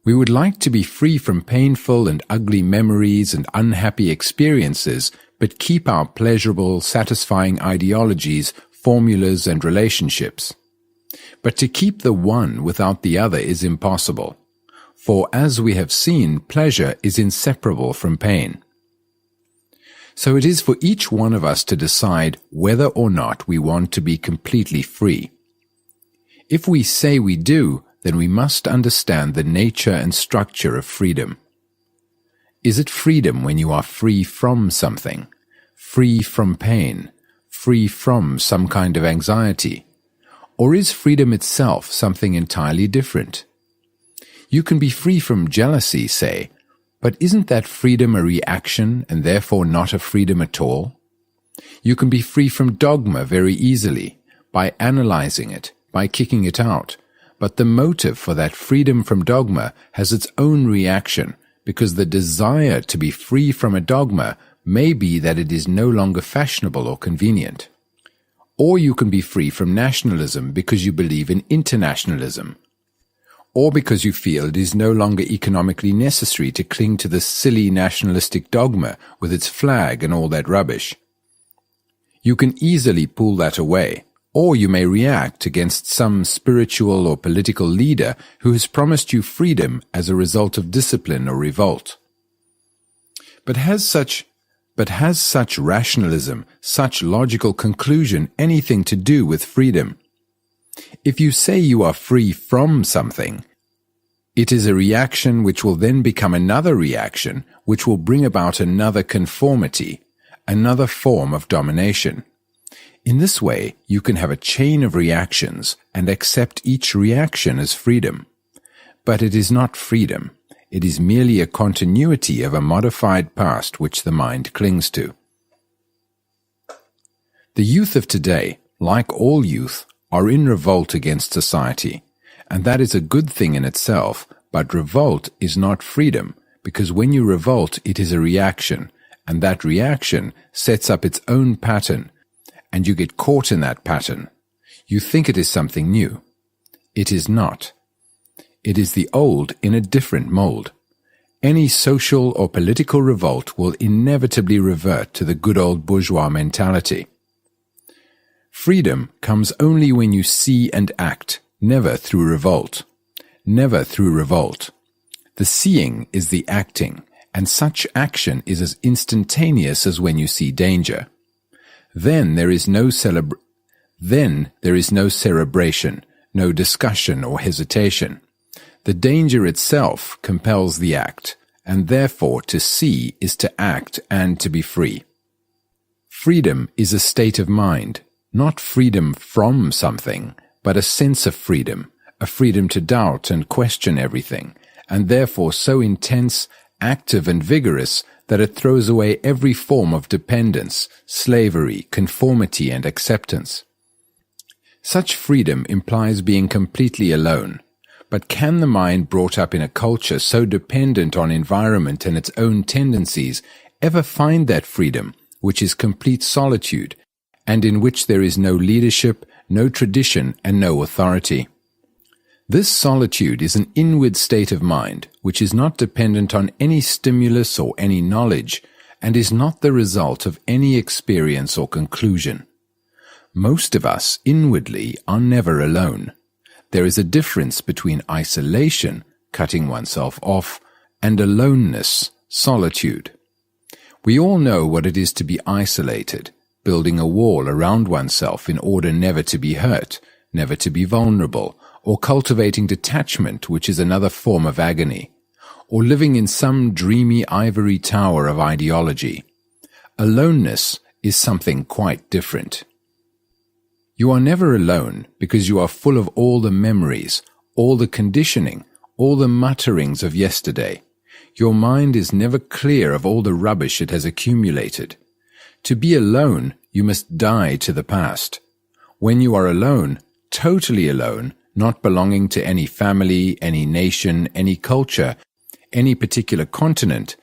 We would like to be free from painful and ugly memories and unhappy experiences, but keep our pleasurable, satisfying ideologies, formulas, and relationships. But to keep the one without the other is impossible, for as we have seen, pleasure is inseparable from pain. So it is for each one of us to decide whether or not we want to be completely free. If we say we do, then we must understand the nature and structure of freedom. Is it freedom when you are free from something, free from pain, free from some kind of anxiety? Or is freedom itself something entirely different? You can be free from jealousy, say, but isn't that freedom a reaction and therefore not a freedom at all? You can be free from dogma very easily, by analyzing it, by kicking it out, but the motive for that freedom from dogma has its own reaction, because the desire to be free from a dogma may be that it is no longer fashionable or convenient. Or you can be free from nationalism because you believe in internationalism, or because you feel it is no longer economically necessary to cling to the silly nationalistic dogma with its flag and all that rubbish. You can easily pull that away, or you may react against some spiritual or political leader who has promised you freedom as a result of discipline or revolt. But has such rationalism, such logical conclusion, anything to do with freedom? If you say you are free from something, it is a reaction which will then become another reaction, which will bring about another conformity, another form of domination. In this way, you can have a chain of reactions and accept each reaction as freedom. But it is not freedom. It is merely a continuity of a modified past which the mind clings to. The youth of today, like all youth, are in revolt against society, and that is a good thing in itself, but revolt is not freedom, because when you revolt, it is a reaction, and that reaction sets up its own pattern, and you get caught in that pattern. You think it is something new. It is not. It is the old in a different mold. Any social or political revolt will inevitably revert to the good old bourgeois mentality. Freedom comes only when you see and act, never through revolt. Never through revolt. The seeing is the acting, and such action is as instantaneous as when you see danger. Then there is no cerebration, no discussion or hesitation. The danger itself compels the act, and therefore to see is to act and to be free. Freedom is a state of mind, not freedom from something, but a sense of freedom, a freedom to doubt and question everything, and therefore so intense, active and vigorous that it throws away every form of dependence, slavery, conformity and acceptance. Such freedom implies being completely alone. But can the mind brought up in a culture so dependent on environment and its own tendencies ever find that freedom, which is complete solitude, and in which there is no leadership, no tradition, and no authority? This solitude is an inward state of mind, which is not dependent on any stimulus or any knowledge, and is not the result of any experience or conclusion. Most of us, inwardly, are never alone. There is a difference between isolation, cutting oneself off, and aloneness, solitude. We all know what it is to be isolated, building a wall around oneself in order never to be hurt, never to be vulnerable, or cultivating detachment, which is another form of agony, or living in some dreamy ivory tower of ideology. Aloneness is something quite different. You are never alone because you are full of all the memories, all the conditioning, all the mutterings of yesterday. Your mind is never clear of all the rubbish it has accumulated. To be alone, you must die to the past. When you are alone, totally alone, not belonging to any family, any nation, any culture, any particular continent,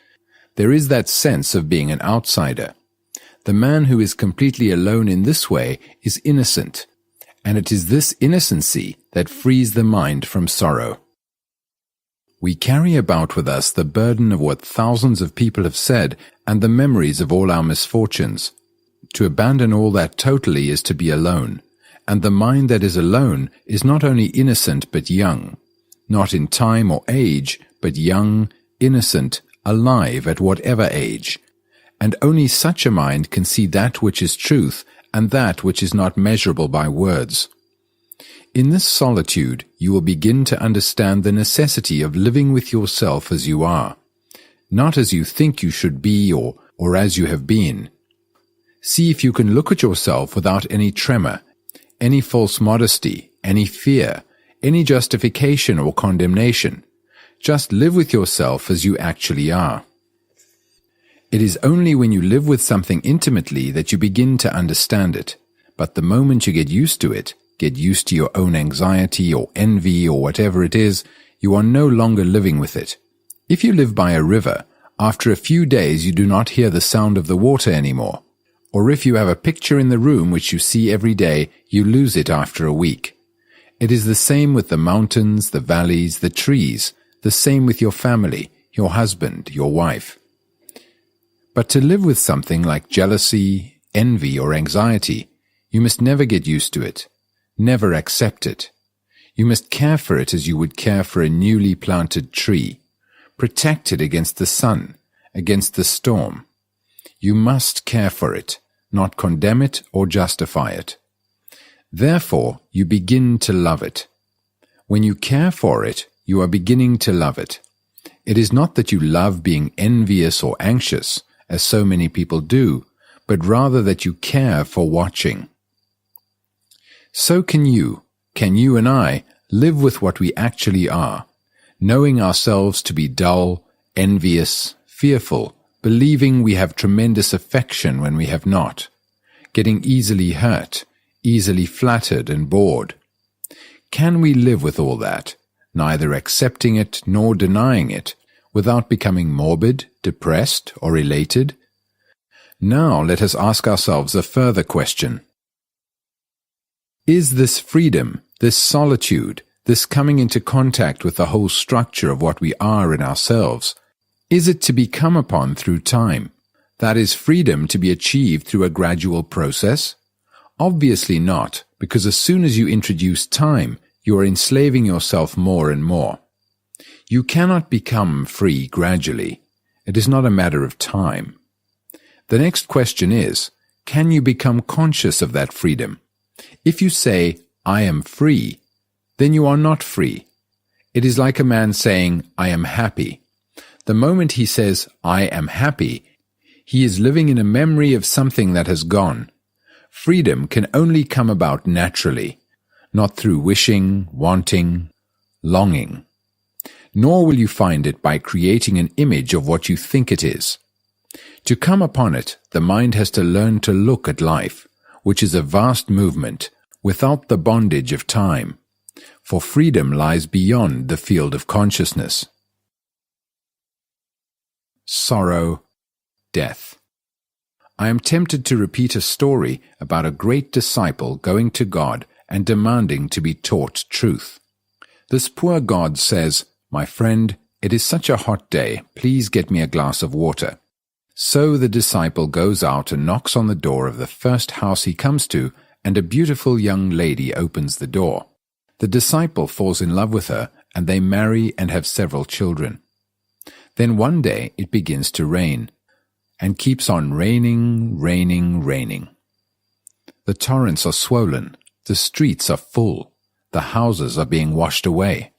there is that sense of being an outsider. The man who is completely alone in this way is innocent, and it is this innocency that frees the mind from sorrow. We carry about with us the burden of what thousands of people have said and the memories of all our misfortunes. To abandon all that totally is to be alone, and the mind that is alone is not only innocent but young, not in time or age, but young, innocent, alive at whatever age. And only such a mind can see that which is truth and that which is not measurable by words. In this solitude, you will begin to understand the necessity of living with yourself as you are, not as you think you should be or as you have been. See if you can look at yourself without any tremor, any false modesty, any fear, any justification or condemnation. Just live with yourself as you actually are. It is only when you live with something intimately that you begin to understand it, but the moment you get used to it, get used to your own anxiety or envy or whatever it is, you are no longer living with it. If you live by a river, after a few days you do not hear the sound of the water anymore. Or if you have a picture in the room which you see every day, you lose it after a week. It is the same with the mountains, the valleys, the trees, the same with your family, your husband, your wife. But to live with something like jealousy, envy, or anxiety, you must never get used to it, never accept it. You must care for it as you would care for a newly planted tree, protect it against the sun, against the storm. You must care for it, not condemn it or justify it. Therefore, you begin to love it. When you care for it, you are beginning to love it. It is not that you love being envious or anxious, as so many people do, but rather that you care for watching. So can you and I, live with what we actually are, knowing ourselves to be dull, envious, fearful, believing we have tremendous affection when we have not, getting easily hurt, easily flattered and bored. Can we live with all that, neither accepting it nor denying it, without becoming morbid, depressed, or elated? Now let us ask ourselves a further question. Is this freedom, this solitude, this coming into contact with the whole structure of what we are in ourselves, is it to be come upon through time? That is freedom to be achieved through a gradual process? Obviously not, because as soon as you introduce time, you are enslaving yourself more and more. You cannot become free gradually. It is not a matter of time. The next question is, can you become conscious of that freedom? If you say, I am free, then you are not free. It is like a man saying, I am happy. The moment he says, I am happy, he is living in a memory of something that has gone. Freedom can only come about naturally, not through wishing, wanting, longing. Nor will you find it by creating an image of what you think it is. To come upon it, the mind has to learn to look at life, which is a vast movement, without the bondage of time, for freedom lies beyond the field of consciousness. Sorrow, death. I am tempted to repeat a story about a great disciple going to God and demanding to be taught truth. This poor God says, My friend, it is such a hot day, please get me a glass of water. So the disciple goes out and knocks on the door of the first house he comes to, and a beautiful young lady opens the door. The disciple falls in love with her, and they marry and have several children. Then one day it begins to rain, and keeps on raining, raining, raining. The torrents are swollen, the streets are full, the houses are being washed away.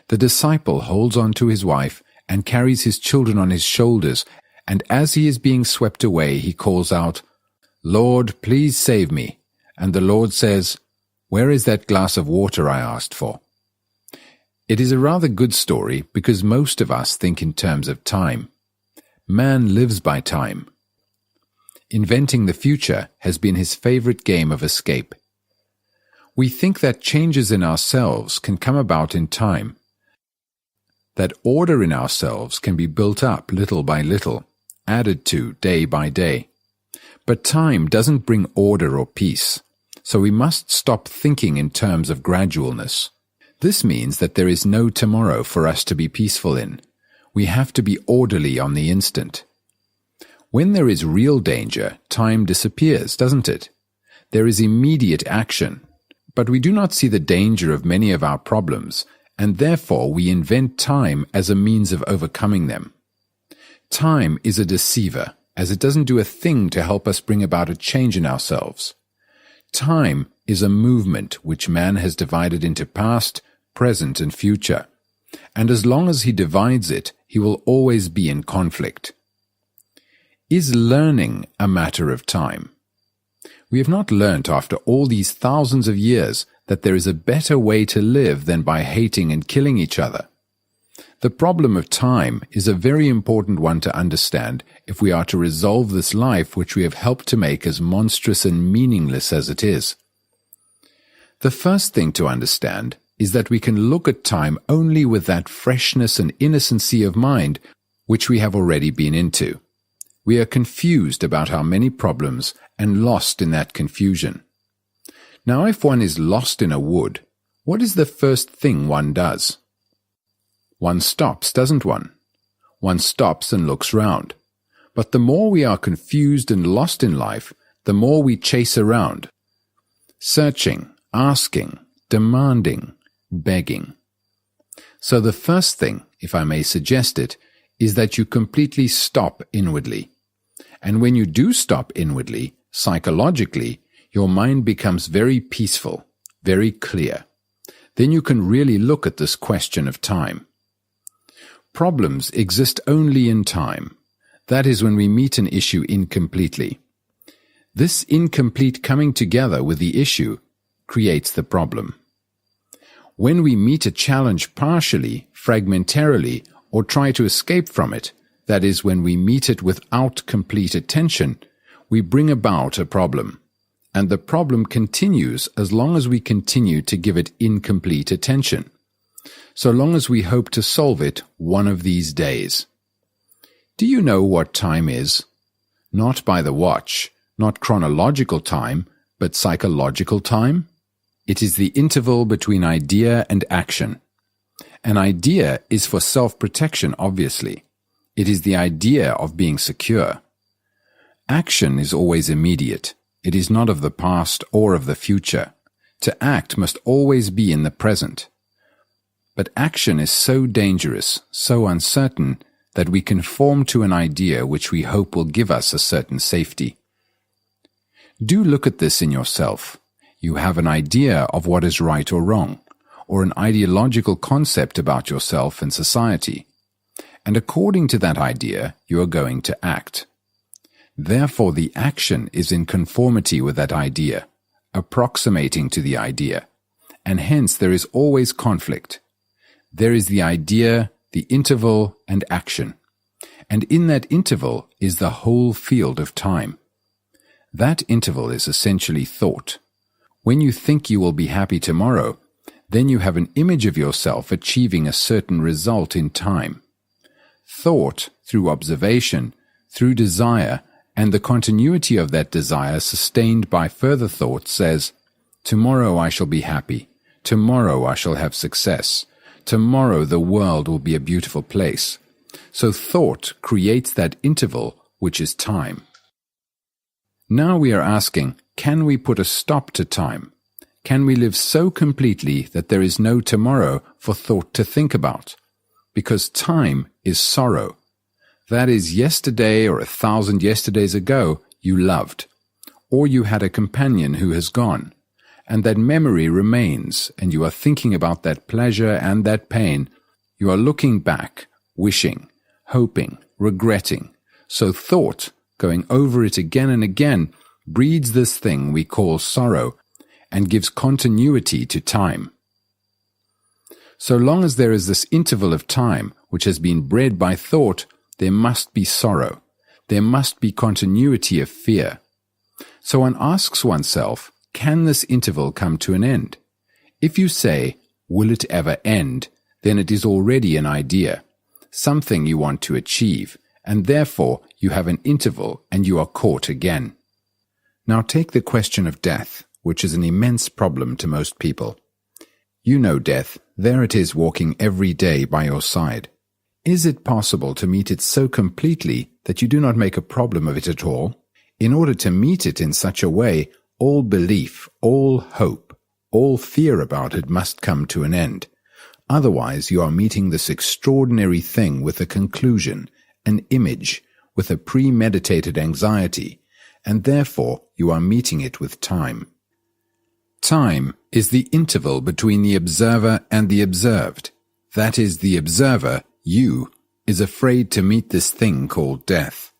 The disciple holds on to his wife and carries his children on his shoulders, and as he is being swept away, he calls out, Lord, please save me. and the Lord says, "Where is that glass of water I asked for?" It is a rather good story because most of us think in terms of time. Man lives by time. Inventing the future has been his favorite game of escape. We think that changes in ourselves can come about in time, that order in ourselves can be built up little by little, added to day by day. But time doesn't bring order or peace, so we must stop thinking in terms of gradualness. This means that there is no tomorrow for us to be peaceful in. We have to be orderly on the instant. When there is real danger, time disappears, doesn't it? There is immediate action, but we do not see the danger of many of our problems, and therefore we invent time as a means of overcoming them. Time is a deceiver, as it doesn't do a thing to help us bring about a change in ourselves. Time is a movement which man has divided into past, present, and future, and as long as he divides it, he will always be in conflict. Is learning a matter of time? We have not learnt after all these thousands of years that there is a better way to live than by hating and killing each other. The problem of time is a very important one to understand if we are to resolve this life which we have helped to make as monstrous and meaningless as it is. The first thing to understand is that we can look at time only with that freshness and innocency of mind which we have already been into. We are confused about our many problems and lost in that confusion. Now, if one is lost in a wood, what is the first thing one does? One stops, doesn't one? One stops and looks round. But the more we are confused and lost in life, the more we chase around, searching, asking, demanding, begging. So the first thing, if I may suggest it, is that you completely stop inwardly. And when you do stop inwardly, psychologically, your mind becomes very peaceful, very clear. Then you can really look at this question of time. Problems exist only in time. That is when we meet an issue incompletely. This incomplete coming together with the issue creates the problem. When we meet a challenge partially, fragmentarily, or try to escape from it, that is, when we meet it without complete attention, we bring about a problem. And the problem continues as long as we continue to give it incomplete attention, so long as we hope to solve it one of these days. Do you know what time is? Not by the watch, not chronological time, but psychological time? It is the interval between idea and action. An idea is for self-protection, obviously. It is the idea of being secure. Action is always immediate. It is not of the past or of the future. To act must always be in the present. But action is so dangerous, so uncertain, that we conform to an idea which we hope will give us a certain safety. Do look at this in yourself. You have an idea of what is right or wrong, or an ideological concept about yourself and society. And according to that idea, you are going to act. Therefore, the action is in conformity with that idea, approximating to the idea, and hence there is always conflict. There is the idea, the interval, and action. And in that interval is the whole field of time. That interval is essentially thought. When you think you will be happy tomorrow, then you have an image of yourself achieving a certain result in time. Thought, through observation, through desire, and the continuity of that desire sustained by further thought says, "Tomorrow I shall be happy. Tomorrow I shall have success. Tomorrow the world will be a beautiful place." So thought creates that interval, which is time. Now we are asking, can we put a stop to time? Can we live so completely that there is no tomorrow for thought to think about? Because time is sorrow. That is, yesterday or 1,000 yesterdays ago, you loved, or you had a companion who has gone, and that memory remains, and you are thinking about that pleasure and that pain. You are looking back, wishing, hoping, regretting. So thought, going over it again and again, breeds this thing we call sorrow and gives continuity to time. So long as there is this interval of time which has been bred by thought, there must be sorrow. There must be continuity of fear. So one asks oneself, can this interval come to an end? If you say, will it ever end, then it is already an idea, something you want to achieve, and therefore you have an interval and you are caught again. Now take the question of death, which is an immense problem to most people. You know death, there it is walking every day by your side. Is it possible to meet it so completely that you do not make a problem of it at all? In order to meet it in such a way, all belief, all hope, all fear about it must come to an end. Otherwise you are meeting this extraordinary thing with a conclusion, an image, with a premeditated anxiety, and therefore you are meeting it with time. Time is the interval between the observer and the observed. That is, the observer, you, is afraid to meet this thing called death.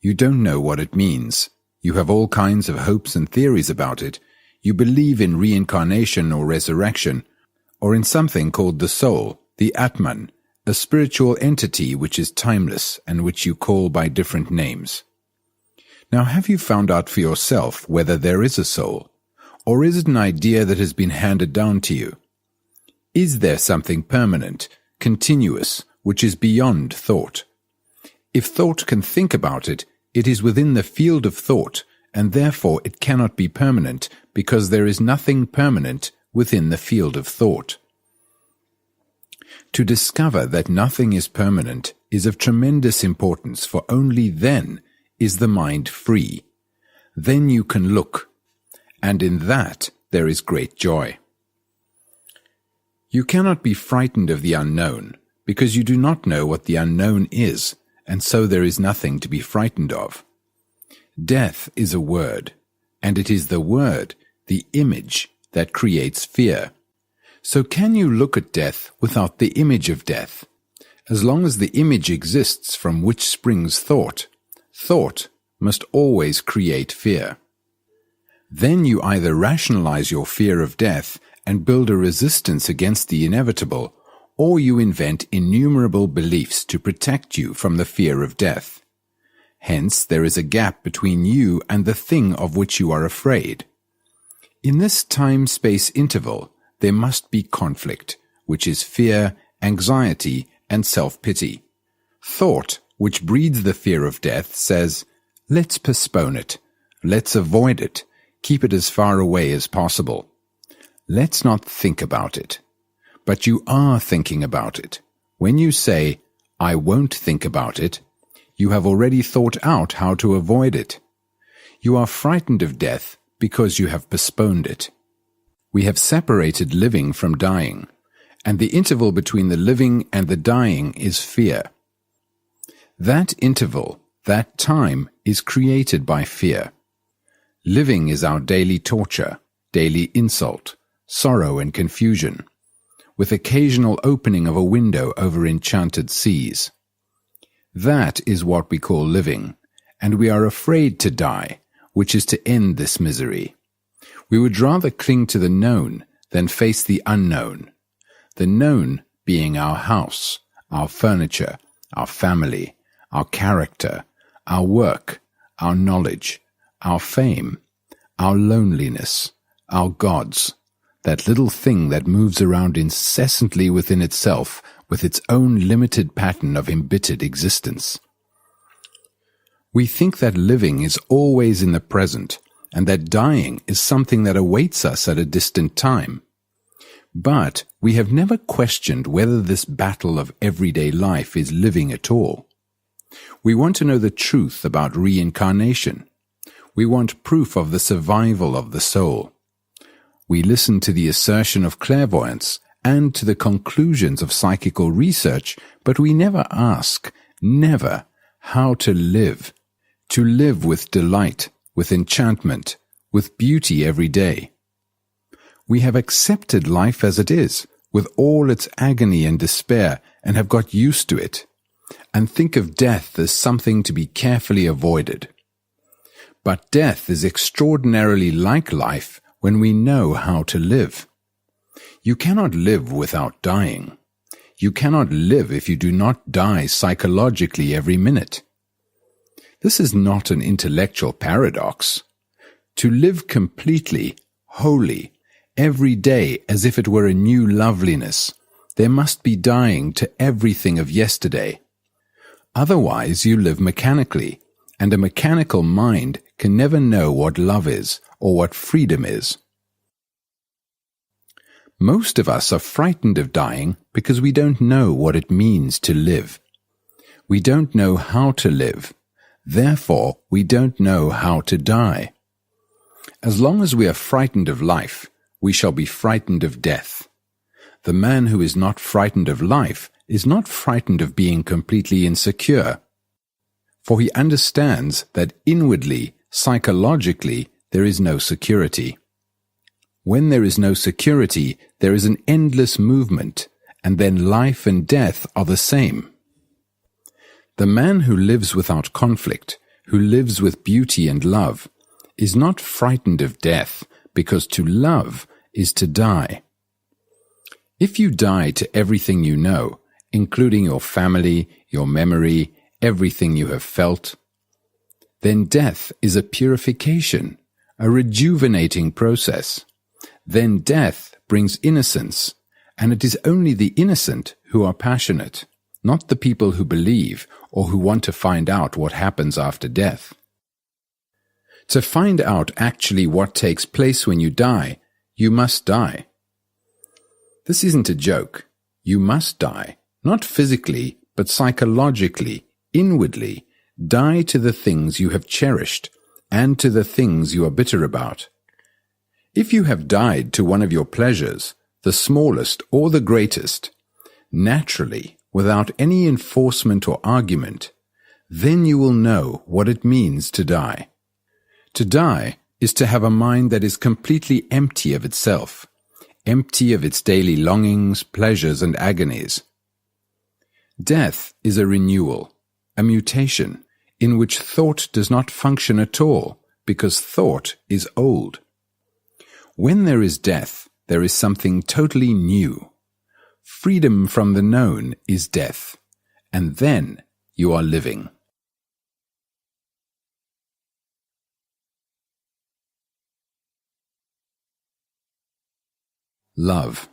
You don't know what it means. You have all kinds of hopes and theories about it. You believe in reincarnation or resurrection, or in something called the soul, the Atman, a spiritual entity which is timeless and which you call by different names. Now have you found out for yourself whether there is a soul? Or is it an idea that has been handed down to you? Is there something permanent, continuous, which is beyond thought? If thought can think about it, it is within the field of thought, and therefore it cannot be permanent, because there is nothing permanent within the field of thought. To discover that nothing is permanent is of tremendous importance, for only then is the mind free. Then you can look, and in that there is great joy. You cannot be frightened of the unknown, because you do not know what the unknown is, and so there is nothing to be frightened of. Death is a word, and it is the word, the image, that creates fear. So can you look at death without the image of death? As long as the image exists from which springs thought, thought must always create fear. Then you either rationalize your fear of death and build a resistance against the inevitable, or you invent innumerable beliefs to protect you from the fear of death. Hence, there is a gap between you and the thing of which you are afraid. In this time-space interval, there must be conflict, which is fear, anxiety, and self-pity. Thought, which breeds the fear of death, says, let's postpone it, let's avoid it, keep it as far away as possible. Let's not think about it. But you are thinking about it. When you say, I won't think about it, you have already thought out how to avoid it. You are frightened of death because you have postponed it. We have separated living from dying, and the interval between the living and the dying is fear. That interval, that time, is created by fear. Living is our daily torture, daily insult, sorrow and confusion, with occasional opening of a window over enchanted seas. That is what we call living, and we are afraid to die, which is to end this misery. We would rather cling to the known than face the unknown, the known being our house, our furniture, our family, our character, our work, our knowledge, our fame, our loneliness, our gods, that little thing that moves around incessantly within itself with its own limited pattern of embittered existence. We think that living is always in the present, and that dying is something that awaits us at a distant time. But we have never questioned whether this battle of everyday life is living at all. We want to know the truth about reincarnation. We want proof of the survival of the soul. We listen to the assertion of clairvoyance and to the conclusions of psychical research, but we never ask, never, how to live with delight, with enchantment, with beauty every day. We have accepted life as it is, with all its agony and despair, and have got used to it, and think of death as something to be carefully avoided. But death is extraordinarily like life when we know how to live. You cannot live without dying. You cannot live if you do not die psychologically every minute. This is not an intellectual paradox. To live completely, wholly, every day as if it were a new loveliness, there must be dying to everything of yesterday. Otherwise you live mechanically, and a mechanical mind can never know what love is or what freedom is. Most of us are frightened of dying because we don't know what it means to live. We don't know how to live. Therefore, we don't know how to die. As long as we are frightened of life, we shall be frightened of death. The man who is not frightened of life is not frightened of being completely insecure, for he understands that inwardly, psychologically, there is no security. When there is no security, there is an endless movement, and then life and death are the same. The man who lives without conflict, who lives with beauty and love, is not frightened of death, because to love is to die. If you die to everything you know, including your family, your memory, everything you have felt, then death is a purification, a rejuvenating process. Then death brings innocence, and it is only the innocent who are passionate, not the people who believe or who want to find out what happens after death. To find out actually what takes place when you die, you must die. This isn't a joke. You must die, not physically, but psychologically, inwardly. Die to the things you have cherished and to the things you are bitter about. If you have died to one of your pleasures, the smallest or the greatest, naturally, without any enforcement or argument, then you will know what it means to die. To die is to have a mind that is completely empty of itself, empty of its daily longings, pleasures, and agonies. Death is a renewal, a mutation, in which thought does not function at all, because thought is old. When there is death, there is something totally new. Freedom from the known is death, and then you are living. Love.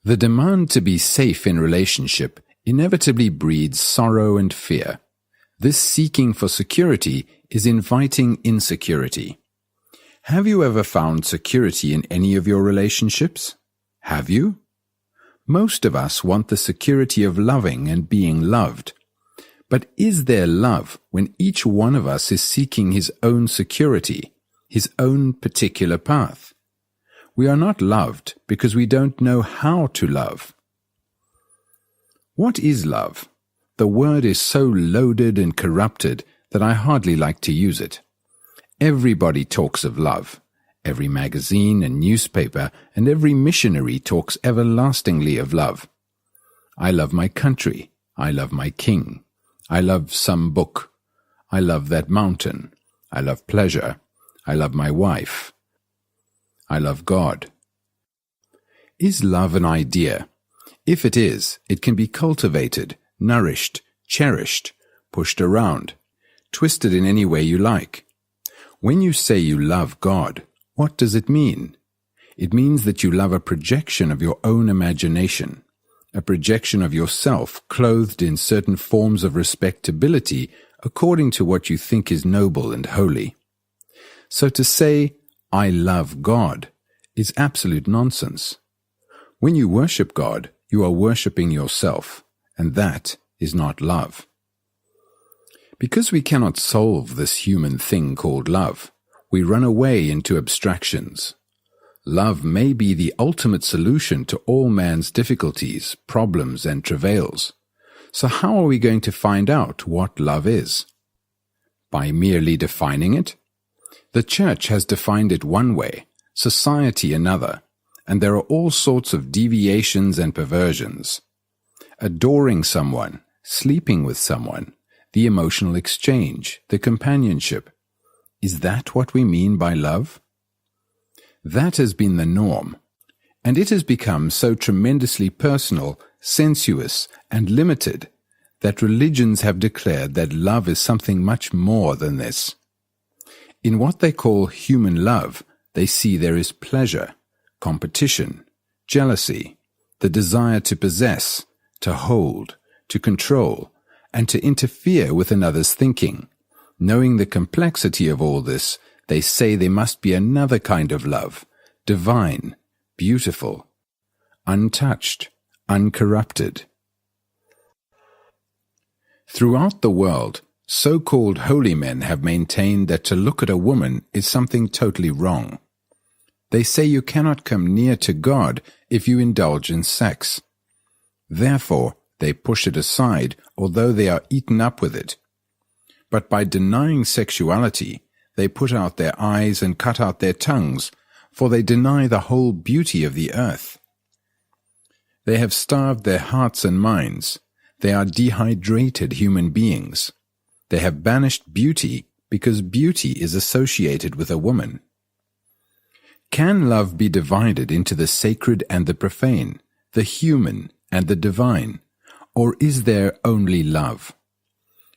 The demand to be safe in relationship inevitably breeds sorrow and fear. This seeking for security is inviting insecurity. Have you ever found security in any of your relationships? Have you? Most of us want the security of loving and being loved. But is there love when each one of us is seeking his own security, his own particular path? We are not loved because we don't know how to love. What is love? The word is so loaded and corrupted that I hardly like to use it. Everybody talks of love. Every magazine and newspaper and every missionary talks everlastingly of love. I love my country. I love my king. I love some book. I love that mountain. I love pleasure. I love my wife. I love God. Is love an idea? If it is, it can be cultivated, nourished, cherished, pushed around, twisted in any way you like. When you say you love God, what does it mean? It means that you love a projection of your own imagination, a projection of yourself clothed in certain forms of respectability according to what you think is noble and holy. So to say, I love God, is absolute nonsense. When you worship God, you are worshipping yourself, and that is not love. Because we cannot solve this human thing called love, we run away into abstractions. Love may be the ultimate solution to all man's difficulties, problems, and travails. So how are we going to find out what love is? By merely defining it? The Church has defined it one way, society another, and there are all sorts of deviations and perversions. Adoring someone, sleeping with someone, the emotional exchange, the companionship. Is that what we mean by love? That has been the norm, and it has become so tremendously personal, sensuous, and limited that religions have declared that love is something much more than this. In what they call human love, they see there is pleasure, competition, jealousy, the desire to possess, to hold, to control, and to interfere with another's thinking. Knowing the complexity of all this, they say there must be another kind of love, divine, beautiful, untouched, uncorrupted. Throughout the world, so-called holy men have maintained that to look at a woman is something totally wrong. They say you cannot come near to God if you indulge in sex. Therefore, they push it aside, although they are eaten up with it. But by denying sexuality, they put out their eyes and cut out their tongues, for they deny the whole beauty of the earth. They have starved their hearts and minds. They are dehydrated human beings. They have banished beauty because beauty is associated with a woman. Can love be divided into the sacred and the profane, the human and the divine, or is there only love?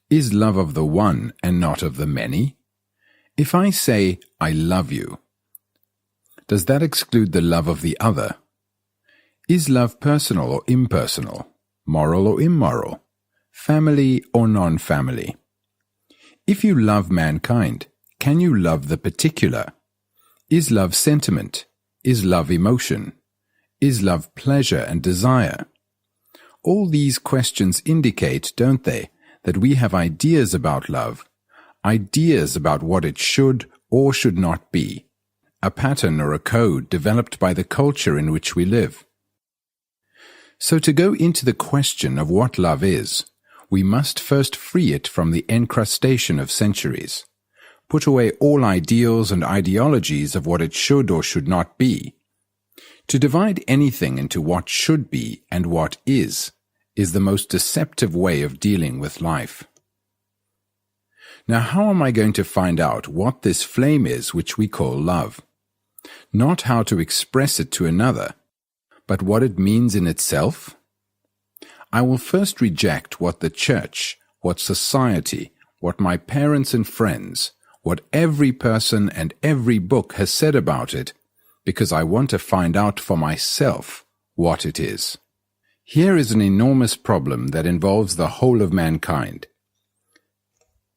Is love of the one and not of the many? If I say, I love you, does that exclude the love of the other? Is love personal or impersonal, moral or immoral, family or non-family? If you love mankind, can you love the particular? Is love sentiment? Is love emotion? Is love pleasure and desire? All these questions indicate, don't they, that we have ideas about love, ideas about what it should or should not be, a pattern or a code developed by the culture in which we live. So to go into the question of what love is, we must first free it from the encrustation of centuries, put away all ideals and ideologies of what it should or should not be. To divide anything into what should be and what is the most deceptive way of dealing with life. Now, how am I going to find out what this flame is which we call love? Not how to express it to another, but what it means in itself? I will first reject what the church, what society, what my parents and friends, what every person and every book has said about it, because I want to find out for myself what it is. Here is an enormous problem that involves the whole of mankind.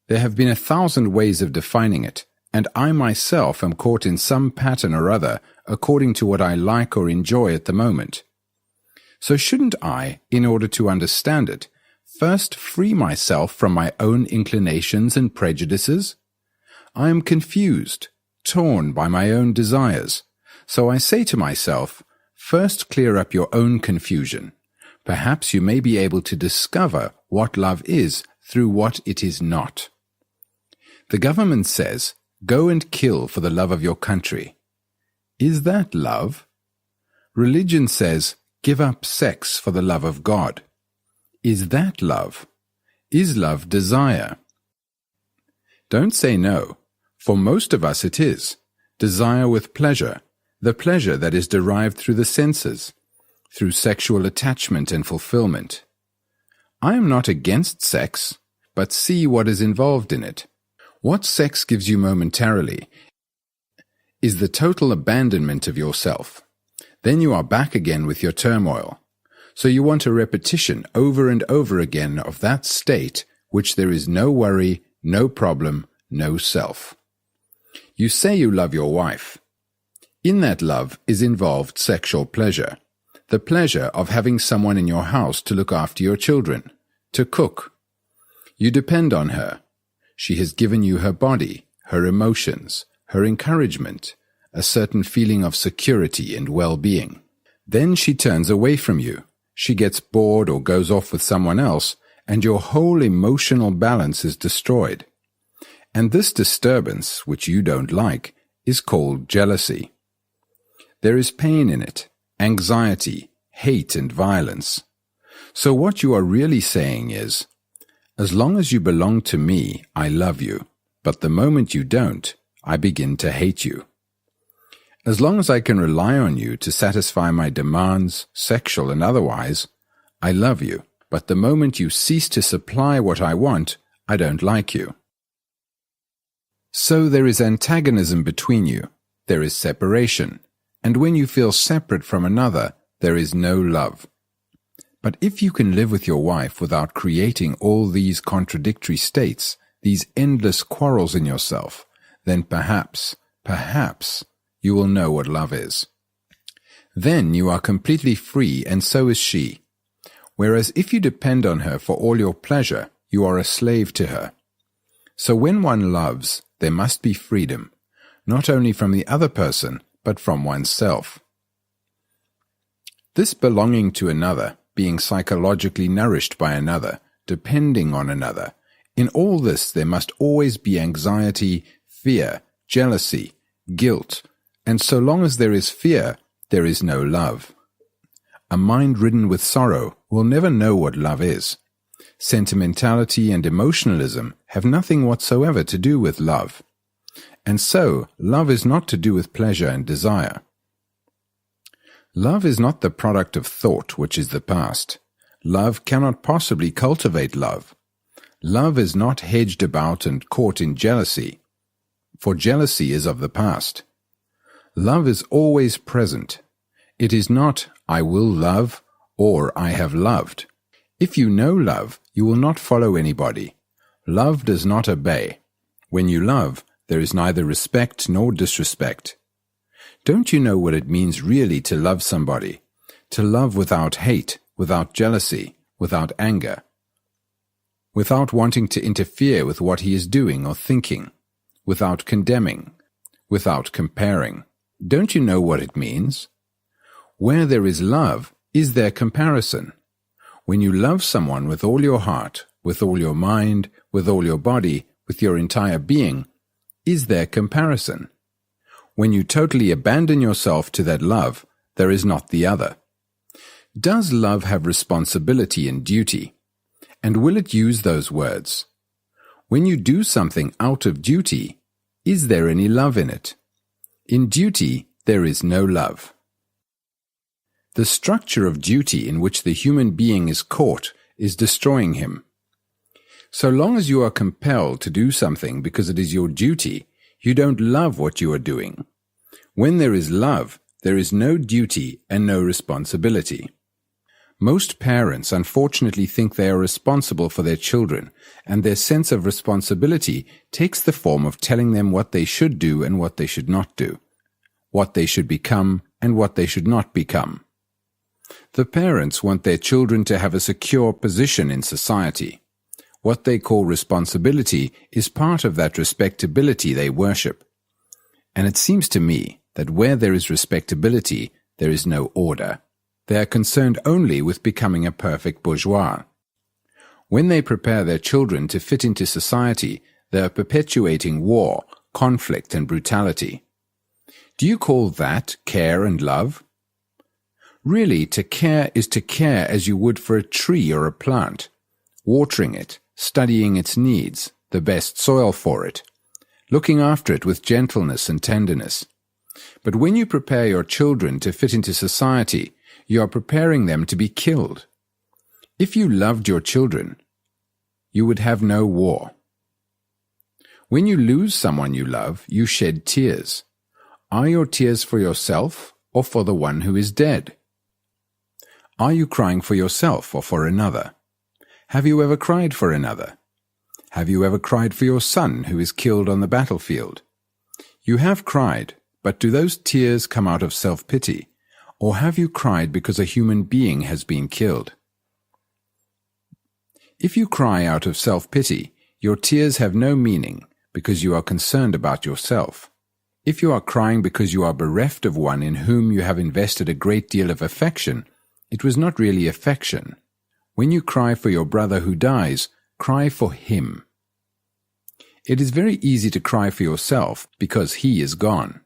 There have been 1,000 ways of defining it, and I myself am caught in some pattern or other according to what I like or enjoy at the moment. So shouldn't I, in order to understand it, first free myself from my own inclinations and prejudices? I am confused, torn by my own desires, so I say to myself, first clear up your own confusion. Perhaps you may be able to discover what love is through what it is not. The government says, go and kill for the love of your country. Is that love? Religion says, give up sex for the love of God. Is that love? Is love desire? Don't say no. For most of us it is. Desire with pleasure, the pleasure that is derived through the senses, through sexual attachment and fulfillment. I am not against sex, but see what is involved in it. What sex gives you momentarily is the total abandonment of yourself. Then you are back again with your turmoil. So you want a repetition over and over again of that state which there is no worry, no problem, no self. You say you love your wife. In that love is involved sexual pleasure, the pleasure of having someone in your house to look after your children, to cook. You depend on her. She has given you her body, her emotions, her encouragement, a certain feeling of security and well-being. Then she turns away from you. She gets bored or goes off with someone else, and your whole emotional balance is destroyed. And this disturbance, which you don't like, is called jealousy. There is pain in it, anxiety, hate and violence. So what you are really saying is, as long as you belong to me, I love you. but the moment you don't, I begin to hate you. As long as I can rely on you to satisfy my demands, sexual and otherwise, I love you, but the moment you cease to supply what I want, I don't like you. So there is antagonism between you, there is separation, and when you feel separate from another, there is no love. But if you can live with your wife without creating all these contradictory states, these endless quarrels in yourself, then perhaps, you will know what love is. Then you are completely free, and so is she. Whereas if you depend on her for all your pleasure, you are a slave to her. So when one loves, there must be freedom, not only from the other person, but from oneself. This belonging to another, being psychologically nourished by another, depending on another, in all this there must always be anxiety, fear, jealousy, guilt, and so long as there is fear, there is no love. A mind ridden with sorrow will never know what love is. Sentimentality and emotionalism have nothing whatsoever to do with love. And so, love is not to do with pleasure and desire. Love is not the product of thought, which is the past. Love cannot possibly cultivate love. Love is not hedged about and caught in jealousy, for jealousy is of the past. Love is always present. It is not, I will love, or I have loved. If you know love, you will not follow anybody. Love does not obey. When you love, there is neither respect nor disrespect. Don't you know what it means really to love somebody? To love without hate, without jealousy, without anger, without wanting to interfere with what he is doing or thinking, without condemning, without comparing. Don't you know what it means? Where there is love, is there comparison? When you love someone with all your heart, with all your mind, with all your body, with your entire being, is there comparison? When you totally abandon yourself to that love, there is not the other. Does love have responsibility and duty? And will it use those words? When you do something out of duty, is there any love in it? In duty, there is no love. The structure of duty in which the human being is caught is destroying him. So long as you are compelled to do something because it is your duty, you don't love what you are doing. When there is love, there is no duty and no responsibility. Most parents unfortunately think they are responsible for their children, and their sense of responsibility takes the form of telling them what they should do and what they should not do, what they should become and what they should not become. The parents want their children to have a secure position in society. What they call responsibility is part of that respectability they worship. And it seems to me that where there is respectability, there is no order. They are concerned only with becoming a perfect bourgeois. When they prepare their children to fit into society, they are perpetuating war, conflict, and brutality. Do you call that care and love? Really, to care is to care as you would for a tree or a plant, watering it, studying its needs, the best soil for it, looking after it with gentleness and tenderness. But when you prepare your children to fit into society, you are preparing them to be killed. If you loved your children, you would have no war. When you lose someone you love, you shed tears. Are your tears for yourself or for the one who is dead? Are you crying for yourself or for another? Have you ever cried for another? Have you ever cried for your son who is killed on the battlefield? You have cried, but do those tears come out of self-pity, or have you cried because a human being has been killed? If you cry out of self-pity, your tears have no meaning because you are concerned about yourself. If you are crying because you are bereft of one in whom you have invested a great deal of affection, it was not really affection. When you cry for your brother who dies, cry for him. It is very easy to cry for yourself because he is gone.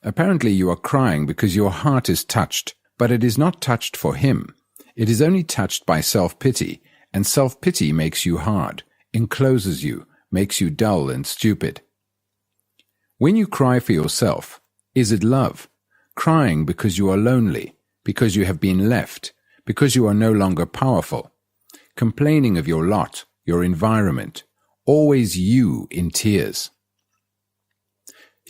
Apparently you are crying because your heart is touched, but it is not touched for him. It is only touched by self-pity, and self-pity makes you hard, encloses you, makes you dull and stupid. When you cry for yourself, is it love? Crying because you are lonely, because you have been left, because you are no longer powerful, complaining of your lot, your environment, always you in tears.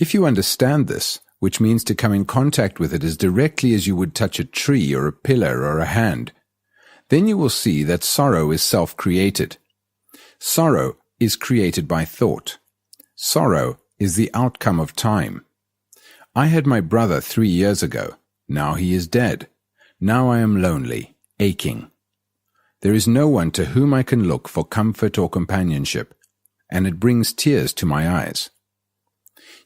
If you understand this, which means to come in contact with it as directly as you would touch a tree or a pillar or a hand, then you will see that sorrow is self-created. Sorrow is created by thought. Sorrow is the outcome of time. I had my brother 3 years ago. Now he is dead. Now I am lonely, aching. There is no one to whom I can look for comfort or companionship, and it brings tears to my eyes.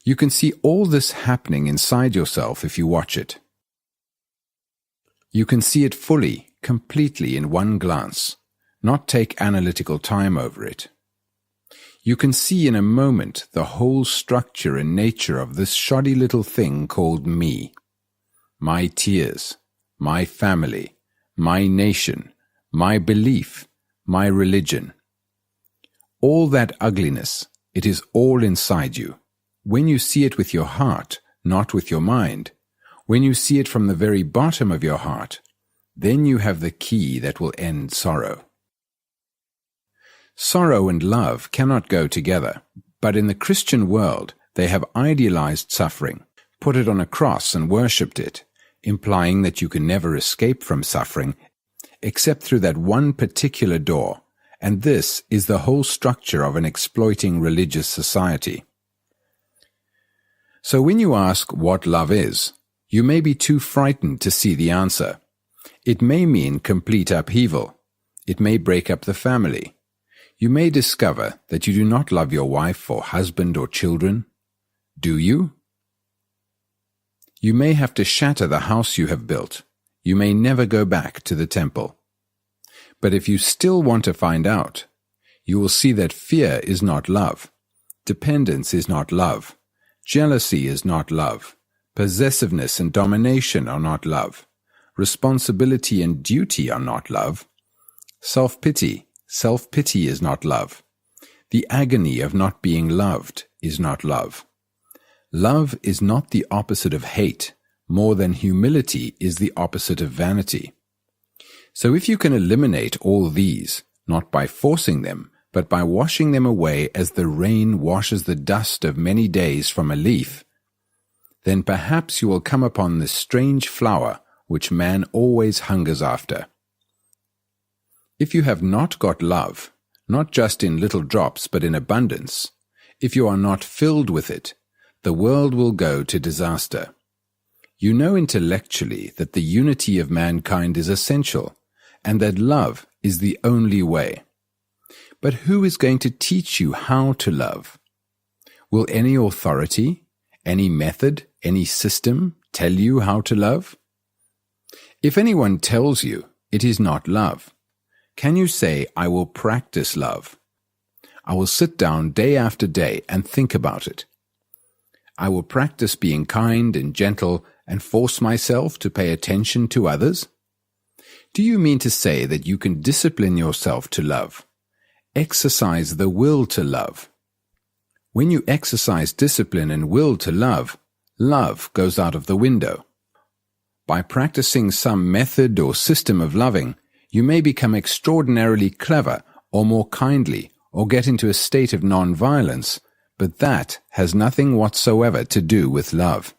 You can see all this happening inside yourself if you watch it. You can see it fully, completely in one glance, not take analytical time over it. You can see in a moment the whole structure and nature of this shoddy little thing called me. My tears, my family, my nation, my belief, my religion. All that ugliness, it is all inside you. When you see it with your heart, not with your mind, when you see it from the very bottom of your heart, then you have the key that will end sorrow. Sorrow and love cannot go together, but in the Christian world they have idealized suffering, put it on a cross and worshipped it, implying that you can never escape from suffering except through that one particular door, and this is the whole structure of an exploiting religious society. So when you ask what love is, you may be too frightened to see the answer. It may mean complete upheaval. It may break up the family. You may discover that you do not love your wife or husband or children. Do you? You may have to shatter the house you have built. You may never go back to the temple. But if you still want to find out, you will see that fear is not love. Dependence is not love. Jealousy is not love. Possessiveness and domination are not love. Responsibility and duty are not love. Self-pity is not love. The agony of not being loved is not love. Love is not the opposite of hate, more than humility is the opposite of vanity. So if you can eliminate all these, not by forcing them, but by washing them away as the rain washes the dust of many days from a leaf, then perhaps you will come upon this strange flower which man always hungers after. If you have not got love, not just in little drops but in abundance, if you are not filled with it, the world will go to disaster. You know intellectually that the unity of mankind is essential, and that love is the only way. But who is going to teach you how to love? Will any authority, any method, any system tell you how to love? If anyone tells you, it is not love. Can you say, I will practice love? I will sit down day after day and think about it. I will practice being kind and gentle and force myself to pay attention to others? Do you mean to say that you can discipline yourself to love? Exercise the will to love. When you exercise discipline and will to love, love goes out of the window. By practicing some method or system of loving, you may become extraordinarily clever or more kindly or get into a state of non-violence, but that has nothing whatsoever to do with love.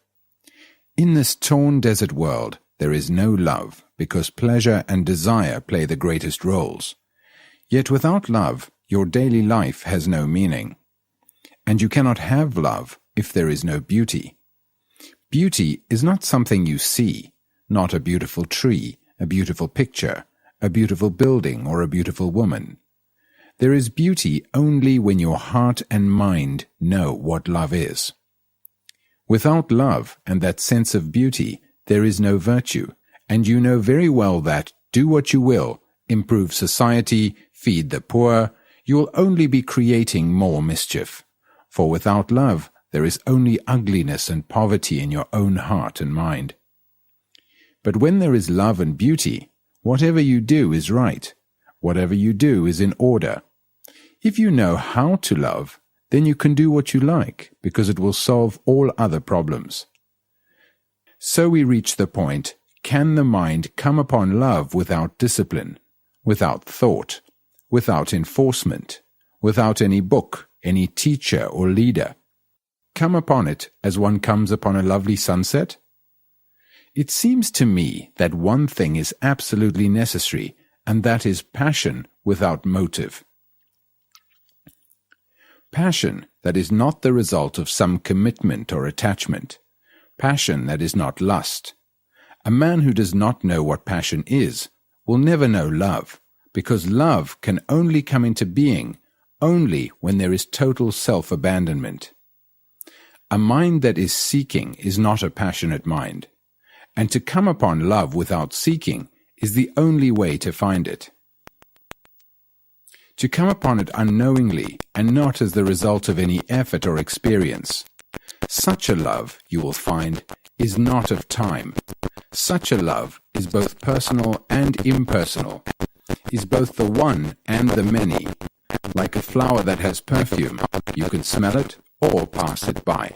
In this torn desert world, there is no love because pleasure and desire play the greatest roles. Yet without love, your daily life has no meaning. And you cannot have love if there is no beauty. Beauty is not something you see, not a beautiful tree, a beautiful picture, a beautiful building, or a beautiful woman. There is beauty only when your heart and mind know what love is. Without love and that sense of beauty, there is no virtue, and you know very well that, do what you will, improve society, feed the poor, you will only be creating more mischief. For without love, there is only ugliness and poverty in your own heart and mind. But when there is love and beauty, whatever you do is right. Whatever you do is in order. If you know how to love, then you can do what you like, because it will solve all other problems. So we reach the point, can the mind come upon love without discipline, without thought, without enforcement, without any book, any teacher or leader? Come upon it as one comes upon a lovely sunset? It seems to me that one thing is absolutely necessary, and that is passion without motive. Passion that is not the result of some commitment or attachment. Passion that is not lust. A man who does not know what passion is will never know love, because love can only come into being only when there is total self-abandonment. A mind that is seeking is not a passionate mind, and to come upon love without seeking is the only way to find it. To come upon it unknowingly and not as the result of any effort or experience. Such a love, you will find, is not of time. Such a love is both personal and impersonal, is both the one and the many. Like a flower that has perfume, you can smell it or pass it by.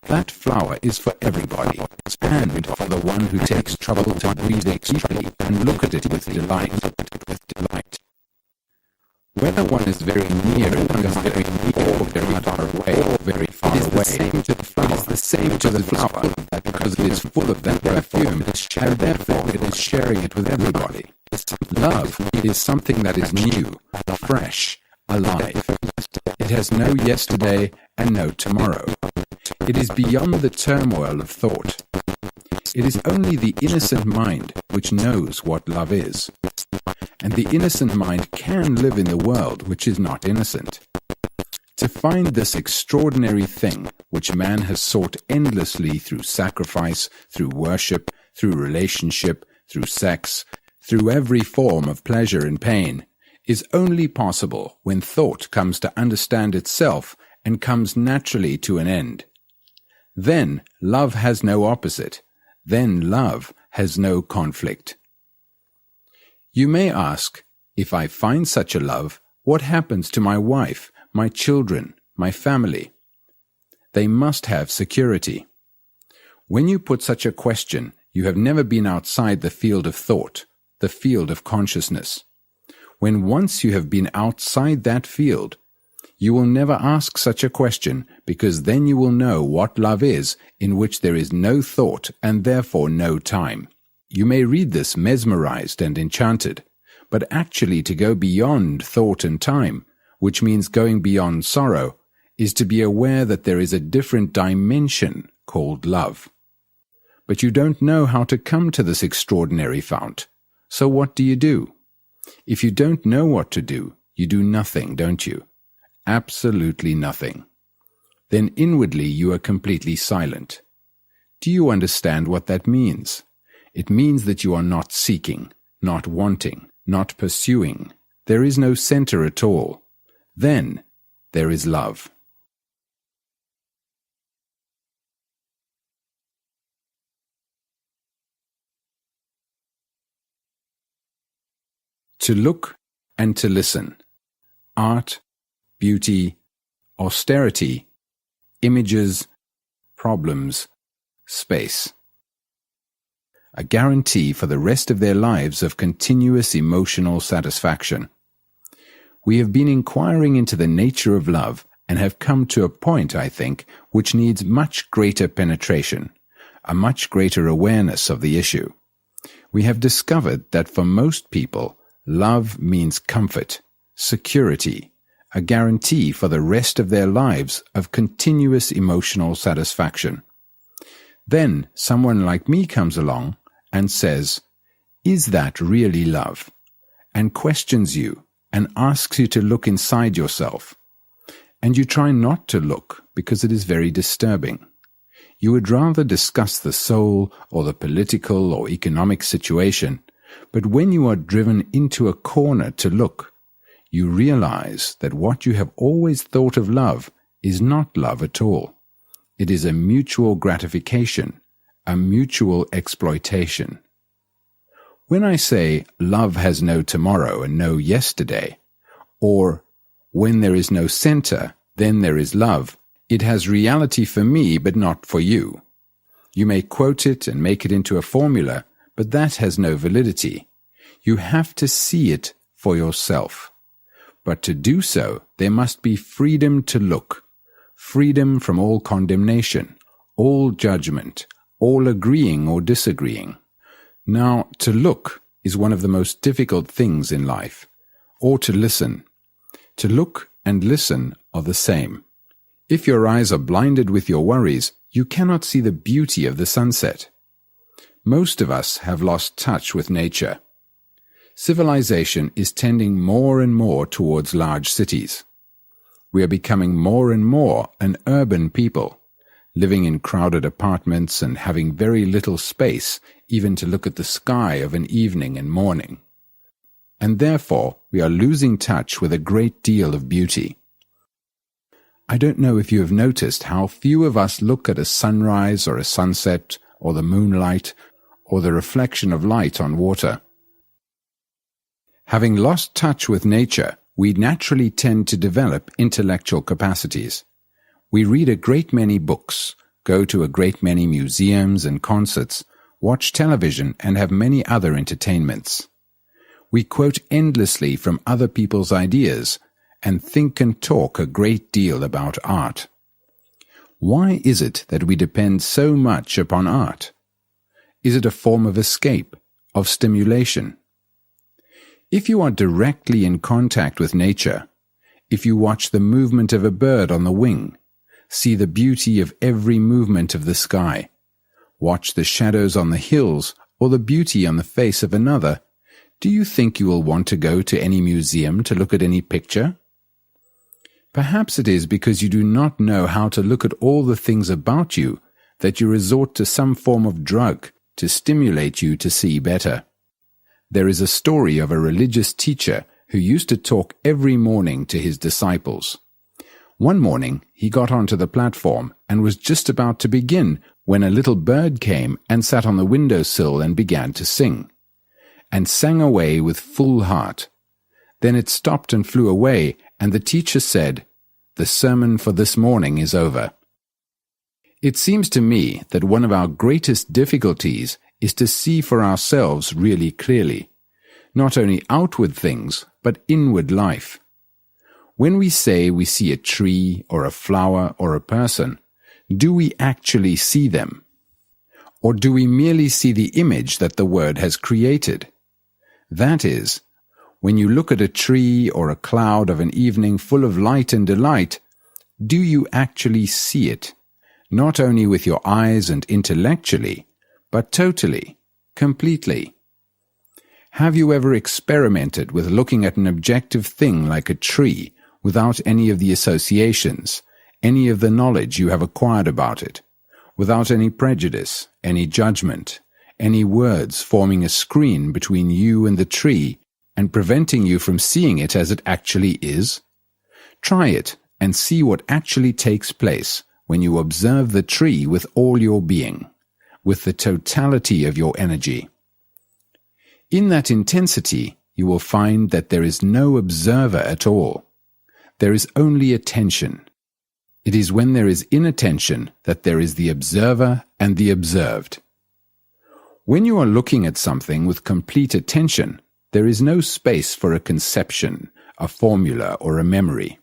That flower is for everybody, and for the one who takes trouble to breathe it deeply and look at it with delight. Whether one is very near and becomes very near, or very far away, it is the same to the flower, because it is full of that perfume, and therefore it is sharing it with everybody. Love is something that is new, fresh, alive. It has no yesterday and no tomorrow. It is beyond the turmoil of thought. It is only the innocent mind which knows what love is. And the innocent mind can live in the world which is not innocent. To find this extraordinary thing which man has sought endlessly through sacrifice, through worship, through relationship, through sex, through every form of pleasure and pain, is only possible when thought comes to understand itself and comes naturally to an end. Then love has no opposite. Then love has no conflict. You may ask, if I find such a love, what happens to my wife, my children, my family? They must have security. When you put such a question, you have never been outside the field of thought, the field of consciousness. When once you have been outside that field, you will never ask such a question, because then you will know what love is, in which there is no thought and therefore no time. You may read this mesmerized and enchanted, but actually to go beyond thought and time, which means going beyond sorrow, is to be aware that there is a different dimension called love. But you don't know how to come to this extraordinary fount. So what do? If you don't know what to do, you do nothing, don't you? Absolutely nothing. Then inwardly you are completely silent. Do you understand what that means? It means that you are not seeking, not wanting, not pursuing. There is no center at all. Then there is love. To look and to listen. Art, beauty, austerity, images, problems, space. A guarantee for the rest of their lives of continuous emotional satisfaction. We have been inquiring into the nature of love and have come to a point, I think, which needs much greater penetration, a much greater awareness of the issue. We have discovered that for most people, love means comfort, security, a guarantee for the rest of their lives of continuous emotional satisfaction. Then someone like me comes along and says, "Is that really love?" and questions you and asks you to look inside yourself. And you try not to look because it is very disturbing. You would rather discuss the soul or the political or economic situation, but when you are driven into a corner to look, you realize that what you have always thought of love is not love at all. It is a mutual gratification, a mutual exploitation. When I say love has no tomorrow and no yesterday, or When there is no center, then there is love. It has reality for me, but not for you. You may quote it and make it into a formula, but that has no validity. You have to see it for yourself. But to do so, there must be freedom to look, freedom from all condemnation, all judgment, all agreeing or disagreeing. Now, to look is one of the most difficult things in life, or to listen. To look and listen are the same. If your eyes are blinded with your worries, you cannot see the beauty of the sunset. Most of us have lost touch with nature. Civilization is tending more and more towards large cities. We are becoming more and more an urban people, living in crowded apartments and having very little space even to look at the sky of an evening and morning. And therefore, we are losing touch with a great deal of beauty. I don't know if you have noticed how few of us look at a sunrise or a sunset or the moonlight or the reflection of light on water. Having lost touch with nature, we naturally tend to develop intellectual capacities. We read a great many books, go to a great many museums and concerts, watch television, and have many other entertainments. We quote endlessly from other people's ideas and think and talk a great deal about art. Why is it that we depend so much upon art? Is it a form of escape, of stimulation? If you are directly in contact with nature, if you watch the movement of a bird on the wing, see the beauty of every movement of the sky, watch the shadows on the hills or the beauty on the face of another, do you think you will want to go to any museum to look at any picture? Perhaps it is because you do not know how to look at all the things about you that you resort to some form of drug to stimulate you to see better. There is a story of a religious teacher who used to talk every morning to his disciples. One morning he got onto the platform and was just about to begin when a little bird came and sat on the windowsill and began to sing, and sang away with full heart. Then it stopped and flew away, and the teacher said, "The sermon for this morning is over." It seems to me that one of our greatest difficulties is to see for ourselves really clearly, not only outward things, but inward life. When we say we see a tree or a flower or a person, do we actually see them? Or do we merely see the image that the word has created? That is, when you look at a tree or a cloud of an evening full of light and delight, do you actually see it, not only with your eyes and intellectually, but totally, completely? Have you ever experimented with looking at an objective thing like a tree without any of the associations, any of the knowledge you have acquired about it, without any prejudice, any judgment, any words forming a screen between you and the tree and preventing you from seeing it as it actually is? Try it and see what actually takes place when you observe the tree with all your being, with the totality of your energy. In that intensity, you will find that there is no observer at all. There is only attention. It is when there is inattention that there is the observer and the observed. When you are looking at something with complete attention, there is no space for a conception, a formula, or a memory.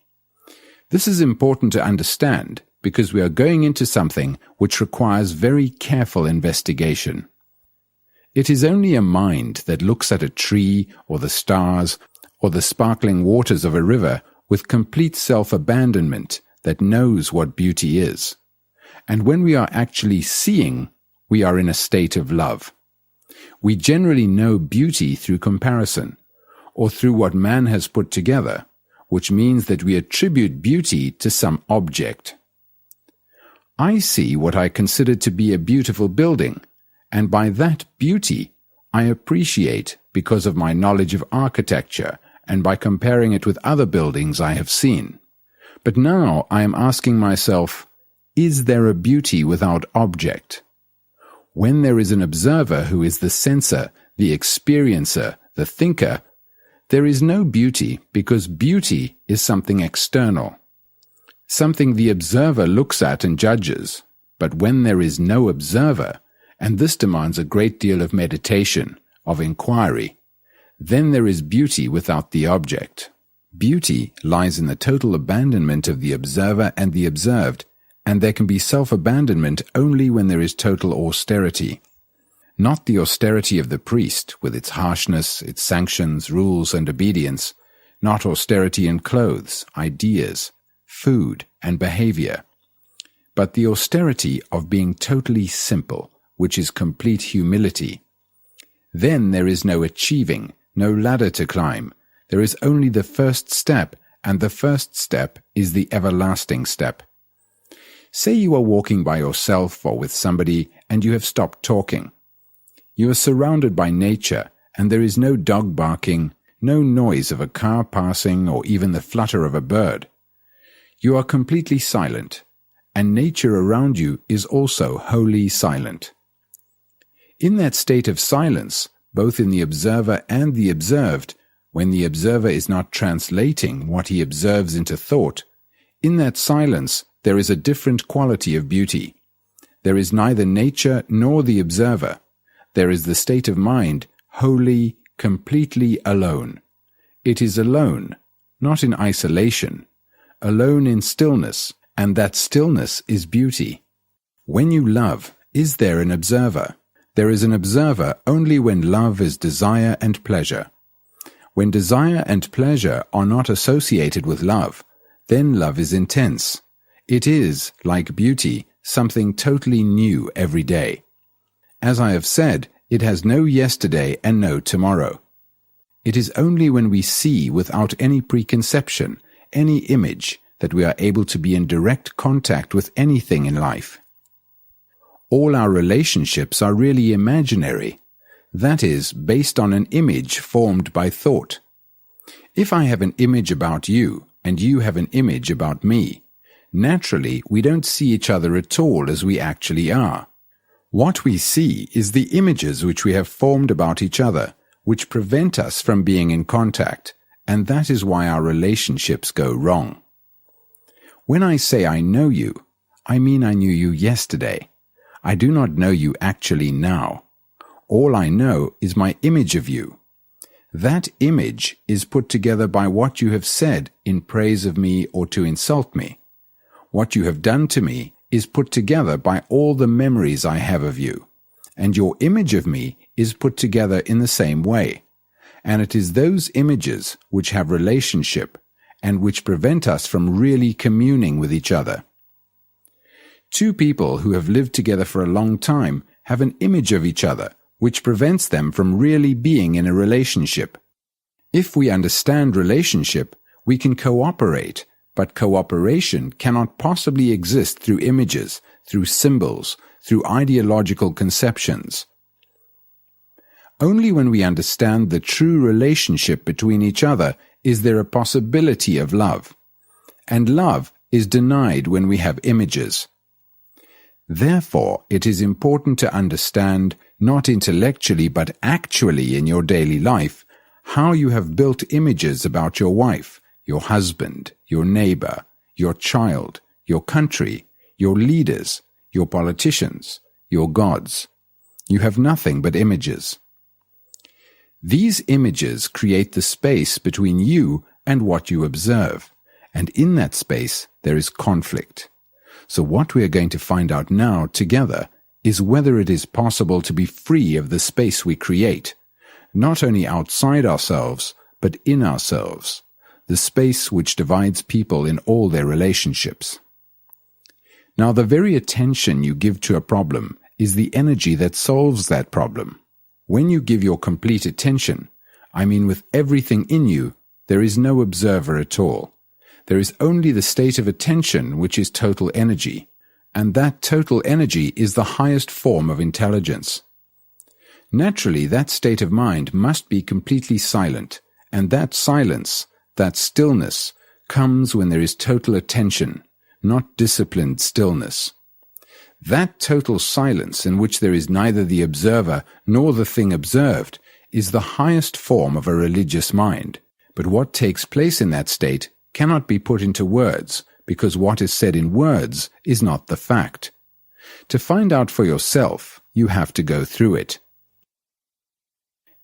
This is important to understand because we are going into something which requires very careful investigation. It is only a mind that looks at a tree or the stars or the sparkling waters of a river with complete self-abandonment that knows what beauty is. And when we are actually seeing, we are in a state of love. We generally know beauty through comparison, or through what man has put together, which means that we attribute beauty to some object. I see what I consider to be a beautiful building, and by that beauty I appreciate because of my knowledge of architecture and by comparing it with other buildings I have seen. But now I am asking myself, is there a beauty without object? When there is an observer who is the sensor, the experiencer, the thinker, There is no beauty because beauty is something external, something the observer looks at and judges. But when there is no observer, and this demands a great deal of meditation, of inquiry, then there is beauty without the object. Beauty lies in the total abandonment of the observer and the observed, and there can be self-abandonment only when there is total austerity. Not the austerity of the priest, with its harshness, its sanctions, rules, and obedience, not austerity in clothes, ideas, food, and behavior, but the austerity of being totally simple, which is complete humility. Then there is no achieving, no ladder to climb. There is only the first step, and the first step is the everlasting step. Say you are walking by yourself or with somebody and you have stopped talking. You are surrounded by nature, and there is no dog barking, no noise of a car passing, or even the flutter of a bird. You are completely silent, and nature around you is also wholly silent. In that state of silence, both in the observer and the observed, when the observer is not translating what he observes into thought, in that silence there is a different quality of beauty. There is neither nature nor the observer. There is the state of mind, wholly, completely alone. It is alone, not in isolation, alone in stillness, and that stillness is beauty. When you love, is there an observer? There is an observer only when love is desire and pleasure. When desire and pleasure are not associated with love, then love is intense. It is, like beauty, something totally new every day. As I have said, it has no yesterday and no tomorrow. It is only when we see without any preconception, any image, that we are able to be in direct contact with anything in life. All our relationships are really imaginary, that is, based on an image formed by thought. If I have an image about you, and you have an image about me, naturally we don't see each other at all as we actually are. What we see is the images which we have formed about each other, which prevent us from being in contact, and that is why our relationships go wrong. When I say I know you, I mean I knew you yesterday. I do not know you actually now. All I know is my image of you. That image is put together by what you have said in praise of me or to insult me. What you have done to me is put together by all the memories I have of you, and your image of me is put together in the same way. And it is those images which have relationship and which prevent us from really communing with each other. Two people who have lived together for a long time have an image of each other which prevents them from really being in a relationship. If we understand relationship, we can cooperate, but cooperation cannot possibly exist through images, through symbols, through ideological conceptions. Only when we understand the true relationship between each other is there a possibility of love, and love is denied when we have images. Therefore, it is important to understand, not intellectually but actually in your daily life, how you have built images about your wife, your husband, your neighbor, your child, your country, your leaders, your politicians, your gods. You have nothing but images. These images create the space between you and what you observe, and in that space there is conflict. So what we are going to find out now together is whether it is possible to be free of the space we create, not only outside ourselves, but in ourselves, the space which divides people in all their relationships. Now, the very attention you give to a problem is the energy that solves that problem. When you give your complete attention, I mean with everything in you, there is no observer at all. There is only the state of attention which is total energy, and that total energy is the highest form of intelligence. Naturally, that state of mind must be completely silent, and that silence, that stillness, comes when there is total attention, not disciplined stillness. That total silence in which there is neither the observer nor the thing observed is the highest form of a religious mind, but what takes place in that state cannot be put into words, because what is said in words is not the fact. To find out for yourself, you have to go through it.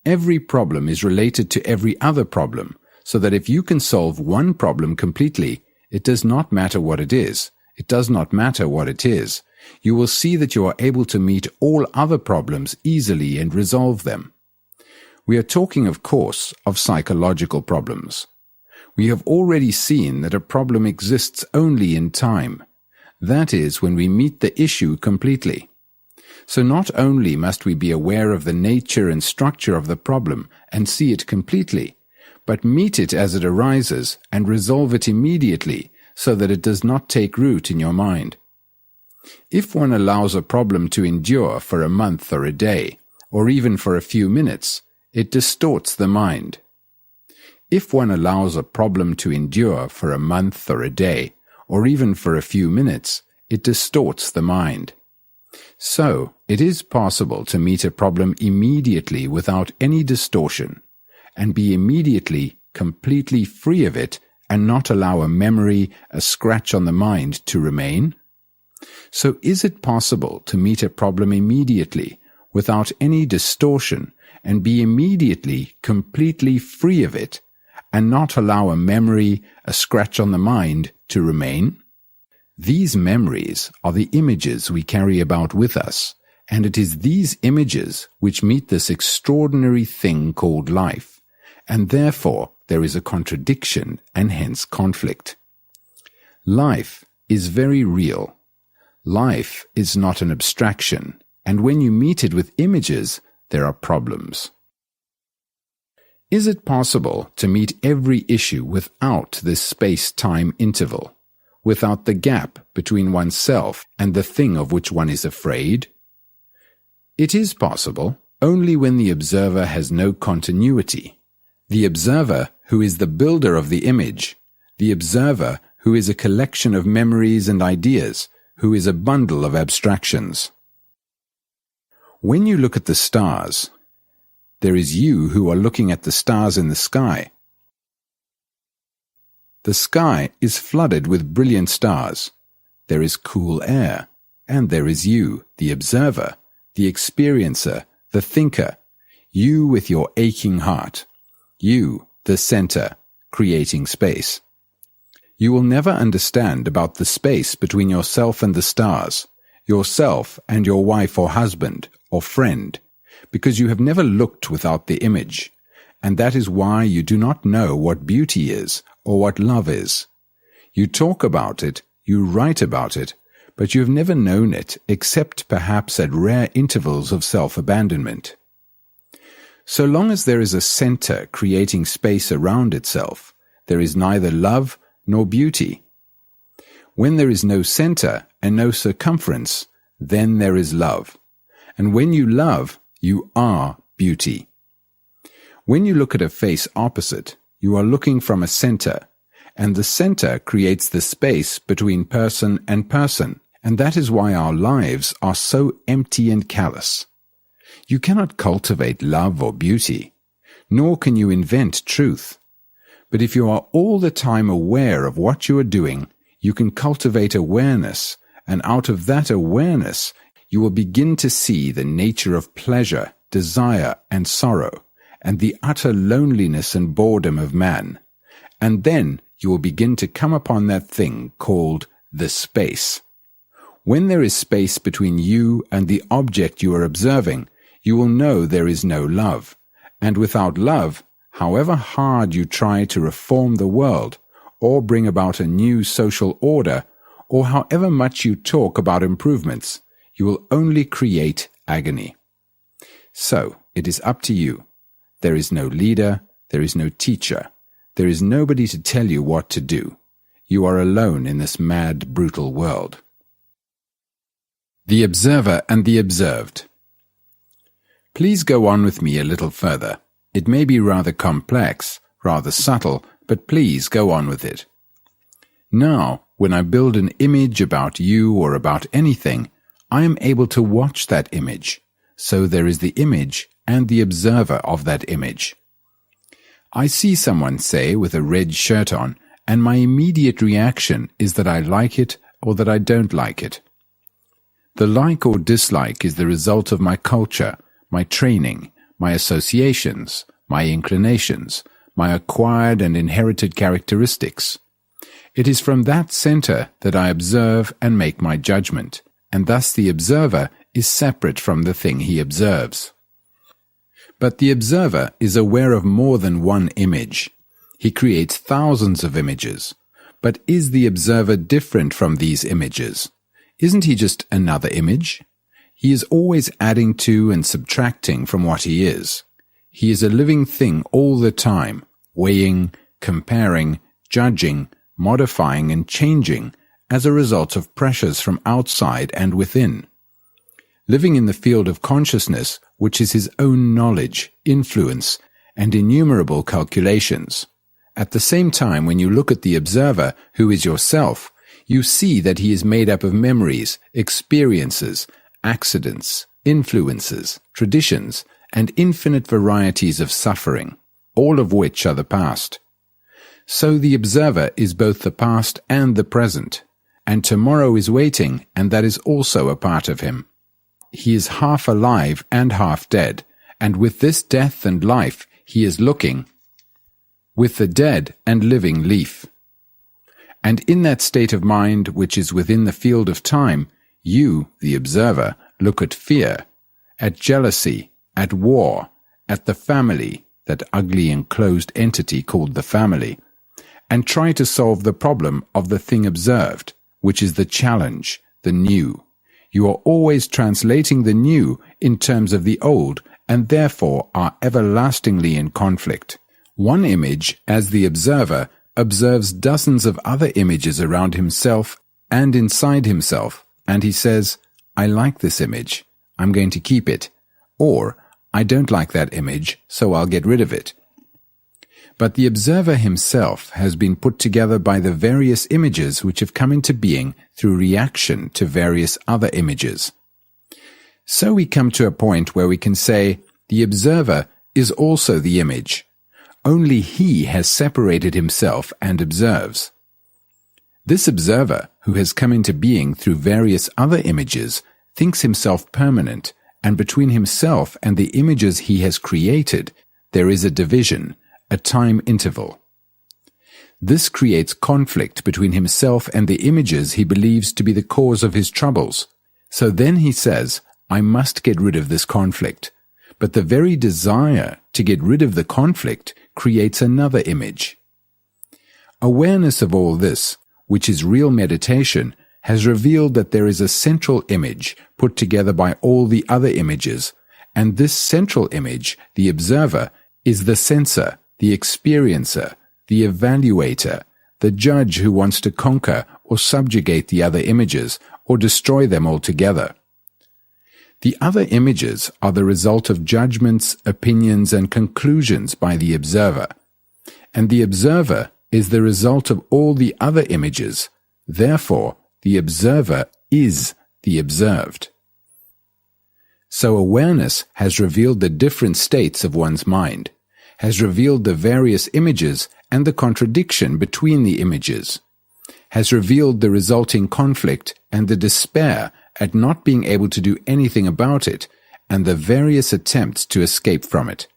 Every problem is related to every other problem, so that if you can solve one problem completely, it does not matter what it is. It does not matter what it is. You will see that you are able to meet all other problems easily and resolve them. We are talking, of course, of psychological problems. We have already seen that a problem exists only in time. That is, when we meet the issue completely. So not only must we be aware of the nature and structure of the problem and see it completely, but meet it as it arises and resolve it immediately so that it does not take root in your mind. If one allows a problem to endure for a month or a day, or even for a few minutes, it distorts the mind. If one allows a problem to endure for a month or a day, or even for a few minutes, it distorts the mind. So, it is possible to meet a problem immediately without any distortion, and be immediately completely free of it and not allow a memory, a scratch on the mind to remain? So is it possible to meet a problem immediately without any distortion and be immediately completely free of it and not allow a memory, a scratch on the mind to remain? These memories are the images we carry about with us, and it is these images which meet this extraordinary thing called life, and therefore there is a contradiction and hence conflict. Life is very real. Life is not an abstraction, and when you meet it with images, there are problems. Is it possible to meet every issue without this space-time interval, without the gap between oneself and the thing of which one is afraid? It is possible only when the observer has no continuity. The observer who is the builder of the image, the observer who is a collection of memories and ideas, who is a bundle of abstractions. When you look at the stars, there is you who are looking at the stars in the sky. The sky is flooded with brilliant stars. There is cool air, and there is you, the observer, the experiencer, the thinker, you with your aching heart, you, the center, creating space. You will never understand about the space between yourself and the stars, yourself and your wife or husband or friend, because you have never looked without the image, and that is why you do not know what beauty is or what love is. You talk about it, you write about it, but you have never known it except perhaps at rare intervals of self-abandonment. So long as there is a center creating space around itself, there is neither love nor beauty. When there is no center and no circumference, then there is love. And when you love, you are beauty. When you look at a face opposite, you are looking from a center, and the center creates the space between person, and that is why our lives are so empty and callous. You cannot cultivate love or beauty, nor can you invent truth. But if you are all the time aware of what you are doing, you can cultivate awareness, and out of that awareness, you will begin to see the nature of pleasure, desire, and sorrow, and the utter loneliness and boredom of man. And then you will begin to come upon that thing called the space. When there is space between you and the object you are observing, you will know there is no love. And without love, however hard you try to reform the world, or bring about a new social order, or however much you talk about improvements, you will only create agony. So, it is up to you. There is no leader, there is no teacher, there is nobody to tell you what to do. You are alone in this mad, brutal world. The observer and the observed. Please go on with me a little further. It may be rather complex, rather subtle, but please go on with it. Now, when I build an image about you or about anything, I am able to watch that image. So there is the image and the observer of that image. I see someone, say, with a red shirt on, and my immediate reaction is that I like it or that I don't like it. The like or dislike is the result of my culture, my training, my associations, my inclinations, my acquired and inherited characteristics. It is from that center that I observe and make my judgment, and thus the observer is separate from the thing he observes. But the observer is aware of more than one image. He creates thousands of images. But is the observer different from these images? Isn't he just another image? He is always adding to and subtracting from what he is. He is a living thing all the time, weighing, comparing, judging, modifying and changing as a result of pressures from outside and within. Living in the field of consciousness, which is his own knowledge, influence, and innumerable calculations. At the same time, when you look at the observer, who is yourself, you see that he is made up of memories, experiences, accidents, influences, traditions, and infinite varieties of suffering, all of which are the past. So the observer is both the past and the present, and tomorrow is waiting, and that is also a part of him. He is half alive and half dead, and with this death and life he is looking with the dead and living leaf. And in that state of mind which is within the field of time, you, the observer, look at fear, at jealousy, at war, at the family, that ugly enclosed entity called the family, and try to solve the problem of the thing observed, which is the challenge, the new. You are always translating the new in terms of the old, and therefore are everlastingly in conflict. One image, as the observer, observes dozens of other images around himself and inside himself, and he says, I like this image, I'm going to keep it, or I don't like that image, so I'll get rid of it. But the observer himself has been put together by the various images which have come into being through reaction to various other images. So we come to a point where we can say, the observer is also the image. Only he has separated himself and observes. This observer, who has come into being through various other images, thinks himself permanent, and between himself and the images he has created, there is a division, a time interval. This creates conflict between himself and the images he believes to be the cause of his troubles. So then he says, I must get rid of this conflict. But the very desire to get rid of the conflict creates another image. Awareness of all this, which is real meditation, has revealed that there is a central image put together by all the other images, and this central image, the observer, is the censor, the experiencer, the evaluator, the judge who wants to conquer or subjugate the other images or destroy them altogether. The other images are the result of judgments, opinions, and conclusions by the observer, and the observer is the result of all the other images. Therefore, the observer is the observed. So awareness has revealed the different states of one's mind, has revealed the various images and the contradiction between the images, has revealed the resulting conflict and the despair at not being able to do anything about it, and the various attempts to escape from it.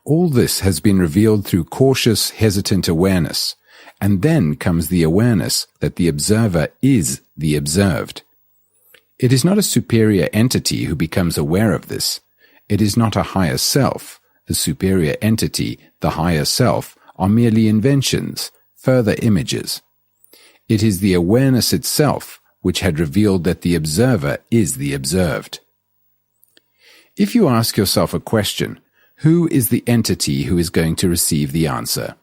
All this has been revealed through cautious, hesitant awareness, and then comes the awareness that the observer is the observed. It is not a superior entity who becomes aware of this. It is not a higher self. The superior entity, the higher self, are merely inventions, further images. It is the awareness itself which had revealed that the observer is the observed. If you ask yourself a question, who is the entity who is going to receive the answer?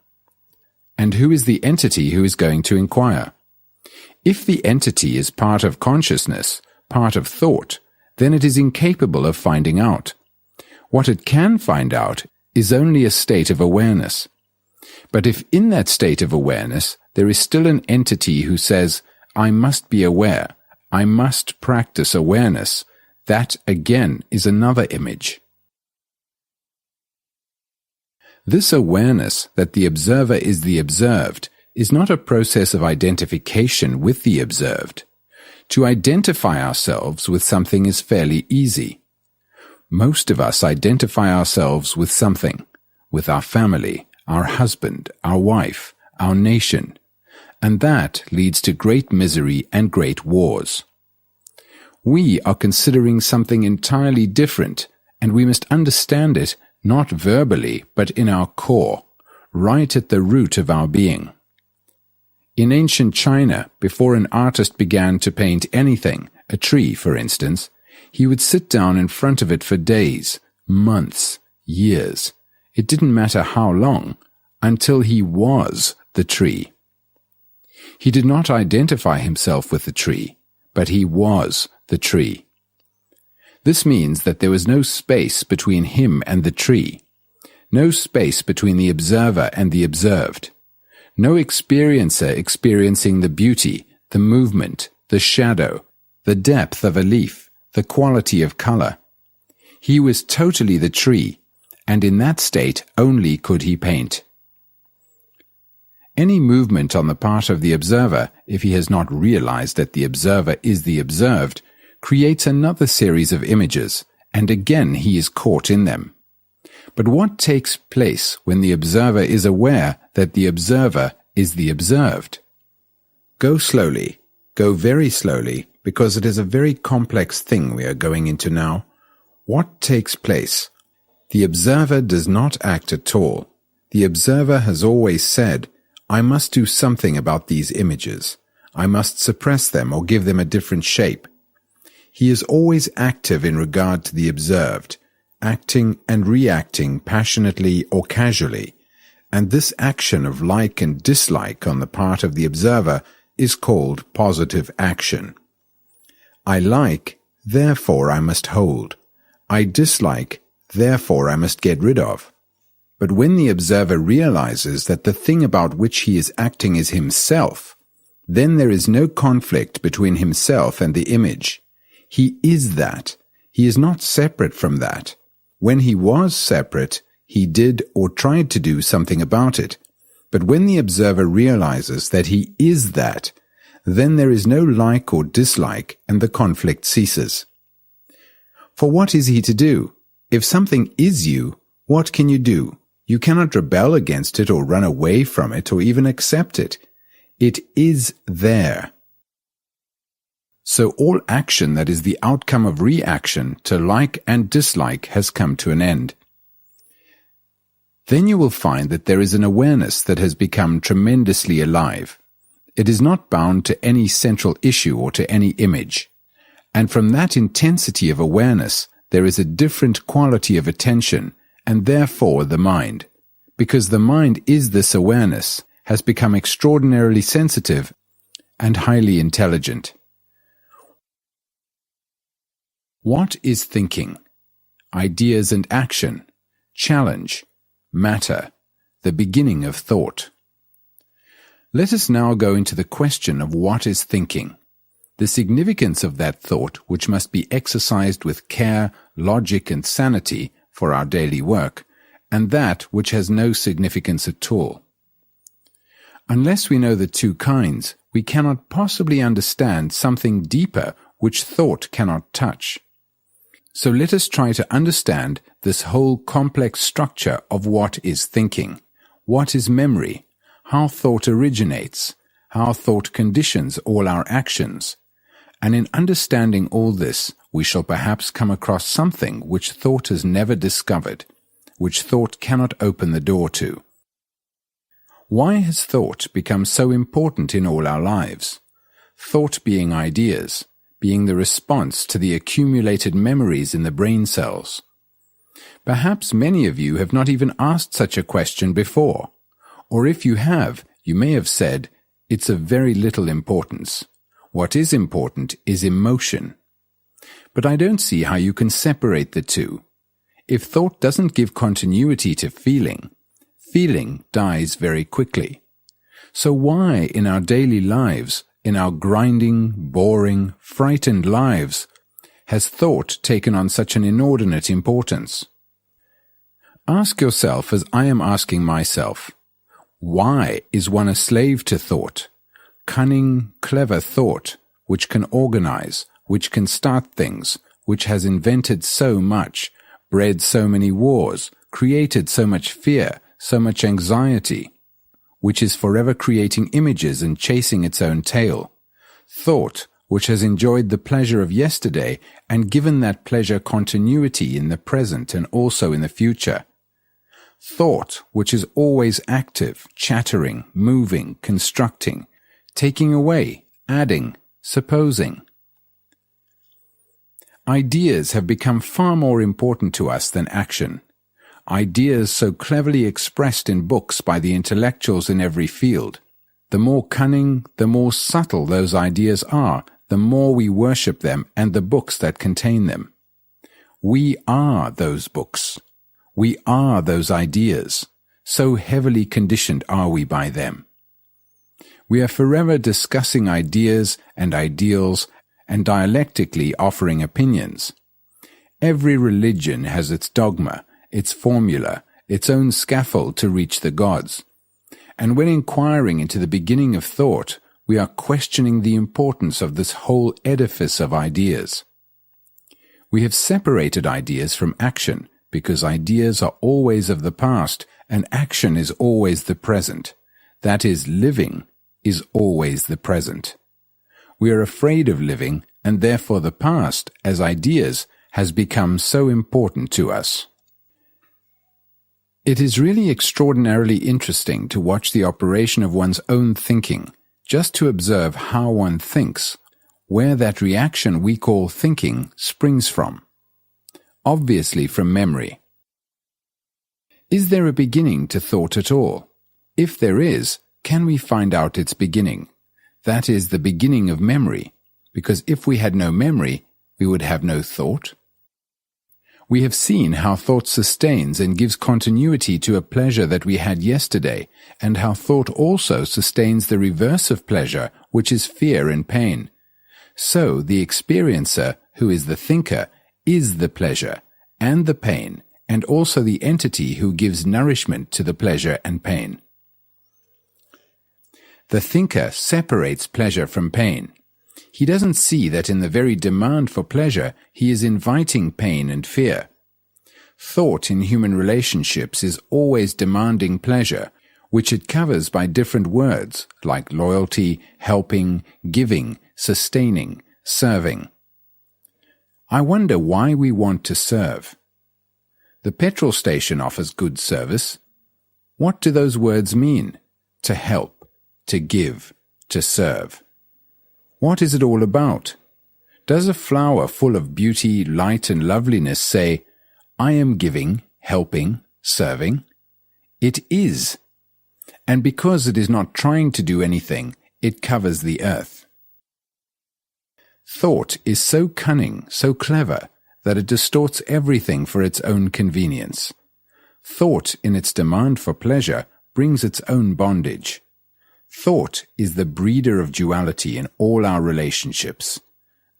And who is the entity who is going to inquire? If the entity is part of consciousness, part of thought, then it is incapable of finding out. What it can find out is only a state of awareness. But if in that state of awareness there is still an entity who says, I must be aware, I must practice awareness, that again is another image. This awareness that the observer is the observed is not a process of identification with the observed. To identify ourselves with something is fairly easy. Most of us identify ourselves with something, with our family, our husband, our wife, our nation, and that leads to great misery and great wars. We are considering something entirely different, and we must understand it not verbally, but in our core, right at the root of our being. In ancient China, before an artist began to paint anything, a tree for instance, he would sit down in front of it for days, months, years. It didn't matter how long, until he was the tree. He did not identify himself with the tree, but he was the tree. This means that there was no space between him and the tree, no space between the observer and the observed, no experiencer experiencing the beauty, the movement, the shadow, the depth of a leaf, the quality of color. He was totally the tree, and in that state only could he paint. Any movement on the part of the observer, if he has not realized that the observer is the observed, creates another series of images, and again he is caught in them. But what takes place when the observer is aware that the observer is the observed? Go slowly, go very slowly, because it is a very complex thing we are going into now. What takes place? The observer does not act at all. The observer has always said, I must do something about these images. I must suppress them or give them a different shape. He is always active in regard to the observed, acting and reacting passionately or casually, and this action of like and dislike on the part of the observer is called positive action. I like, therefore I must hold. I dislike, therefore I must get rid of. But when the observer realizes that the thing about which he is acting is himself, then there is no conflict between himself and the image. He is that. He is not separate from that. When he was separate, he did or tried to do something about it. But when the observer realizes that he is that, then there is no like or dislike, and the conflict ceases. For what is he to do? If something is you, what can you do? You cannot rebel against it or run away from it or even accept it. It is there. So all action that is the outcome of reaction to like and dislike has come to an end. Then you will find that there is an awareness that has become tremendously alive. It is not bound to any central issue or to any image. And from that intensity of awareness, there is a different quality of attention, and therefore the mind, because the mind is this awareness, has become extraordinarily sensitive and highly intelligent. What is thinking? Ideas and action, challenge, matter, the beginning of thought. Let us now go into the question of what is thinking, the significance of that thought which must be exercised with care, logic and sanity for our daily work, and that which has no significance at all. Unless we know the two kinds, we cannot possibly understand something deeper which thought cannot touch. So let us try to understand this whole complex structure of what is thinking, what is memory, how thought originates, how thought conditions all our actions. And in understanding all this, we shall perhaps come across something which thought has never discovered, which thought cannot open the door to. Why has thought become so important in all our lives? Thought being ideas, being the response to the accumulated memories in the brain cells. Perhaps many of you have not even asked such a question before, or if you have, you may have said, it's of very little importance. What is important is emotion. But I don't see how you can separate the two. If thought doesn't give continuity to feeling, feeling dies very quickly. So why in our daily lives, in our grinding, boring, frightened lives, has thought taken on such an inordinate importance? Ask yourself, as I am asking myself, why is one a slave to thought? Cunning, clever thought, which can organize, which can start things, which has invented so much, bred so many wars, created so much fear, so much anxiety, which is forever creating images and chasing its own tail. Thought, which has enjoyed the pleasure of yesterday and given that pleasure continuity in the present and also in the future. Thought, which is always active, chattering, moving, constructing, taking away, adding, supposing. Ideas have become far more important to us than action. Ideas so cleverly expressed in books by the intellectuals in every field. The more cunning, the more subtle those ideas are, the more we worship them and the books that contain them. We are those books. We are those ideas. So heavily conditioned are we by them. We are forever discussing ideas and ideals and dialectically offering opinions. Every religion has its dogma, its formula, its own scaffold to reach the gods. And when inquiring into the beginning of thought, we are questioning the importance of this whole edifice of ideas. We have separated ideas from action because ideas are always of the past and action is always the present. That is, living is always the present. We are afraid of living, and therefore the past, as ideas, has become so important to us. It is really extraordinarily interesting to watch the operation of one's own thinking, just to observe how one thinks, where that reaction we call thinking springs from. Obviously from memory. Is there a beginning to thought at all? If there is, can we find out its beginning? That is the beginning of memory, because if we had no memory, we would have no thought. We have seen how thought sustains and gives continuity to a pleasure that we had yesterday, and how thought also sustains the reverse of pleasure, which is fear and pain. So the experiencer, who is the thinker, is the pleasure and the pain, and also the entity who gives nourishment to the pleasure and pain. The thinker separates pleasure from pain. He doesn't see that in the very demand for pleasure, he is inviting pain and fear. Thought in human relationships is always demanding pleasure, which it covers by different words like loyalty, helping, giving, sustaining, serving. I wonder why we want to serve. The petrol station offers good service. What do those words mean? To help, to give, to serve. What is it all about? Does a flower full of beauty, light, and loveliness say, I am giving, helping, serving? It is. And because it is not trying to do anything, it covers the earth. Thought is so cunning, so clever, that it distorts everything for its own convenience. Thought, in its demand for pleasure, brings its own bondage. Thought is the breeder of duality in all our relationships.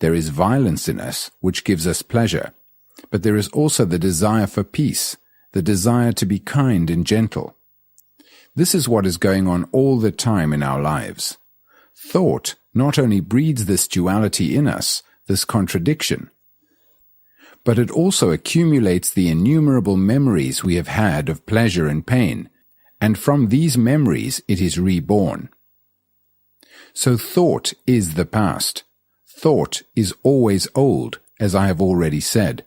There is violence in us, which gives us pleasure, but there is also the desire for peace, the desire to be kind and gentle. This is what is going on all the time in our lives. Thought not only breeds this duality in us, this contradiction, but it also accumulates the innumerable memories we have had of pleasure and pain, and from these memories it is reborn. So thought is the past. Thought is always old, as I have already said.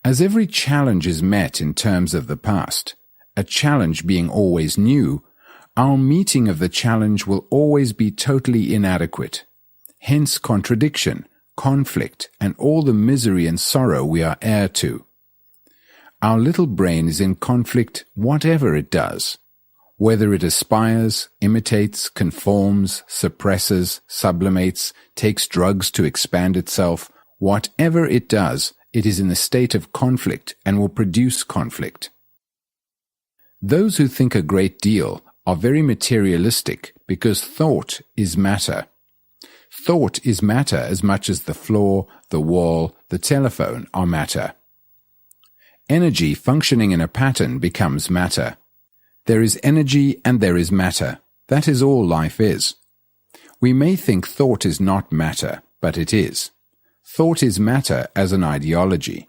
As every challenge is met in terms of the past, a challenge being always new, our meeting of the challenge will always be totally inadequate. Hence contradiction, conflict, and all the misery and sorrow we are heir to. Our little brain is in conflict whatever it does, whether it aspires, imitates, conforms, suppresses, sublimates, takes drugs to expand itself. Whatever it does, it is in a state of conflict and will produce conflict. Those who think a great deal are very materialistic because thought is matter. Thought is matter as much as the floor, the wall, the telephone are matter. Energy functioning in a pattern becomes matter. There is energy and there is matter. That is all life is. We may think thought is not matter, but it is. Thought is matter as an ideology.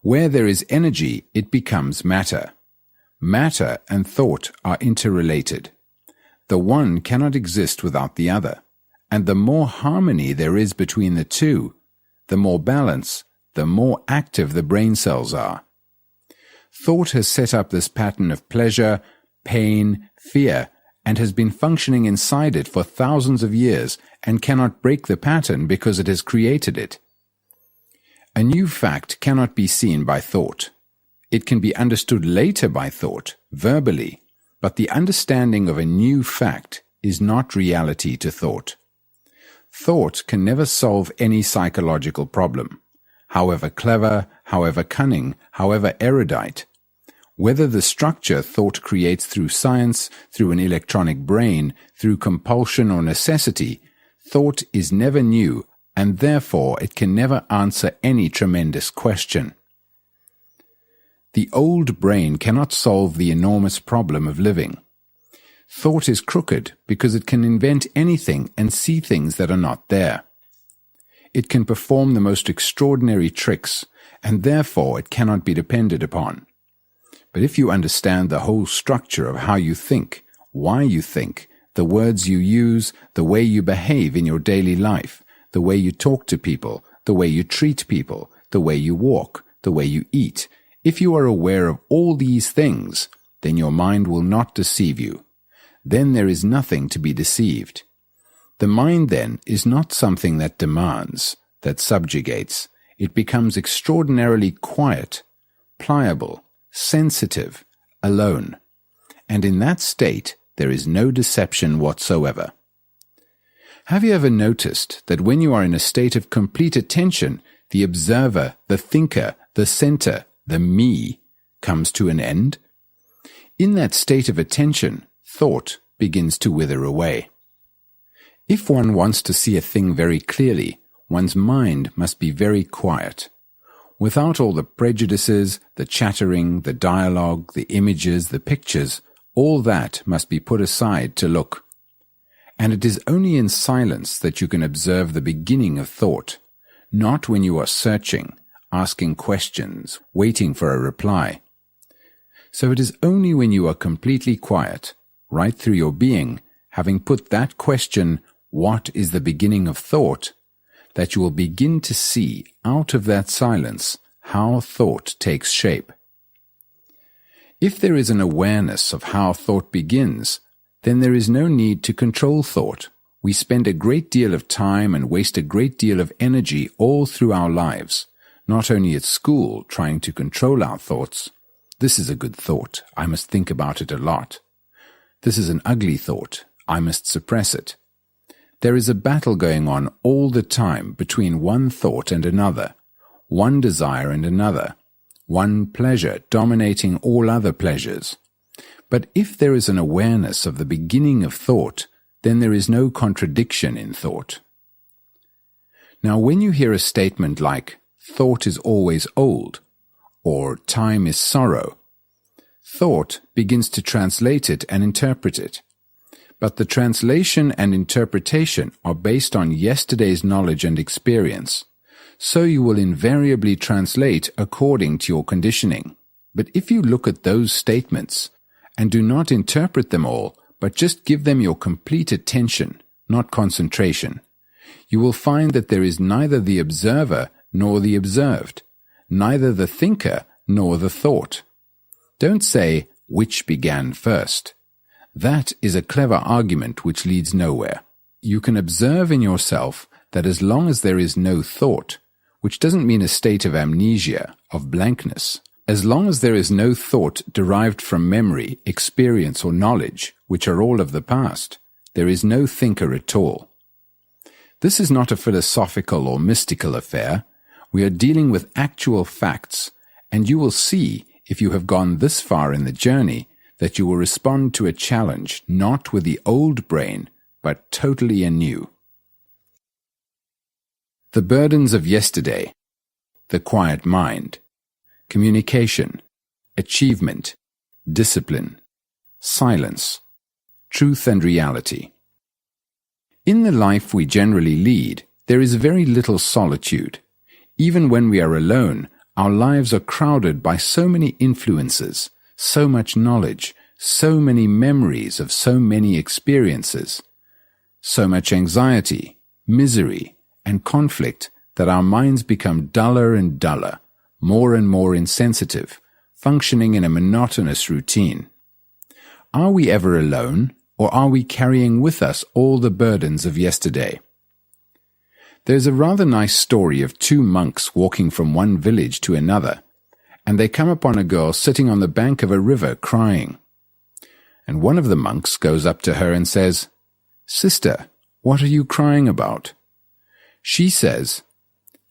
Where there is energy, it becomes matter. Matter and thought are interrelated. The one cannot exist without the other, and the more harmony there is between the two, the more balance, the more active the brain cells are. Thought has set up this pattern of pleasure, pain, fear, and has been functioning inside it for thousands of years and cannot break the pattern because it has created it. A new fact cannot be seen by thought. It can be understood later by thought, verbally, but the understanding of a new fact is not reality to thought. Thought can never solve any psychological problem, however clever, however cunning, however erudite. Whether the structure thought creates through science, through an electronic brain, through compulsion or necessity, thought is never new, and therefore it can never answer any tremendous question. The old brain cannot solve the enormous problem of living. Thought is crooked because it can invent anything and see things that are not there. It can perform the most extraordinary tricks, and therefore it cannot be depended upon. But if you understand the whole structure of how you think, why you think, the words you use, the way you behave in your daily life, the way you talk to people, the way you treat people, the way you walk, the way you eat, if you are aware of all these things, then your mind will not deceive you. Then there is nothing to be deceived. The mind, then, is not something that demands, that subjugates. It becomes extraordinarily quiet, pliable, sensitive, alone. And in that state, there is no deception whatsoever. Have you ever noticed that when you are in a state of complete attention, the observer, the thinker, the center, the me, comes to an end? In that state of attention, thought begins to wither away. If one wants to see a thing very clearly, one's mind must be very quiet. Without all the prejudices, the chattering, the dialogue, the images, the pictures, all that must be put aside to look. And it is only in silence that you can observe the beginning of thought, not when you are searching, asking questions, waiting for a reply. So it is only when you are completely quiet, right through your being, having put that question, what is the beginning of thought, that you will begin to see out of that silence how thought takes shape. If there is an awareness of how thought begins, then there is no need to control thought. We spend a great deal of time and waste a great deal of energy all through our lives, not only at school trying to control our thoughts. This is a good thought, I must think about it a lot. This is an ugly thought, I must suppress it. There is a battle going on all the time between one thought and another, one desire and another, one pleasure dominating all other pleasures. But if there is an awareness of the beginning of thought, then there is no contradiction in thought. Now, when you hear a statement like, thought is always old, or time is sorrow, thought begins to translate it and interpret it. But the translation and interpretation are based on yesterday's knowledge and experience, so you will invariably translate according to your conditioning. But if you look at those statements and do not interpret them all, but just give them your complete attention, not concentration, you will find that there is neither the observer nor the observed, neither the thinker nor the thought. Don't say, which began first. That is a clever argument which leads nowhere. You can observe in yourself that as long as there is no thought, which doesn't mean a state of amnesia, of blankness, as long as there is no thought derived from memory, experience, or knowledge, which are all of the past, there is no thinker at all. This is not a philosophical or mystical affair. We are dealing with actual facts, and you will see, if you have gone this far in the journey, that you will respond to a challenge not with the old brain, but totally anew. The burdens of yesterday, the quiet mind, communication, achievement, discipline, silence, truth and reality. In the life we generally lead, there is very little solitude. Even when we are alone, our lives are crowded by so many influences, so much knowledge, so many memories of so many experiences, so much anxiety, misery, and conflict that our minds become duller and duller, more and more insensitive, functioning in a monotonous routine. Are we ever alone, or are we carrying with us all the burdens of yesterday? There's a rather nice story of two monks walking from one village to another, and they come upon a girl sitting on the bank of a river crying. And one of the monks goes up to her and says, "Sister, what are you crying about?" She says,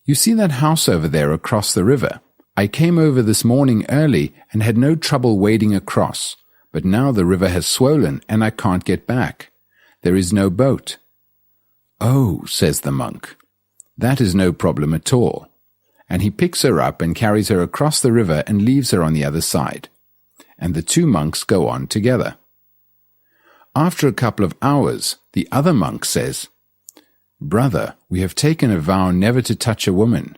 "You see that house over there across the river? I came over this morning early and had no trouble wading across, but now the river has swollen and I can't get back. There is no boat." "Oh," says the monk, "that is no problem at all." And he picks her up and carries her across the river and leaves her on the other side. And the two monks go on together. After a couple of hours, the other monk says, "Brother, we have taken a vow never to touch a woman.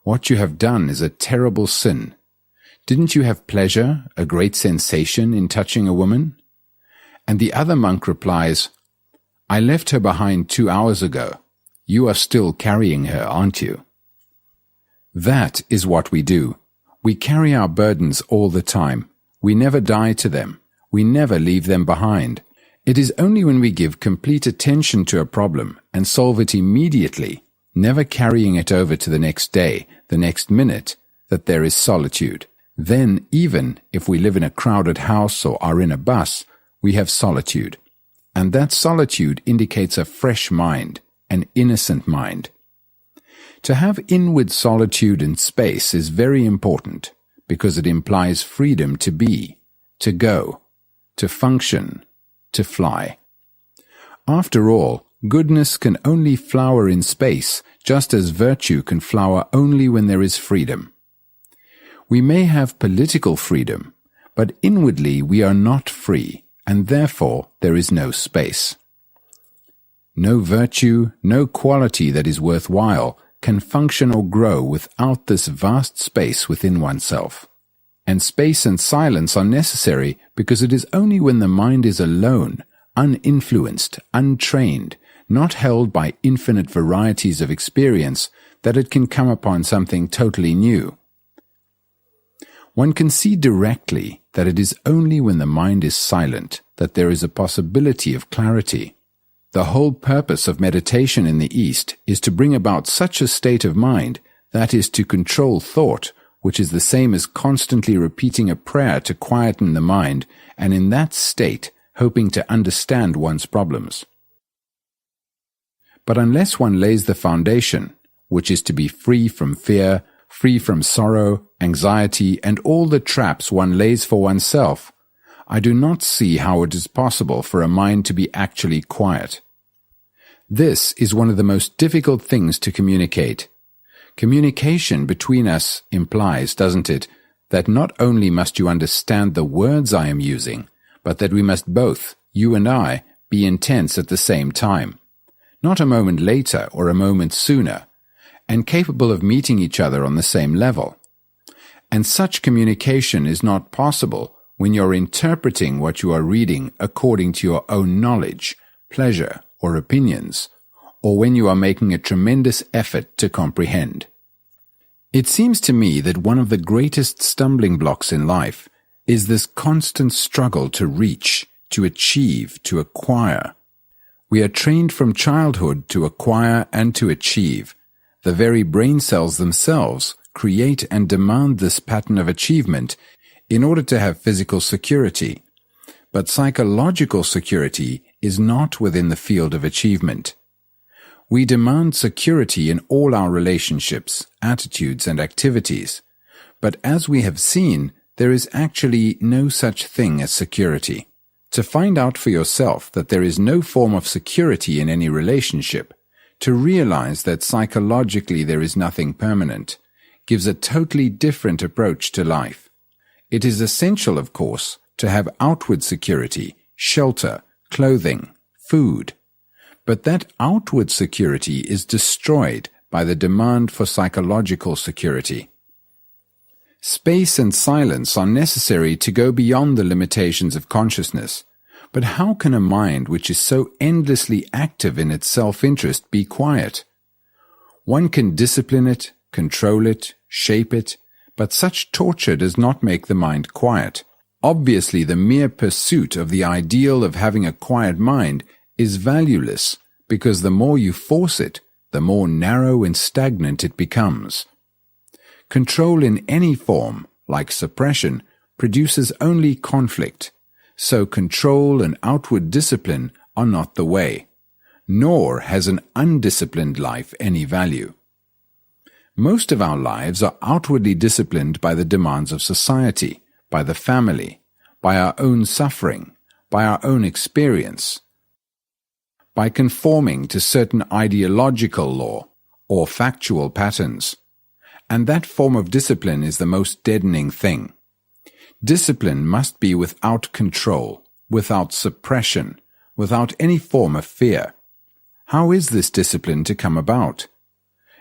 What you have done is a terrible sin. Didn't you have pleasure, a great sensation, in touching a woman?" And the other monk replies, "I left her behind 2 hours ago. You are still carrying her, aren't you?" That is what we do. We carry our burdens all the time. We never die to them. We never leave them behind. It is only when we give complete attention to a problem and solve it immediately, never carrying it over to the next day, the next minute, that there is solitude. Then, even if we live in a crowded house or are in a bus, we have solitude. And that solitude indicates a fresh mind, an innocent mind. To have inward solitude and space is very important because it implies freedom to be, to go, to function, to fly. After all, goodness can only flower in space, just as virtue can flower only when there is freedom. We may have political freedom, but inwardly we are not free, and therefore there is no space. No virtue, no quality that is worthwhile can function or grow without this vast space within oneself. And space and silence are necessary because it is only when the mind is alone, uninfluenced, untrained, not held by infinite varieties of experience, that it can come upon something totally new. One can see directly that it is only when the mind is silent that there is a possibility of clarity. The whole purpose of meditation in the East is to bring about such a state of mind, that is, to control thought, which is the same as constantly repeating a prayer to quieten the mind, and in that state hoping to understand one's problems. But unless one lays the foundation, which is to be free from fear, free from sorrow, anxiety, and all the traps one lays for oneself, I do not see how it is possible for a mind to be actually quiet. This is one of the most difficult things to communicate. Communication between us implies, doesn't it, that not only must you understand the words I am using, but that we must both, you and I, be intense at the same time, not a moment later or a moment sooner, and capable of meeting each other on the same level. And such communication is not possible when you're interpreting what you are reading according to your own knowledge, pleasure, or opinions, or when you are making a tremendous effort to comprehend. It seems to me that one of the greatest stumbling blocks in life is this constant struggle to reach, to achieve, to acquire. We are trained from childhood to acquire and to achieve. The very brain cells themselves create and demand this pattern of achievement in order to have physical security. But psychological security is not within the field of achievement. We demand security in all our relationships, attitudes, and activities. But as we have seen, there is actually no such thing as security. To find out for yourself that there is no form of security in any relationship, to realize that psychologically there is nothing permanent, gives a totally different approach to life. It is essential, of course, to have outward security, shelter, clothing, food. But that outward security is destroyed by the demand for psychological security. Space and silence are necessary to go beyond the limitations of consciousness. But how can a mind which is so endlessly active in its self-interest be quiet? One can discipline it, control it, shape it, but such torture does not make the mind quiet. Obviously, the mere pursuit of the ideal of having a quiet mind is valueless, because the more you force it, the more narrow and stagnant it becomes. Control in any form, like suppression, produces only conflict. So control and outward discipline are not the way, nor has an undisciplined life any value. Most of our lives are outwardly disciplined by the demands of society, by the family, by our own suffering, by our own experience, by conforming to certain ideological law or factual patterns. And that form of discipline is the most deadening thing. Discipline must be without control, without suppression, without any form of fear. How is this discipline to come about?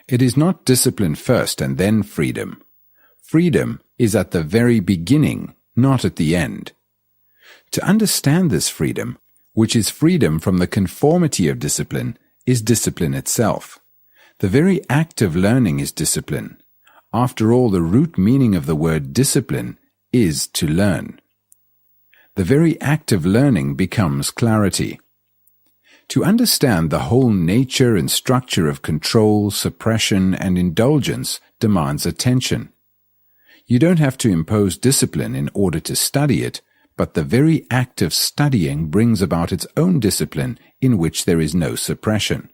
It is not discipline first and then freedom. Freedom is at the very beginning, not at the end. To understand this freedom, which is freedom from the conformity of discipline, is discipline itself. The very act of learning is discipline. After all, the root meaning of the word discipline is to learn. The very act of learning becomes clarity. To understand the whole nature and structure of control, suppression, and indulgence demands attention. You don't have to impose discipline in order to study it, but the very act of studying brings about its own discipline in which there is no suppression.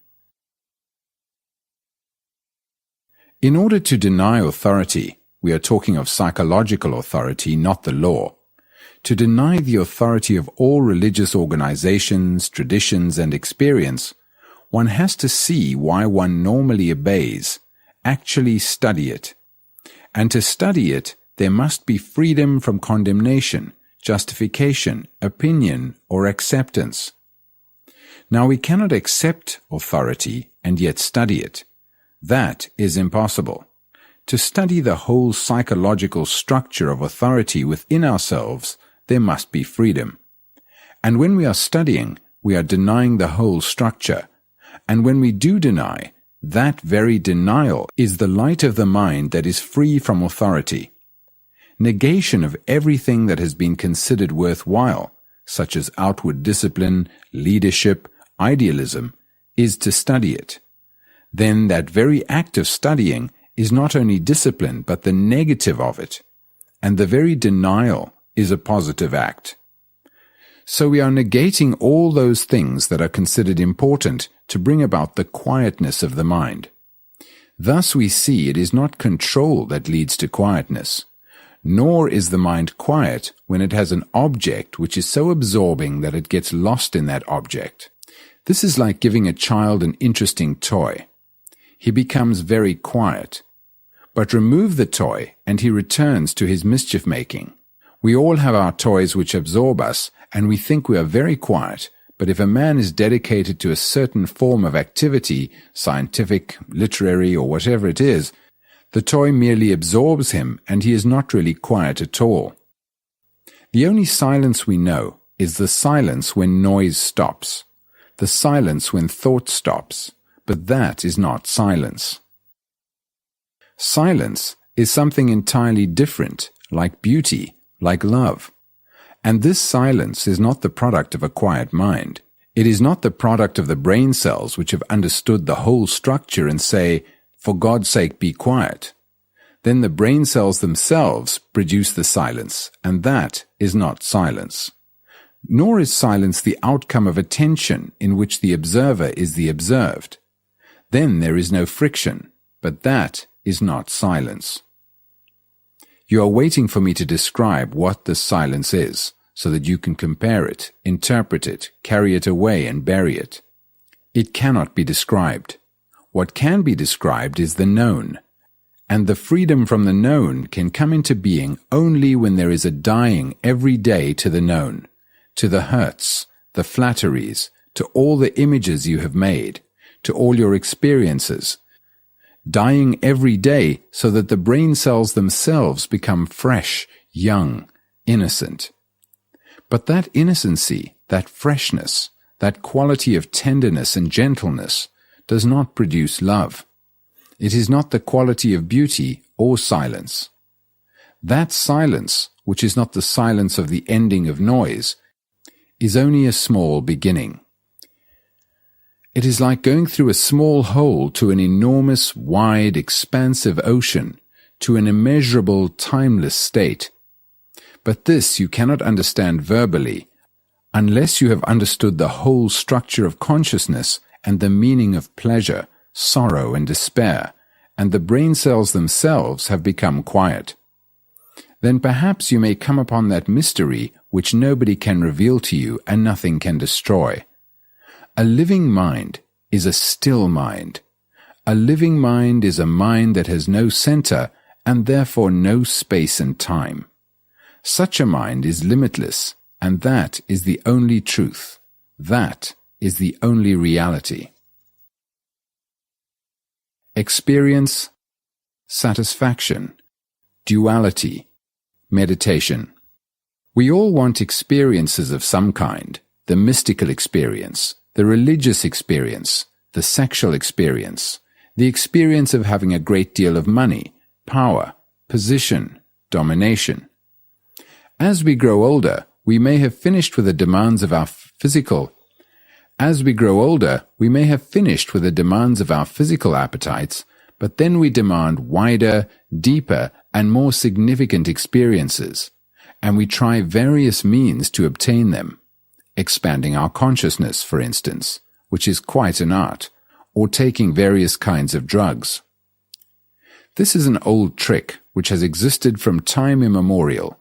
In order to deny authority, we are talking of psychological authority, not the law. To deny the authority of all religious organizations, traditions, and experience, one has to see why one normally obeys, actually study it. And to study it, there must be freedom from condemnation, justification, opinion, or acceptance. Now, we cannot accept authority and yet study it. That is impossible. To study the whole psychological structure of authority within ourselves, there must be freedom. And when we are studying, we are denying the whole structure. And when we do deny, that very denial is the light of the mind that is free from authority. Negation of everything that has been considered worthwhile, such as outward discipline, leadership, idealism, is to study it. Then that very act of studying is not only discipline but the negative of it, and the very denial is a positive act. So we are negating all those things that are considered important to bring about the quietness of the mind. Thus we see it is not control that leads to quietness, nor is the mind quiet when it has an object which is so absorbing that it gets lost in that object. This is like giving a child an interesting toy. He becomes very quiet. But remove the toy, and he returns to his mischief-making. We all have our toys which absorb us, and we think we are very quiet, but if a man is dedicated to a certain form of activity, scientific, literary, or whatever it is, the toy merely absorbs him, and he is not really quiet at all. The only silence we know is the silence when noise stops, the silence when thought stops, but that is not silence. Silence is something entirely different, like beauty, like love. And this silence is not the product of a quiet mind. It is not the product of the brain cells which have understood the whole structure and say, "For God's sake, be quiet." Then the brain cells themselves produce the silence, and that is not silence. Nor is silence the outcome of attention in which the observer is the observed. Then there is no friction, but that is not silence. You are waiting for me to describe what the silence is, so that you can compare it, interpret it, carry it away and bury it. It cannot be described. What can be described is the known, and the freedom from the known can come into being only when there is a dying every day to the known, to the hurts, the flatteries, to all the images you have made, to all your experiences, dying every day so that the brain cells themselves become fresh, young, innocent. But that innocency, that freshness, that quality of tenderness and gentleness does not produce love. It is not the quality of beauty or silence. That silence, which is not the silence of the ending of noise, is only a small beginning. It is like going through a small hole to an enormous, wide, expansive ocean, to an immeasurable, timeless state. But this you cannot understand verbally, unless you have understood the whole structure of consciousness and the meaning of pleasure, sorrow, and despair, and the brain cells themselves have become quiet. Then perhaps you may come upon that mystery which nobody can reveal to you and nothing can destroy. A living mind is a still mind. A living mind is a mind that has no center and therefore no space and time. Such a mind is limitless, and that is the only truth. That is the only reality. Experience, satisfaction, duality, meditation. We all want experiences of some kind, the mystical experience, the religious experience, the sexual experience, the experience of having a great deal of money, power, position, domination. As we grow older, we may have finished with the demands of our physical appetites, but then we demand wider, deeper, and more significant experiences, and we try various means to obtain them. Expanding our consciousness, for instance, which is quite an art, or taking various kinds of drugs. This is an old trick which has existed from time immemorial.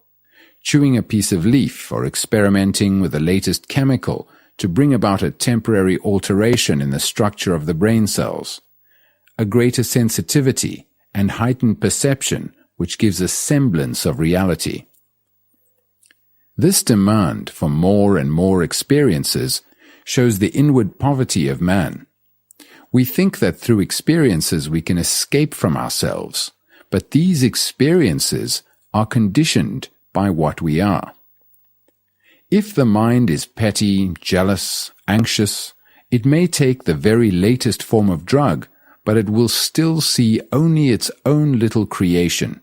Chewing a piece of leaf or experimenting with the latest chemical to bring about a temporary alteration in the structure of the brain cells, a greater sensitivity and heightened perception which gives a semblance of reality. This demand for more and more experiences shows the inward poverty of man. We think that through experiences we can escape from ourselves, but these experiences are conditioned by what we are. If the mind is petty, jealous, anxious, it may take the very latest form of drug, but it will still see only its own little creation,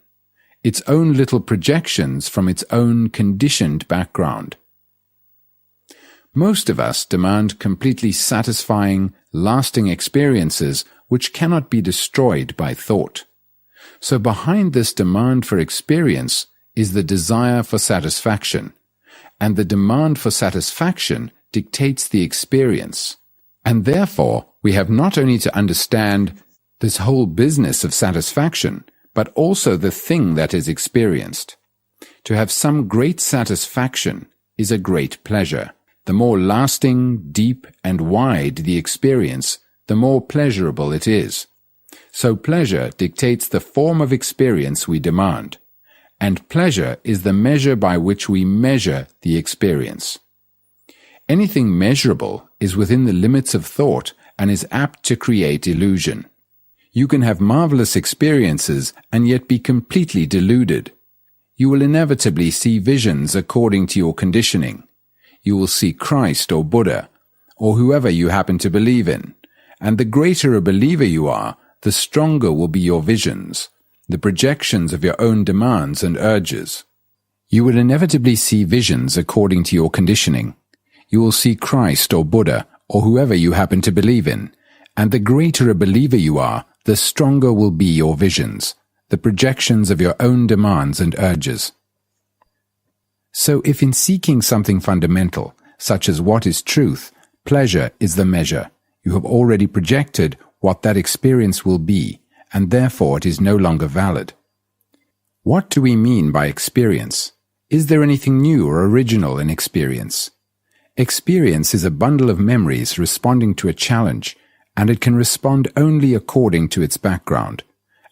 its own little projections from its own conditioned background. Most of us demand completely satisfying, lasting experiences which cannot be destroyed by thought. So behind this demand for experience is the desire for satisfaction, and the demand for satisfaction dictates the experience. And therefore, we have not only to understand this whole business of satisfaction, but also the thing that is experienced. To have some great satisfaction is a great pleasure. The more lasting, deep, and wide the experience, the more pleasurable it is. So pleasure dictates the form of experience we demand, and pleasure is the measure by which we measure the experience. Anything measurable is within the limits of thought and is apt to create illusion. You can have marvelous experiences and yet be completely deluded. You will inevitably see visions according to your conditioning. You will see Christ or Buddha, or whoever you happen to believe in, and the greater a believer you are, the stronger will be your visions, the projections of your own demands and urges. You will inevitably see visions according to your conditioning. You will see Christ or Buddha, or whoever you happen to believe in, and the greater a believer you are, the stronger will be your visions, the projections of your own demands and urges. So if in seeking something fundamental, such as what is truth, pleasure is the measure, you have already projected what that experience will be, and therefore it is no longer valid. What do we mean by experience? Is there anything new or original in experience? Experience is a bundle of memories responding to a challenge, and it can respond only according to its background.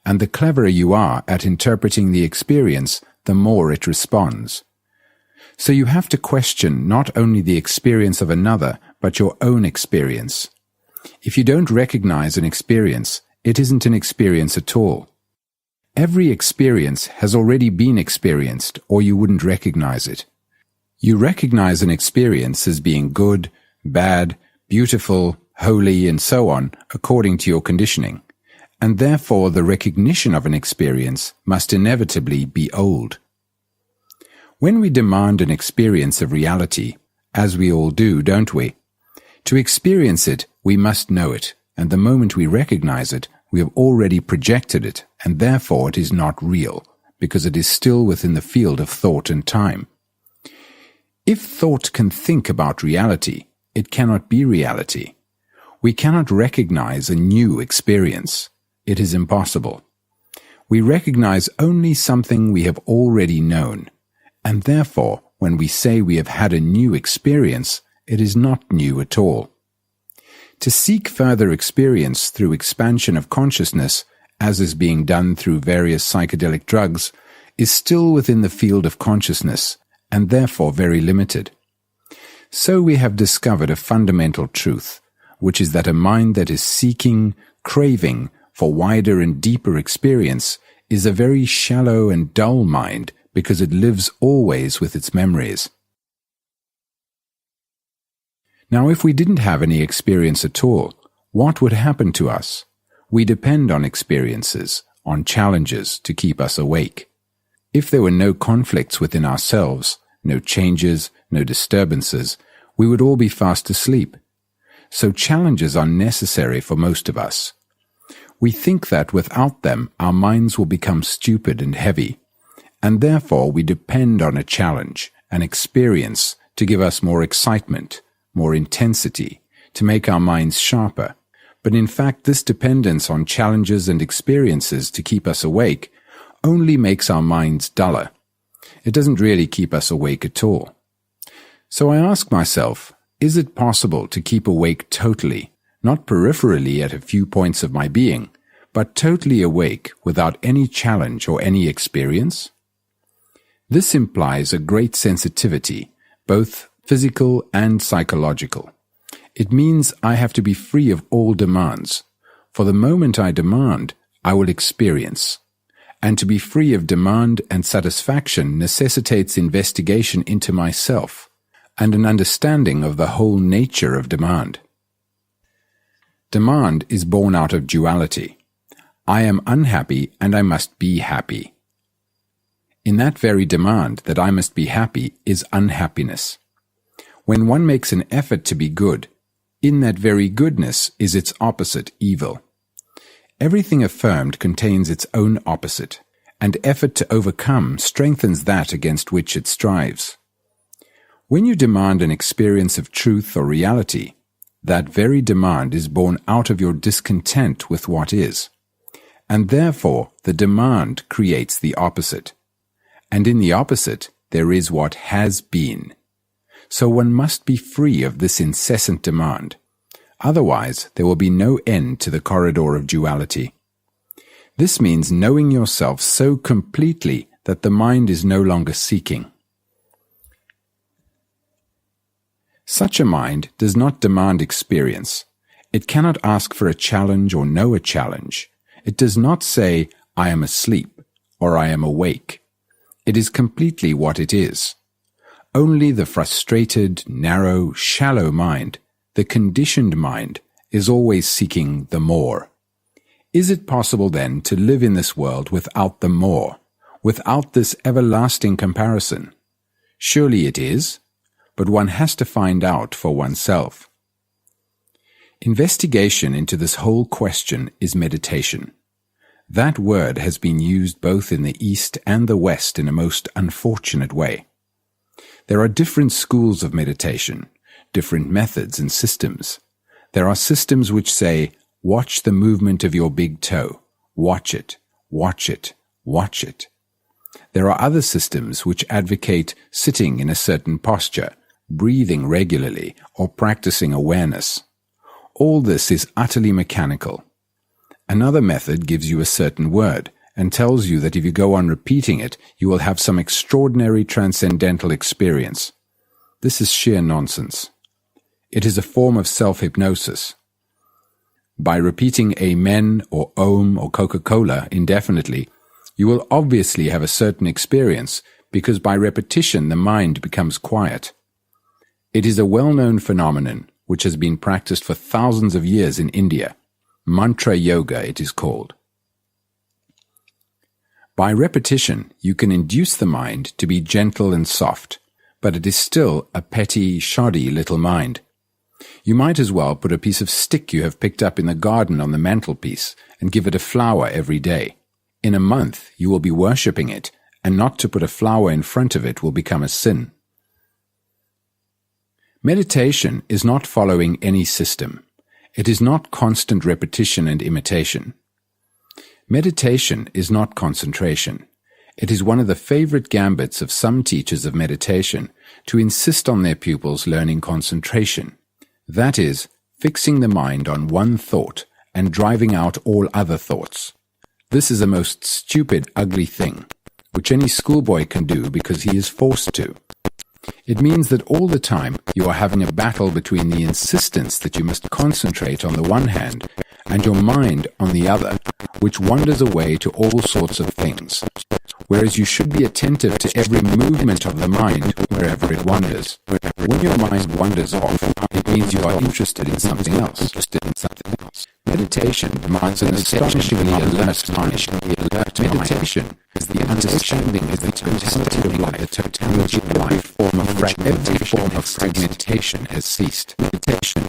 and the cleverer you are at interpreting the experience, the more it responds. So you have to question not only the experience of another, but your own experience. If you don't recognize an experience, it isn't an experience at all. Every experience has already been experienced, or you wouldn't recognize it. You recognize an experience as being good, bad, beautiful, holy, and so on, according to your conditioning, and therefore the recognition of an experience must inevitably be old. When we demand an experience of reality, as we all do, don't we? To experience it, we must know it, and the moment we recognize it, we have already projected it, and therefore it is not real, because it is still within the field of thought and time. If thought can think about reality, it cannot be reality. We cannot recognize a new experience. It is impossible. We recognize only something we have already known, and therefore, when we say we have had a new experience, it is not new at all. To seek further experience through expansion of consciousness, as is being done through various psychedelic drugs, is still within the field of consciousness, and therefore very limited. So we have discovered a fundamental truth, which is that a mind that is seeking, craving for wider and deeper experience is a very shallow and dull mind, because it lives always with its memories. Now, if we didn't have any experience at all, what would happen to us? We depend on experiences, on challenges to keep us awake. If there were no conflicts within ourselves, no changes, no disturbances, we would all be fast asleep. So challenges are necessary for most of us. We think that without them our minds will become stupid and heavy, and therefore we depend on a challenge, an experience, to give us more excitement, more intensity, to make our minds sharper. But in fact, this dependence on challenges and experiences to keep us awake only makes our minds duller. It doesn't really keep us awake at all. So I ask myself, is it possible to keep awake totally, not peripherally at a few points of my being, but totally awake without any challenge or any experience? This implies a great sensitivity, both physical and psychological. It means I have to be free of all demands. For the moment I demand, I will experience. And to be free of demand and satisfaction necessitates investigation into myself and an understanding of the whole nature of demand. Demand is born out of duality. I am unhappy and I must be happy. In that very demand that I must be happy is unhappiness. When one makes an effort to be good, in that very goodness is its opposite, evil. Everything affirmed contains its own opposite, and effort to overcome strengthens that against which it strives. When you demand an experience of truth or reality, that very demand is born out of your discontent with what is, and therefore the demand creates the opposite. And in the opposite, there is what has been. So one must be free of this incessant demand. Otherwise, there will be no end to the corridor of duality. This means knowing yourself so completely that the mind is no longer seeking. Such a mind does not demand experience. It cannot ask for a challenge or know a challenge. It does not say, I am asleep, or I am awake. It is completely what it is. Only the frustrated, narrow, shallow mind, the conditioned mind, is always seeking the more. Is it possible then to live in this world without the more, without this everlasting comparison? Surely it is, but one has to find out for oneself. Investigation into this whole question is meditation. That word has been used both in the East and the West in a most unfortunate way. There are different schools of meditation, different methods and systems. There are systems which say, watch the movement of your big toe, watch it, watch it, watch it. There are other systems which advocate sitting in a certain posture, breathing regularly, or practicing awareness. All this is utterly mechanical. Another method gives you a certain word and tells you that if you go on repeating it, you will have some extraordinary transcendental experience. This is sheer nonsense. It is a form of self-hypnosis. By repeating Amen or Om or Coca-Cola indefinitely, you will obviously have a certain experience because by repetition the mind becomes quiet. It is a well-known phenomenon which has been practiced for thousands of years in India. Mantra yoga it is called. By repetition, you can induce the mind to be gentle and soft, but it is still a petty, shoddy little mind. You might as well put a piece of stick you have picked up in the garden on the mantelpiece and give it a flower every day. In a month, you will be worshipping it, and not to put a flower in front of it will become a sin. Meditation is not following any system. It is not constant repetition and imitation. Meditation is not concentration. It is one of the favorite gambits of some teachers of meditation to insist on their pupils learning concentration. That is, fixing the mind on one thought and driving out all other thoughts. This is a most stupid, ugly thing, which any schoolboy can do because he is forced to. It means that all the time you are having a battle between the insistence that you must concentrate on the one hand and your mind on the other, which wanders away to all sorts of things, whereas you should be attentive to every movement of the mind wherever it wanders. When your mind wanders off, it means you are interested in something else. Meditation demands an astonishingly alert mind. Meditation is the understanding of the totality of life, the totality of life. Every form of fragmentation has ceased. Meditation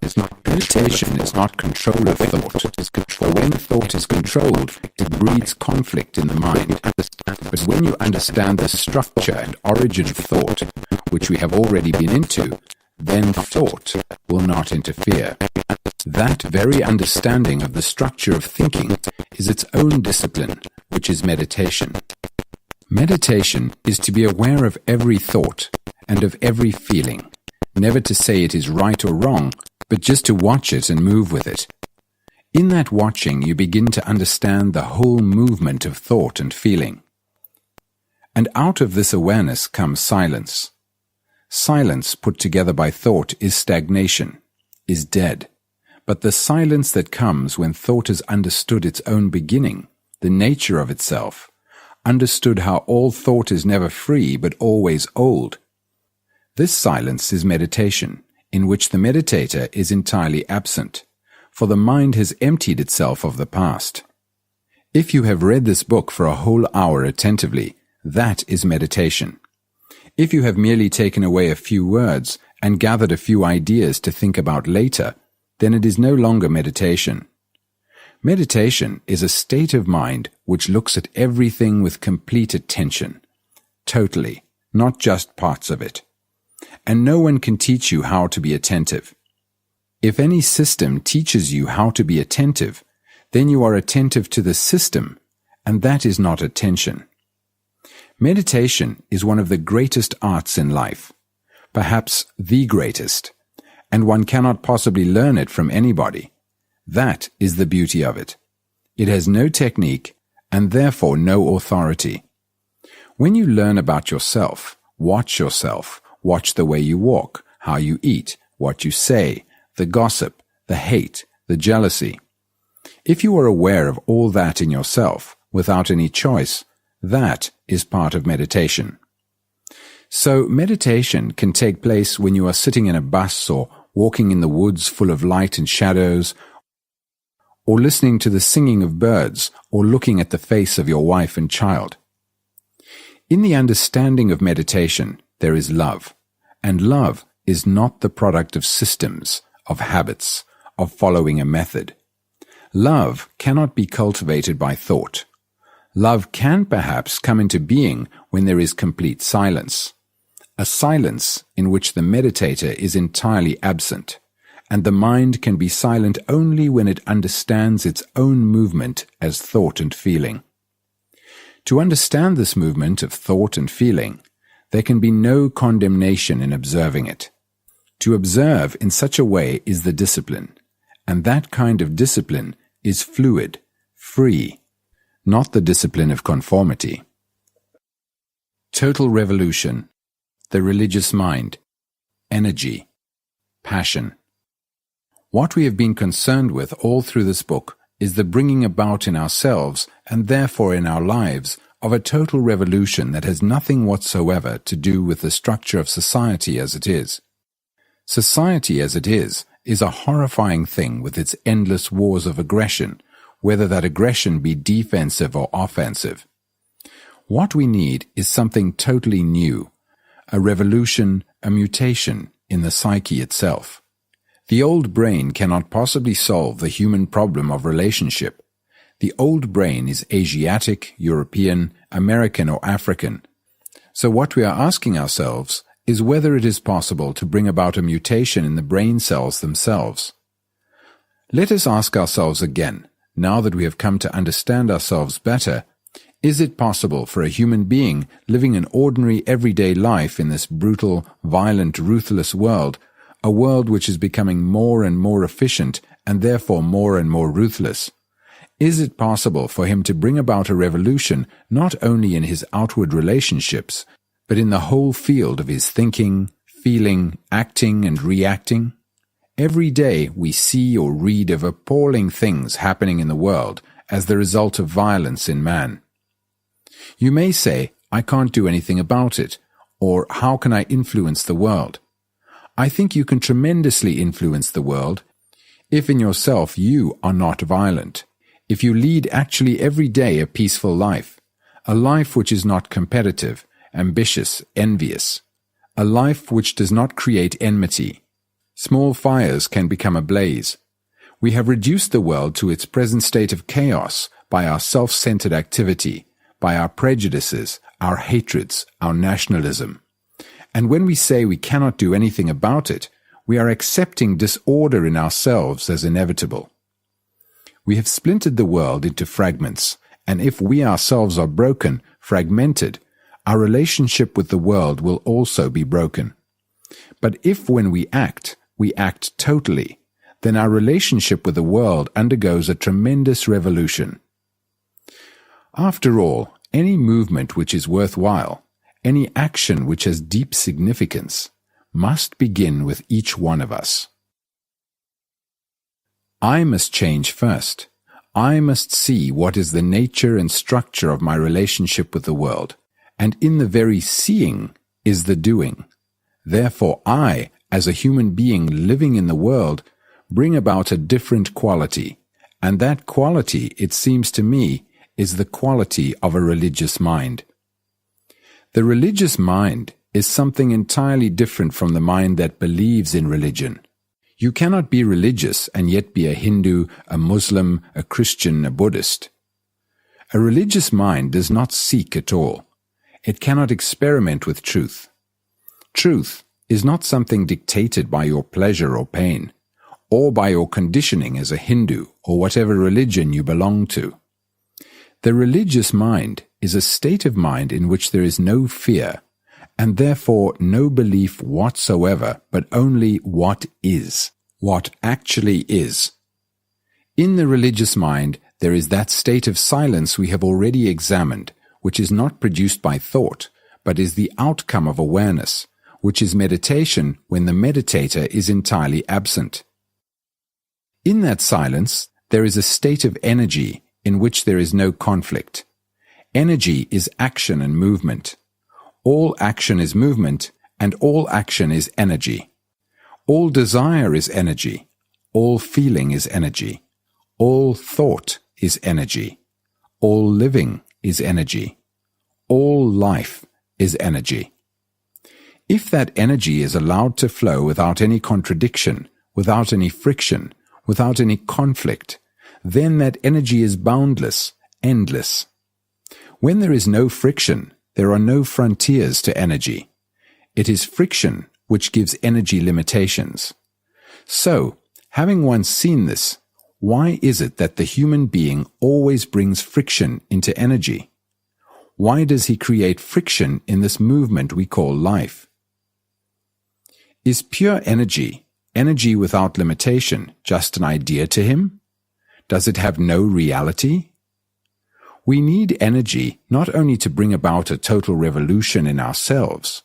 is not control of thought. For when thought is controlled, it breeds conflict in the mind. But when you understand the structure and origin of thought, which we have already been into, then thought will not interfere. That very understanding of the structure of thinking is its own discipline, which is meditation. Meditation is to be aware of every thought and of every feeling, never to say it is right or wrong, but just to watch it and move with it. In that watching, you begin to understand the whole movement of thought and feeling. And out of this awareness comes silence. Silence put together by thought is stagnation, is dead. But the silence that comes when thought has understood its own beginning, the nature of itself, understood how all thought is never free but always old. This silence is meditation, in which the meditator is entirely absent, for the mind has emptied itself of the past. If you have read this book for a whole hour attentively, that is meditation. If you have merely taken away a few words and gathered a few ideas to think about later, then it is no longer meditation. Meditation is a state of mind which looks at everything with complete attention, totally, not just parts of it. And no one can teach you how to be attentive. If any system teaches you how to be attentive, then you are attentive to the system, and that is not attention. Meditation is one of the greatest arts in life, perhaps the greatest, and one cannot possibly learn it from anybody. That is the beauty of it. It has no technique, and therefore no authority. When you learn about yourself, watch the way you walk, how you eat, what you say, the gossip, the hate, the jealousy. If you are aware of all that in yourself, without any choice, that is part of meditation. So meditation can take place when you are sitting in a bus or walking in the woods full of light and shadows, or listening to the singing of birds, or looking at the face of your wife and child. In the understanding of meditation, there is love, and love is not the product of systems, of habits, of following a method. Love cannot be cultivated by thought. Love can perhaps come into being when there is complete silence, a silence in which the meditator is entirely absent, and the mind can be silent only when it understands its own movement as thought and feeling. To understand this movement of thought and feeling, there can be no condemnation in observing it. To observe in such a way is the discipline, and that kind of discipline is fluid, free, not the discipline of conformity. Total revolution, the religious mind, energy, passion. What we have been concerned with all through this book is the bringing about in ourselves, and therefore in our lives, of a total revolution that has nothing whatsoever to do with the structure of society as it is. Society as it is a horrifying thing with its endless wars of aggression, whether that aggression be defensive or offensive. What we need is something totally new, a revolution, a mutation in the psyche itself. The old brain cannot possibly solve the human problem of relationship. The old brain is Asiatic, European, American or African. So what we are asking ourselves is whether it is possible to bring about a mutation in the brain cells themselves. Let us ask ourselves again, now that we have come to understand ourselves better, is it possible for a human being living an ordinary everyday life in this brutal, violent, ruthless world, a world which is becoming more and more efficient and therefore more and more ruthless? Is it possible for him to bring about a revolution not only in his outward relationships, but in the whole field of his thinking, feeling, acting and reacting? Every day we see or read of appalling things happening in the world as the result of violence in man. You may say, I can't do anything about it, or how can I influence the world? I think you can tremendously influence the world if in yourself you are not violent, if you lead actually every day a peaceful life, a life which is not competitive, ambitious, envious, a life which does not create enmity. Small fires can become a blaze. We have reduced the world to its present state of chaos by our self-centered activity, by our prejudices, our hatreds, our nationalism. And when we say we cannot do anything about it, we are accepting disorder in ourselves as inevitable. We have splintered the world into fragments, and if we ourselves are broken, fragmented, our relationship with the world will also be broken. But if when we act totally, then our relationship with the world undergoes a tremendous revolution. After all, any movement which is worthwhile, any action which has deep significance, must begin with each one of us. I must change first. I must see what is the nature and structure of my relationship with the world, and in the very seeing is the doing. Therefore I, as a human being living in the world, bring about a different quality, and that quality, it seems to me, is the quality of a religious mind. The religious mind is something entirely different from the mind that believes in religion. You cannot be religious and yet be a Hindu, a Muslim, a Christian, a Buddhist. A religious mind does not seek at all. It cannot experiment with truth. Truth is not something dictated by your pleasure or pain, or by your conditioning as a Hindu or whatever religion you belong to. The religious mind is a state of mind in which there is no fear, and therefore no belief whatsoever, but only what is, what actually is. In the religious mind, there is that state of silence we have already examined, which is not produced by thought, but is the outcome of awareness, which is meditation when the meditator is entirely absent. In that silence, there is a state of energy in which there is no conflict. Energy is action and movement. All action is movement, and all action is energy. All desire is energy. All feeling is energy. All thought is energy. All living is energy. All life is energy. If that energy is allowed to flow without any contradiction, without any friction, without any conflict, then that energy is boundless, endless. When there is no friction, there are no frontiers to energy. It is friction which gives energy limitations. So, having once seen this, why is it that the human being always brings friction into energy? Why does he create friction in this movement we call life? Is pure energy, energy without limitation, just an idea to him? Does it have no reality, We need energy not only to bring about a total revolution in ourselves,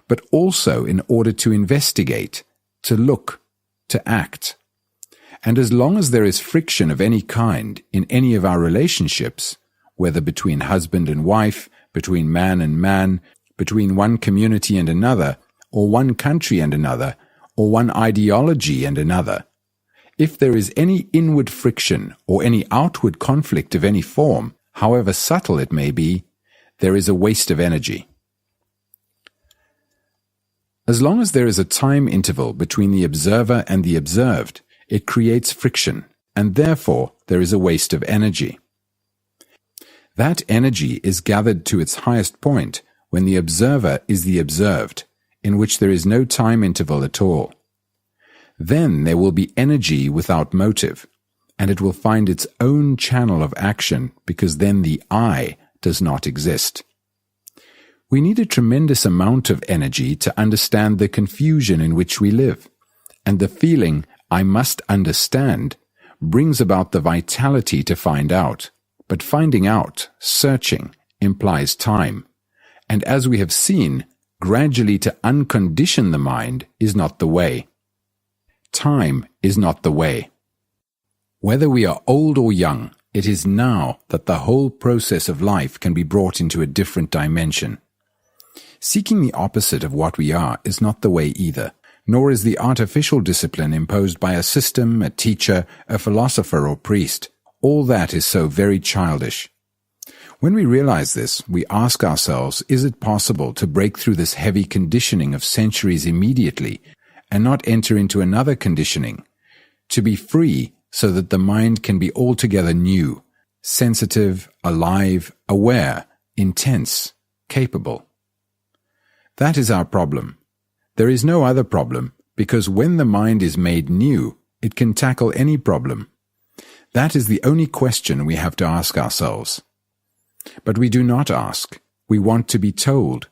but also in order to investigate, to look, to act. And as long as there is friction of any kind in any of our relationships, whether between husband and wife, between man and man, between one community and another, or one country and another, or one ideology and another, if there is any inward friction or any outward conflict of any form, however subtle it may be, there is a waste of energy. As long as there is a time interval between the observer and the observed, it creates friction, and therefore there is a waste of energy. That energy is gathered to its highest point when the observer is the observed, in which there is no time interval at all. Then there will be energy without motive, and it will find its own channel of action because then the I does not exist. We need a tremendous amount of energy to understand the confusion in which we live, and the feeling I must understand brings about the vitality to find out. But finding out, searching, implies time, and as we have seen, gradually to uncondition the mind is not the way. Time is not the way. Whether we are old or young, it is now that the whole process of life can be brought into a different dimension. Seeking the opposite of what we are is not the way either, nor is the artificial discipline imposed by a system, a teacher, a philosopher or priest. All that is so very childish. When we realize this, we ask ourselves, is it possible to break through this heavy conditioning of centuries immediately and not enter into another conditioning, to be free so that the mind can be altogether new, sensitive, alive, aware, intense, capable? That is our problem. There is no other problem, because when the mind is made new, it can tackle any problem. That is the only question we have to ask ourselves. But we do not ask. We want to be told.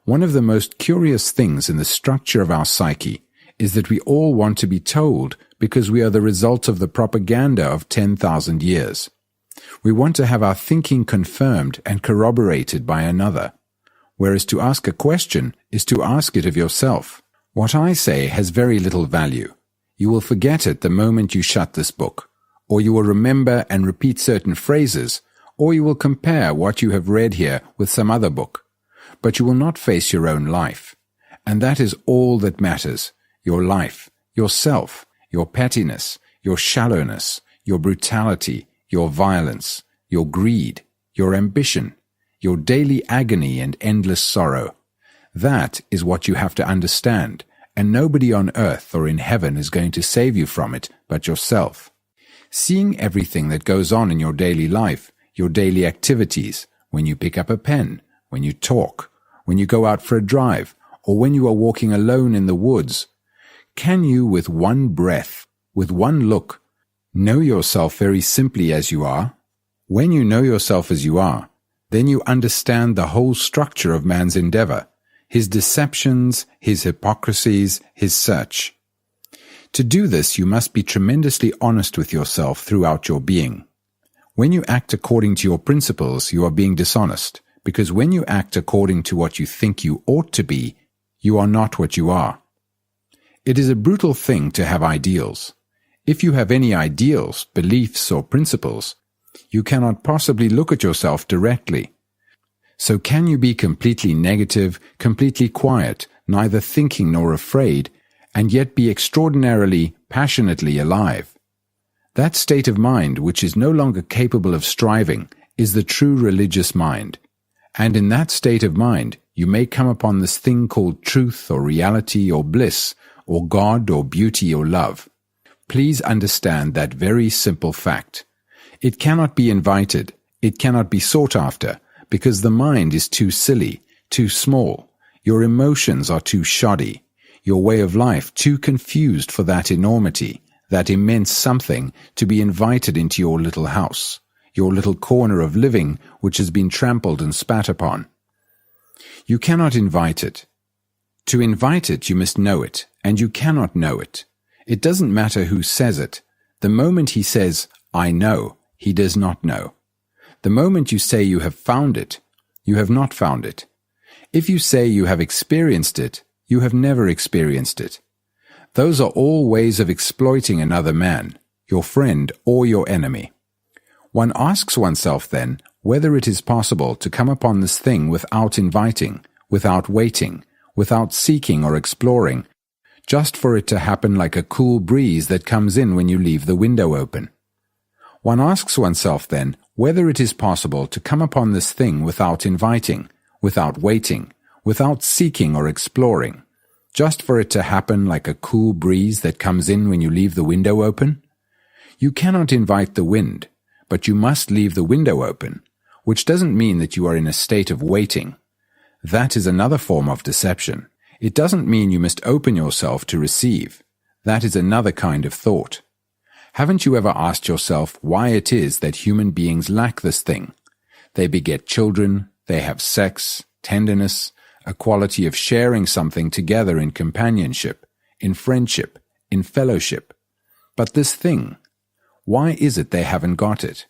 One of the most curious things in the structure of our psyche is that we all want to be told because we are the result of the propaganda of 10,000 years. We want to have our thinking confirmed and corroborated by another, whereas to ask a question is to ask it of yourself. What I say has very little value. You will forget it the moment you shut this book, or you will remember and repeat certain phrases, or you will compare what you have read here with some other book, but you will not face your own life. And that is all that matters. Your life, yourself, your pettiness, your shallowness, your brutality, your violence, your greed, your ambition, your daily agony and endless sorrow. That is what you have to understand, and nobody on earth or in heaven is going to save you from it but yourself. Seeing everything that goes on in your daily life, your daily activities, when you pick up a pen, when you talk, when you go out for a drive, or when you are walking alone in the woods, can you, with one breath, with one look, know yourself very simply as you are? When you know yourself as you are, then you understand the whole structure of man's endeavor, his deceptions, his hypocrisies, his search. To do this, you must be tremendously honest with yourself throughout your being. When you act according to your principles, you are being dishonest, because when you act according to what you think you ought to be, you are not what you are. It is a brutal thing to have ideals. If you have any ideals, beliefs, or principles, you cannot possibly look at yourself directly. So can you be completely negative, completely quiet, neither thinking nor afraid, and yet be extraordinarily, passionately alive? That state of mind, which is no longer capable of striving, is the true religious mind. And in that state of mind, you may come upon this thing called truth or reality or bliss, or God or beauty or love. Please understand that very simple fact. It cannot be invited, it cannot be sought after, because the mind is too silly, too small, your emotions are too shoddy, your way of life too confused for that enormity, that immense something to be invited into your little house, your little corner of living which has been trampled and spat upon. You cannot invite it. To invite it, you must know it, and you cannot know it. It doesn't matter who says it. The moment he says, I know, he does not know. The moment you say you have found it, you have not found it. If you say you have experienced it, you have never experienced it. Those are all ways of exploiting another man, your friend or your enemy. One asks oneself then whether it is possible to come upon this thing without inviting, without waiting, without seeking or exploring, just for it to happen like a cool breeze that comes in when you leave the window open. One asks oneself then whether it is possible to come upon this thing without inviting, without waiting, without seeking or exploring, just for it to happen like a cool breeze that comes in when you leave the window open? You cannot invite the wind, but you must leave the window open, which doesn't mean that you are in a state of waiting. That is another form of deception. It doesn't mean you must open yourself to receive. That is another kind of thought. Haven't you ever asked yourself why it is that human beings lack this thing? They beget children, they have sex, tenderness, a quality of sharing something together in companionship, in friendship, in fellowship. But this thing, why is it they haven't got it?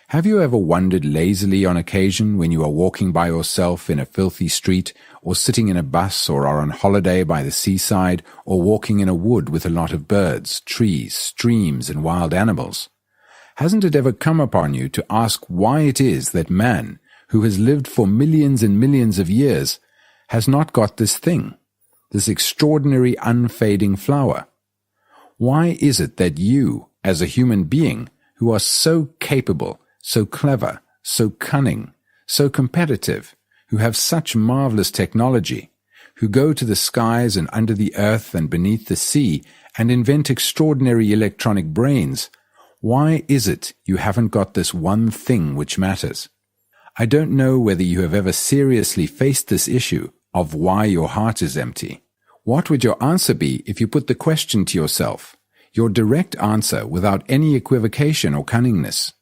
Have you ever wondered lazily on occasion when you are walking by yourself in a filthy street, or sitting in a bus, or are on holiday by the seaside, or walking in a wood with a lot of birds, trees, streams, and wild animals? Hasn't it ever come upon you to ask why it is that man, who has lived for millions and millions of years, has not got this thing, this extraordinary unfading flower? Why is it that you, as a human being, who are so capable, so clever, so cunning, so competitive, who have such marvelous technology, who go to the skies and under the earth and beneath the sea and invent extraordinary electronic brains, why is it you haven't got this one thing which matters? I don't know whether you have ever seriously faced this issue of why your heart is empty. What would your answer be if you put the question to yourself? Your direct answer without any equivocation or cunningness.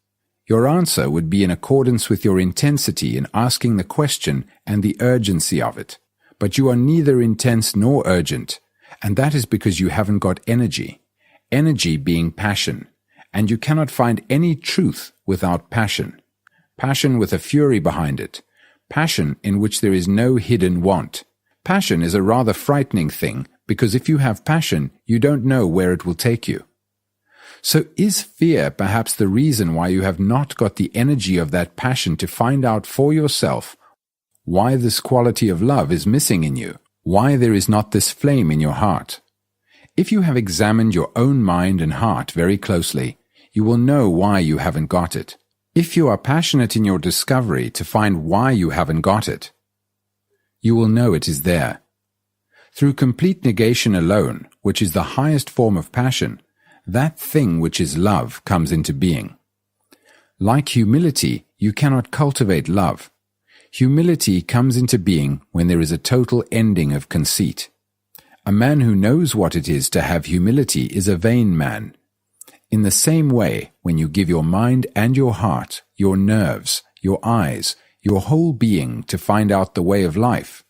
Your answer would be in accordance with your intensity in asking the question and the urgency of it. But you are neither intense nor urgent, and that is because you haven't got energy. Energy being passion, and you cannot find any truth without passion. Passion with a fury behind it. Passion in which there is no hidden want. Passion is a rather frightening thing, because if you have passion, you don't know where it will take you. So is fear perhaps the reason why you have not got the energy of that passion to find out for yourself why this quality of love is missing in you, why there is not this flame in your heart? If you have examined your own mind and heart very closely, you will know why you haven't got it. If you are passionate in your discovery to find why you haven't got it, you will know it is there. Through complete negation alone, which is the highest form of passion, that thing which is love comes into being. Like humility, you cannot cultivate love. Humility comes into being when there is a total ending of conceit. A man who knows what it is to have humility is a vain man. In the same way, when you give your mind and your heart, your nerves, your eyes, your whole being to find out the way of life,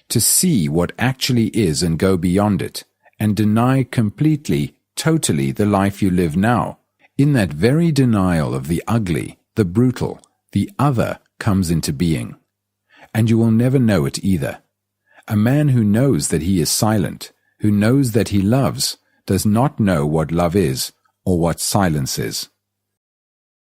to see what actually is and go beyond it, and deny completely, totally the life you live now, in that very denial of the ugly, the brutal, the other comes into being. And you will never know it either. A man who knows that he is silent, who knows that he loves, does not know what love is or what silence is.